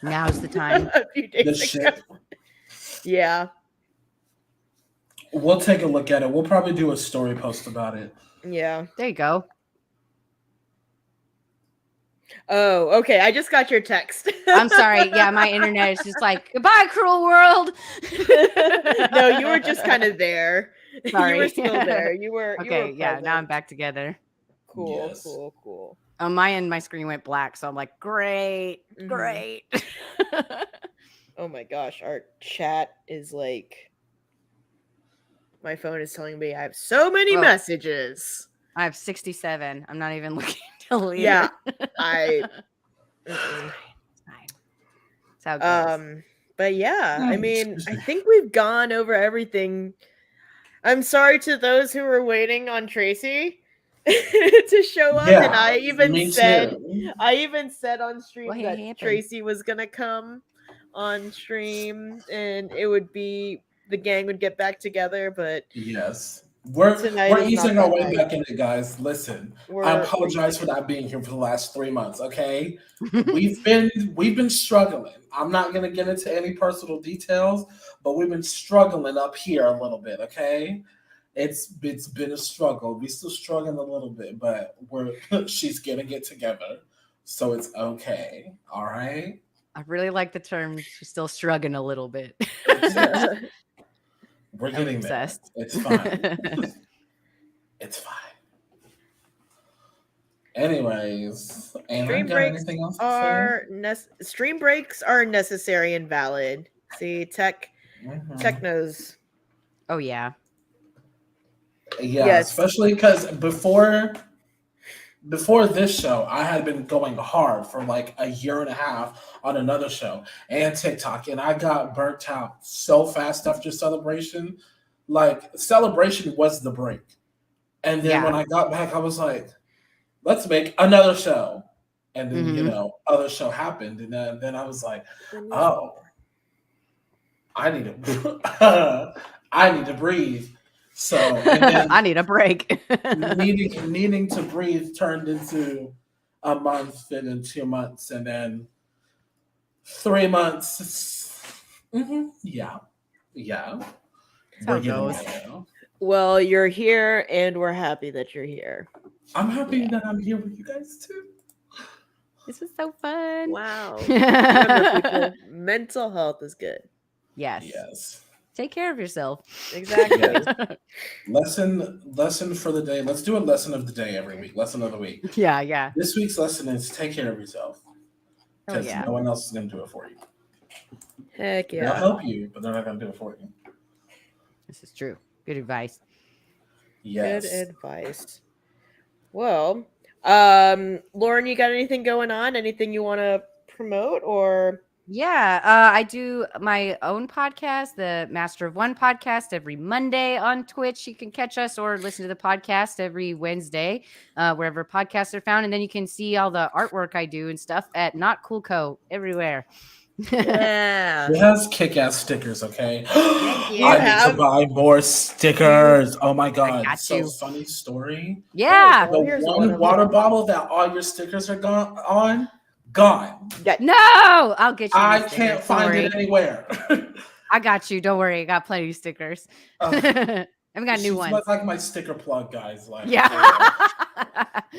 Now's the time. a few The days ago. shit. Yeah. We'll take a look at it. We'll probably do a story post about it. Yeah. There you go. Oh, okay. I just got your text. I'm sorry. Yeah, my internet is just like, goodbye, cruel world. No, you were just kind of there. Sorry. You were still there. You were Okay, yeah, now I'm present. back together. Cool, Yes. cool. On my end, my screen went black, so I'm like, great, Mhm. great. Oh my gosh, our chat is like my phone is telling me I have so many Oh. messages. I have 67. I'm not even looking to delete Yeah, it. I It's mm-mm. fine. It's how it goes. But yeah, I Mm, mean, excuse I me. think we've gone over everything. I'm sorry to those who were waiting on Tracy to show up, and I even said on stream What that happened? Tracy was gonna come on stream, and it would be the gang would get back together. But Yes. We're Tonight is easing not our that way night. back in it, guys. Listen, I we're apologize for not being here for the last 3 months. Okay, we've been struggling. I'm not gonna get into any personal details, but we've been struggling up here a little bit. Okay, it's been a struggle. We still struggling a little bit, but she's gonna get together, so it's okay. All right. I really like the term. She's still struggling a little bit. We're I'm getting obsessed. there. It's fine. It's fine. Anyways, Anna, Stream got breaks anything else to say? stream breaks are necessary and valid. See, tech Mhm. knows. Oh yeah. Yeah, Yes. especially because before this show, I had been going hard for like a year and a half on another show and TikTok, and I got burnt out so fast after Celebration. Like Celebration was the break, and then when I got back, I was like, "Let's make another show," and then other show happened, and then I was like, "Oh, I need to, I need to breathe." So and then I need a break. needing to breathe turned into a month and then 2 months and then 3 months. Yeah. That's how it goes. there. Well, you're here, and we're happy that you're here. I'm happy that I'm here with you guys too. This was so fun. Wow. Remember, people, mental health is good. Yes. Take care of yourself. Exactly. Yes. Lesson for the day. Let's do a lesson of the day every week. Lesson of the week. Yeah. This week's lesson is take care of yourself. Because no one else is going to do it for you. Heck yeah. They'll help you, but they're not going to do it for you. This is true. Good advice. Yes. Good advice. Well, Lauren, you got anything going on? Anything you want to promote or? Yeah, I do my own podcast, the Master of One podcast, every Monday on Twitch. You can catch us or listen to the podcast every Wednesday, wherever podcasts are found. And then you can see all the artwork I do and stuff at Not Cool Co. everywhere. Yeah. It has kick-ass stickers, okay? Thank you. I need to buy more stickers. Oh my god. got So you. funny story. Yeah. Oh, The here's one water bottle that all your stickers are gone. No, I'll get you. I these can't stickers. Don't find worry. it anywhere. I got you. Don't worry. I got plenty of stickers. I've got new ones. She's like my sticker plug, guys. Like, Yeah.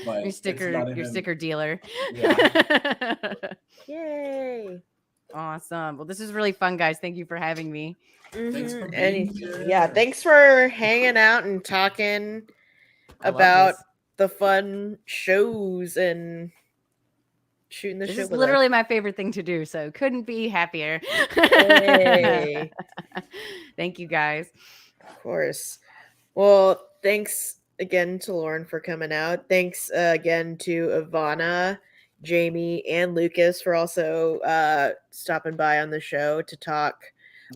but your it's sticker not even- sticker dealer. Yeah. Yay. Awesome. Well, this is really fun, guys. Thank you for having me. Thanks for being here. Yeah, thanks for hanging out and talking I love about this. the fun shows and shooting the This show. is with literally my favorite thing to do, so couldn't be happier. Hey. Thank you, guys. Of course. Well, thanks again to Lauren for coming out. Thanks again to Ivana, Jamie, and Lucas for also stopping by on the show to talk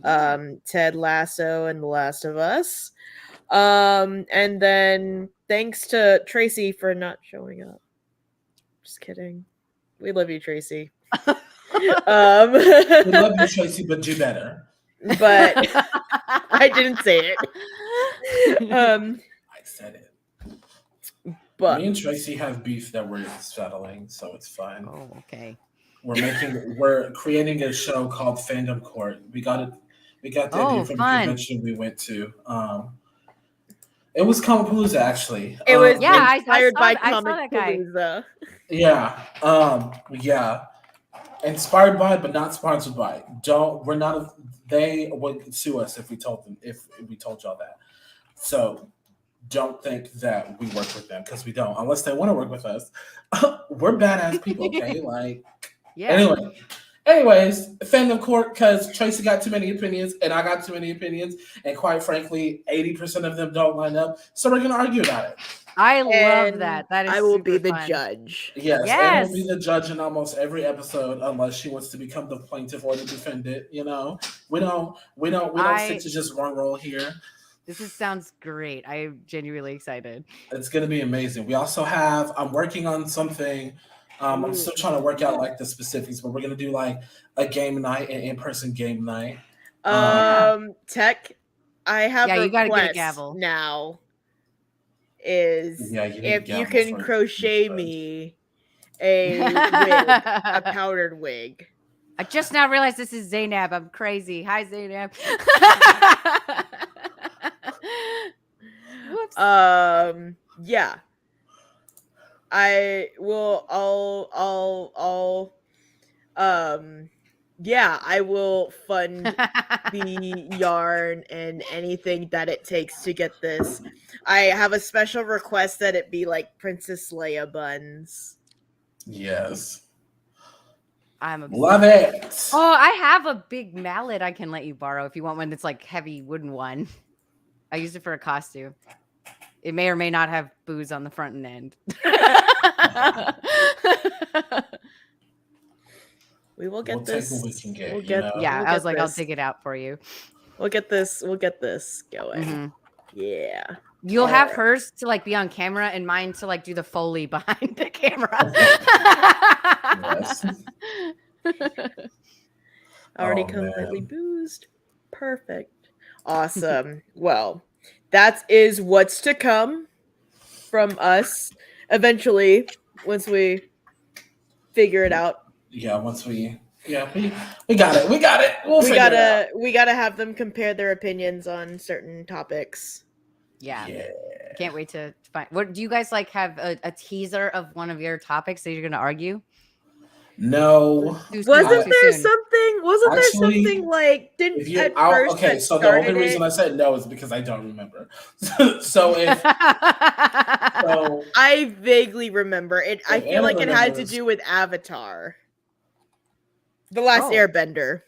Ted Lasso and The Last of Us. And then thanks to Tracy for not showing up. Just kidding. We love you, Tracy. We love you, Tracy, but do better. But I didn't say it. I said it. But me and Tracy have beef that we're settling, so it's fine. Oh, okay. We're creating a show called Fandom Court. We got the idea from the convention we went to. It was Comicpalooza, actually. It was inspired by I saw that guy. Comicpalooza. Yeah. Inspired by, but not sponsored by. They would sue us if we told y'all that. So don't think that we work with them, because we don't, unless they want to work with us. We're badass people, okay? Like, yeah. Anyways, Fandom Court, because Tracy got too many opinions and I got too many opinions, and quite frankly, 80% of them don't line up. So we're gonna argue about it. I love that. That is I will super be the fun. judge. Yes, Anne will be the judge in almost every episode, unless she wants to become the plaintiff or to defend it. You know, we don't stick to just one role here. This sounds great. I'm genuinely excited. It's gonna be amazing. We also have. I'm working on something. I'm still trying to work out like the specifics, but we're gonna do like a game night, an in-person game night. Tech, I have you a gotta get a request gavel now. Is if you can crochet me a wig, a powdered wig. I just now realized this is Zainab. I'm crazy. Hi, Zainab. Whoops. Yeah. I will. Yeah, I will fund the yarn and anything that it takes to get this. I have a special request that it be like Princess Leia buns. Yes. Love it. Oh, I have a big mallet I can let you borrow if you want one that's like heavy wooden one. I used it for a costume. It may or may not have booze on the front end. We will get We'll this. take what we can get. We'll you get- know? Yeah, We'll I was get like, I'll this. dig it out for you. We'll get this going. Mhm. Yeah. You'll All have right. hers to like be on camera and mine to like do the Foley behind the camera. Yes. Already Oh, completely man. boozed. Perfect. Awesome. Well, that is what's to come from us eventually once we figure it out. Yeah, once we got it. We got it. We'll figure it out. We gotta have them compare their opinions on certain topics. Yeah. Yeah. Can't wait to find. What do you guys like? Have a teaser of one of your topics that you're going to argue? No. Too soon, Wasn't too there soon. something? Wasn't Actually, there something like didn't If you at first okay, that so the only started reason it? I said no is because I don't remember. so if so, I vaguely remember it. I If feel like Anna it had to remembers- do with Avatar. The Last Oh. Airbender.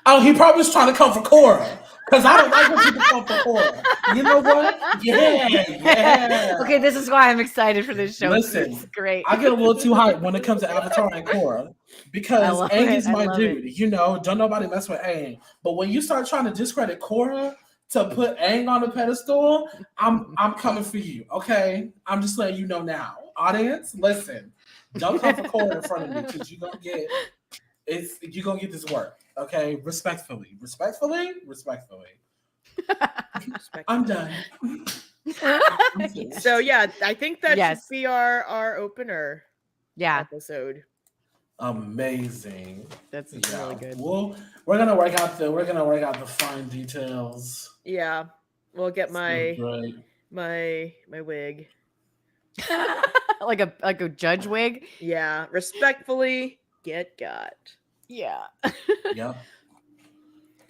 oh, he probably was trying to come for Korra. Because I don't like when people come for Korra. You know what? Yeah. Okay, this is why I'm excited for this show. Listen, It's great. I get a little too hyped when it comes to Avatar and Korra I because love Aang it. is I my love dude. You know, don't nobody mess with Aang. But when you start trying to discredit Korra to put Aang on the pedestal, I'm coming for you. Okay, I'm just letting you know now, audience. Listen, don't come for Korra in front of me because you're gonna get this work. Okay, respectfully. I'm done. So yeah, I think that Yes. should be our opener Yeah, episode. Amazing. that's Yeah. really good. Well, we're gonna work out the fine details. Yeah. We'll get It's gonna be my great. wig. like a judge wig. Yeah. Respectfully get got. Yeah. Yep.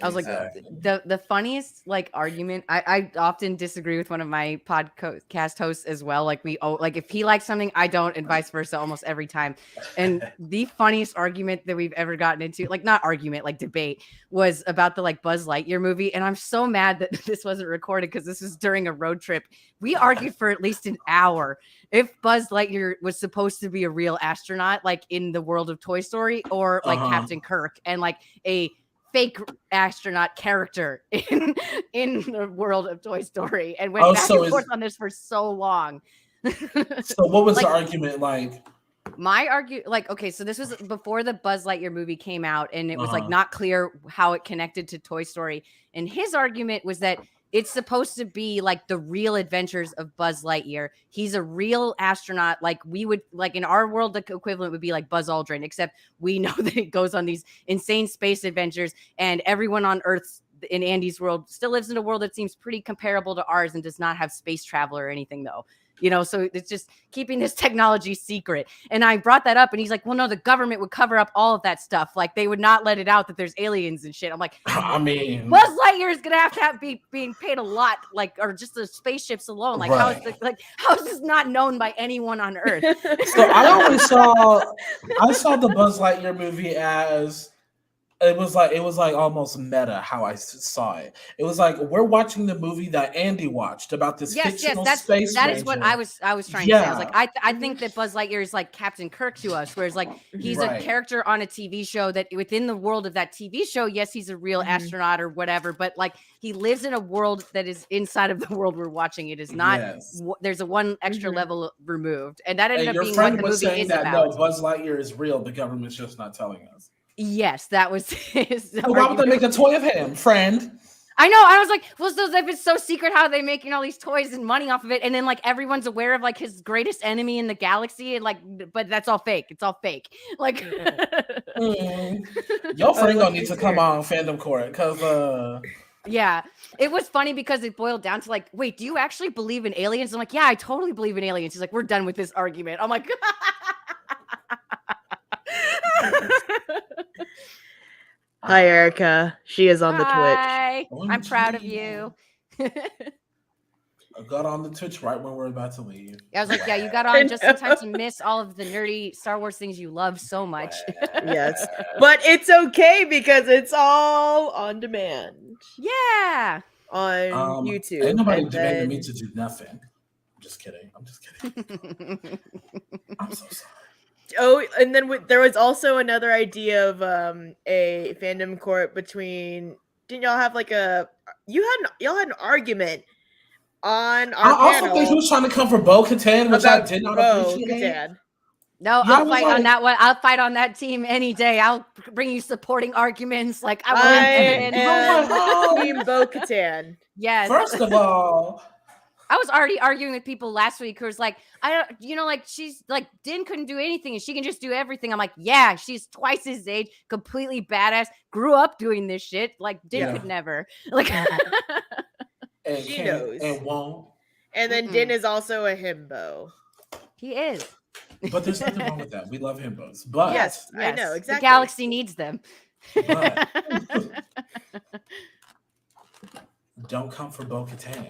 I was Exactly. like the funniest like argument. I often disagree with one of my podcast hosts as well. Like like if he likes something, I don't, and vice versa almost every time. And the funniest argument that we've ever gotten into, like not argument, like debate, was about the like Buzz Lightyear movie. And I'm so mad that this wasn't recorded because this was during a road trip. We argued for at least an hour if Buzz Lightyear was supposed to be a real astronaut, like in the world of Toy Story, or like Captain Kirk, and like a fake astronaut character in the world of Toy Story, and went back and forth on this for so long. So what was the argument like? Okay, so this was before the Buzz Lightyear movie came out, and it was like not clear how it connected to Toy Story. And his argument was that it's supposed to be like the real adventures of Buzz Lightyear. He's a real astronaut. Like we would, like in our world, the equivalent would be like Buzz Aldrin, except we know that he goes on these insane space adventures, and everyone on Earth in Andy's world still lives in a world that seems pretty comparable to ours and does not have space travel or anything though. You know, so it's just keeping this technology secret. And I brought that up, and he's like, well, no, the government would cover up all of that stuff. Like they would not let it out that there's aliens and shit. I'm like, I mean, Buzz Lightyear is gonna have to be being paid a lot, like, or just the spaceships alone. Like, how is this not known by anyone on Earth? So I saw the Buzz Lightyear movie as it was like almost meta how I saw it. It was like we're watching the movie that Andy watched about this fictional space that ranger. is what I was trying to say. I was like, I think that Buzz Lightyear is like Captain Kirk to us, whereas like he's a character on a TV show that within the world of that TV show, yes, he's a real astronaut or whatever, but like he lives in a world that is inside of the world we're watching. It is not. There's a one extra level removed, and that ended up being what the movie is about. No, Buzz Lightyear is real. The government's just not telling us. Yes, that was his. Well, why would they make a toy of him, friend? I know. I was like, well, so if it's so secret, how are they making all these toys and money off of it? And then like everyone's aware of like his greatest enemy in the galaxy, and like, but that's all fake. It's all fake. Like, your friend gonna need to come on Fandom Court because yeah, it was funny because it boiled down to like, wait, do you actually believe in aliens? I'm like, yeah, I totally believe in aliens. He's like, we're done with this argument. I'm like. Hi, Erica. She is on the Twitch. Hi. I'm proud of you. I got on the Twitch right when we're about to leave. I was like, yeah, you got on just in time to miss all of the nerdy Star Wars things you love so much. Yes. But it's okay because it's all on demand. Yeah. on YouTube. Ain't nobody and demanding me then- to do nothing. I'm just kidding. I'm so sorry. Oh, and then there was also another idea of a fandom court between. Didn't y'all have like y'all had an argument on our I also panel think he was trying to come for Bo-Katan, which I about did not Bo appreciate. Katan. No, Yeah, I I'll was fight on like- that one. I'll fight on that team any day. I'll bring you supporting arguments. Like I will I have evidence. am Oh. Team Bo Katan. Yes. First of all, I was already arguing with people last week who was like, I don't, like she's like Din couldn't do anything and she can just do everything. I'm like, yeah, she's twice his age, completely badass, grew up doing this shit. Like Din could never. Like and She can't knows. and won't. And then Din is also a himbo. he is. But there's nothing wrong with that. We love himbos. But Yes, I know, The exactly. galaxy needs them. But- don't come for Bo-Katan.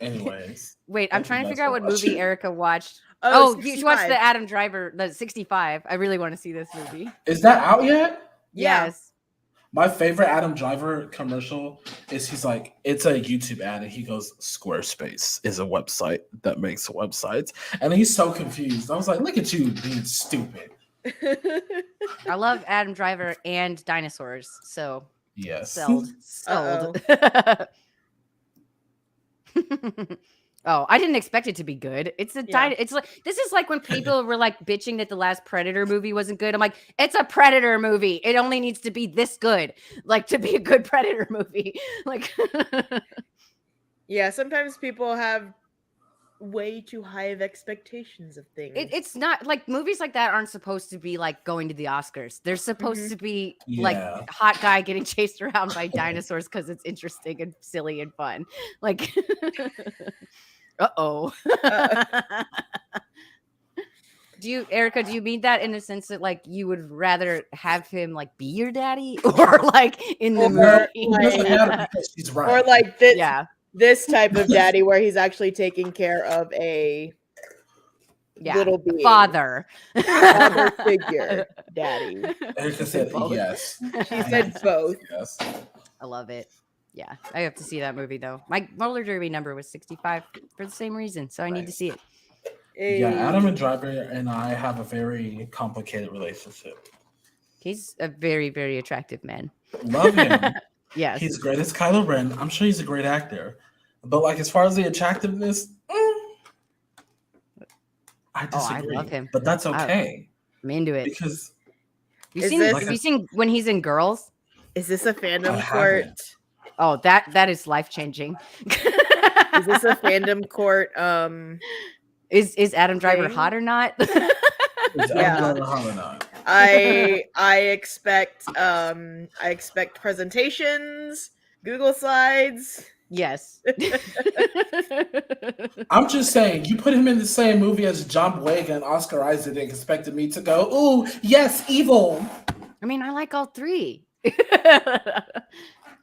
Anyways. Wait, I'm Thank you trying to guys figure out for what movie watching. Erica watched. Oh, You should watch 65. the Adam Driver, the 65. I really want to see this movie. Is that out yet? Yeah. Yes. My favorite Adam Driver commercial is he's like, it's a YouTube ad, and he goes, Squarespace is a website that makes websites. And he's so confused. I was like, look at you being stupid. I love Adam Driver and dinosaurs. So Yes. sold. Uh-oh. Oh, I didn't expect it to be good. It's a it's like this is like when people were like bitching that the last Predator movie wasn't good. I'm like, it's a Predator movie. It only needs to be this good, like to be a good Predator movie. Like, Yeah, sometimes people have way too high of expectations of things. it's not like movies like that aren't supposed to be like going to the Oscars. They're supposed to be like hot guy getting chased around by dinosaurs because it's interesting and silly and fun. Like, Erica, do you mean that in the sense that like you would rather have him like be your daddy or like in the movie? She's right. Or like this, Yeah. this type of daddy where he's actually taking care of a little being. Father figure daddy. Erica said Both. yes. She said both. Yes. I love it. Yeah, I have to see that movie though. My roller derby number was 65 for the same reason, so I need to see it. Yeah, Adam and Driver and I have a very complicated relationship. He's a very, very attractive man. Love him. Yes. He's great as Kylo Ren. I'm sure he's a great actor. But like as far as the attractiveness, I disagree. I love him. But that's okay. I'm into it. Because have you seen when he's in Girls? Is this a fandom court? Oh, that is life changing. Is this a fandom court? Is Adam Driver hot or not? Is Adam Driver hot or not? I expect presentations, Google slides. Yes. I'm just saying, you put him in the same movie as John Boyega and Oscar Isaac and expected me to go, ooh, yes, evil. I mean, I like all three.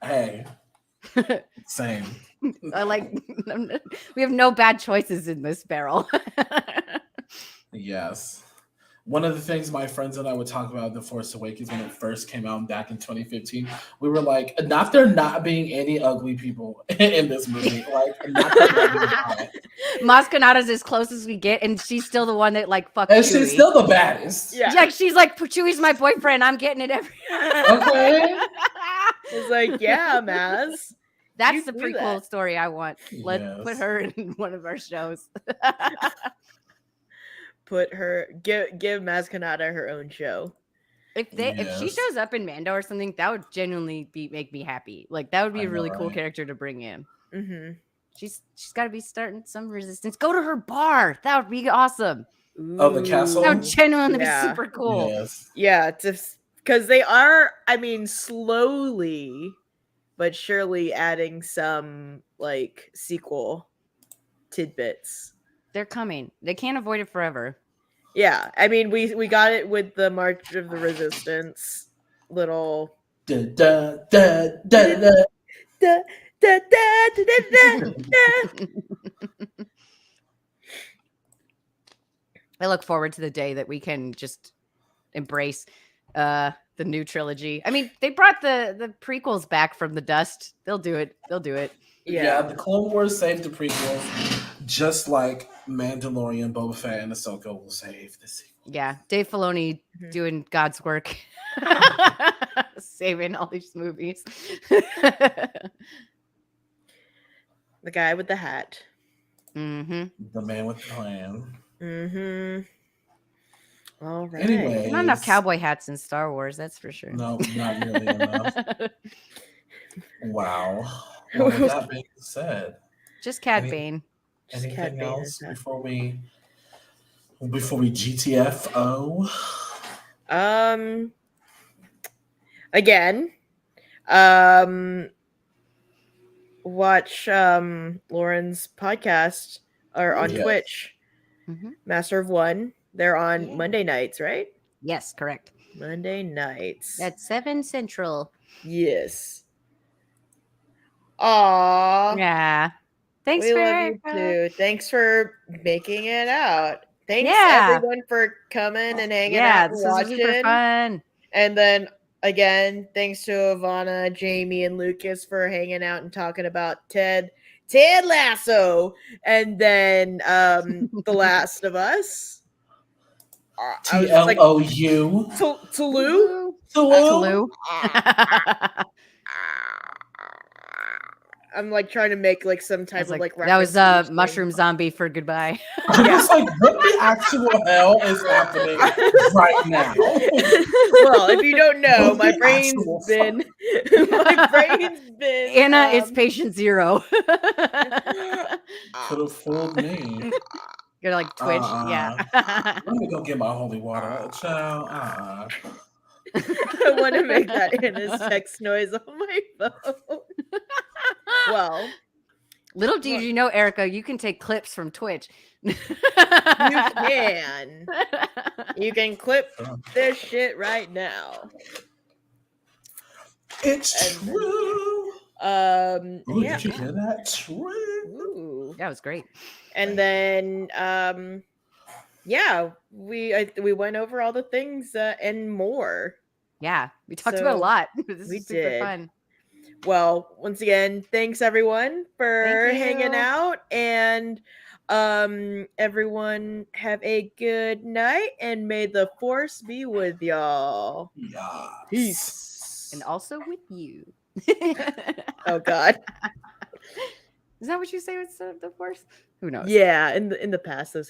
Hey, same. I like. We have no bad choices in this barrel. Yes. One of the things my friends and I would talk about The Force Awakens when it first came out back in 2015, we were like, not there not being any ugly people in this movie. Like, not there Maz Kanata's as close as we get, and she's still the one that like fucks and Chewie. she's still the baddest. Yeah. She's like, Chewie's my boyfriend. I'm getting it every. Okay. It's like, yeah, Maz. That's the do prequel that. story I want. Let's Yes. put her in one of our shows. Put her give Maz Kanata her own show. If she Yes. shows up in Mando or something, that would genuinely make me happy. Like that would be I a really know, cool right? character to bring in. Mm-hmm. She's got to be starting some resistance. Go to her bar. That would be awesome. Oh, the castle? That would genuinely Yeah. be super cool. Yes. Yeah, because they are, I mean, slowly but surely adding some like sequel tidbits. They're coming. They can't avoid it forever. Yeah, I mean, we got it with the March of the Resistance little. Da, da, da, da, da. Da, da, da, da, da, da. I look forward to the day that we can just embrace the new trilogy. I mean, they brought the prequels back from the dust. They'll do it. Yeah, the Clone Wars saved the prequels, just like Mandalorian, Boba Fett, and Ahsoka will save the sequel. Yeah, Dave Filoni doing God's work, saving all these movies. The guy with the hat. Mm-hmm. The man with the plan. Mm-hmm. All right. Anyways, Not enough cowboy hats in Star Wars, that's for sure. No, not nearly enough. Wow. Well, with that being said, just Cad Bane. Anything else before we GTFO? Again, watch Lauren's podcast or on Twitch. Master of One. They're on Monday nights, right? Yes, correct. Monday nights at 7 Central. Yes. Aww. Yeah. Thanks we for love you too. Thanks for making it out. Thanks everyone for coming and hanging out and this watching. was super fun. And then again, thanks to Ivana, Jamie, and Lucas for hanging out and talking about Ted Lasso, and then The Last of Us. TLOU. Tulu. I'm like trying to make like some type of like reference. That was Mushroom Zombie for goodbye. I'm just like, what the actual hell is happening right now? Well, if you don't know, my brain's been Anna is patient zero. Could have fooled me. You're like Twitch, yeah. Let me go get my holy water, child. I want to make that Anna's text noise on my phone. Well, little did you know, Erica, you can take clips from Twitch. You can. You can clip this shit right now. It's true. Yeah. Did you hear that? True. Ooh. That was great. And then yeah, we went over all the things and more. Yeah, we talked about a lot. This we is super fun. Well, once again, thanks everyone for hanging out, and everyone have a good night, and may the force be with y'all. Yeah. Peace. And also with you. Oh God. Is that what you say with the force? Who knows? Yeah, in the past those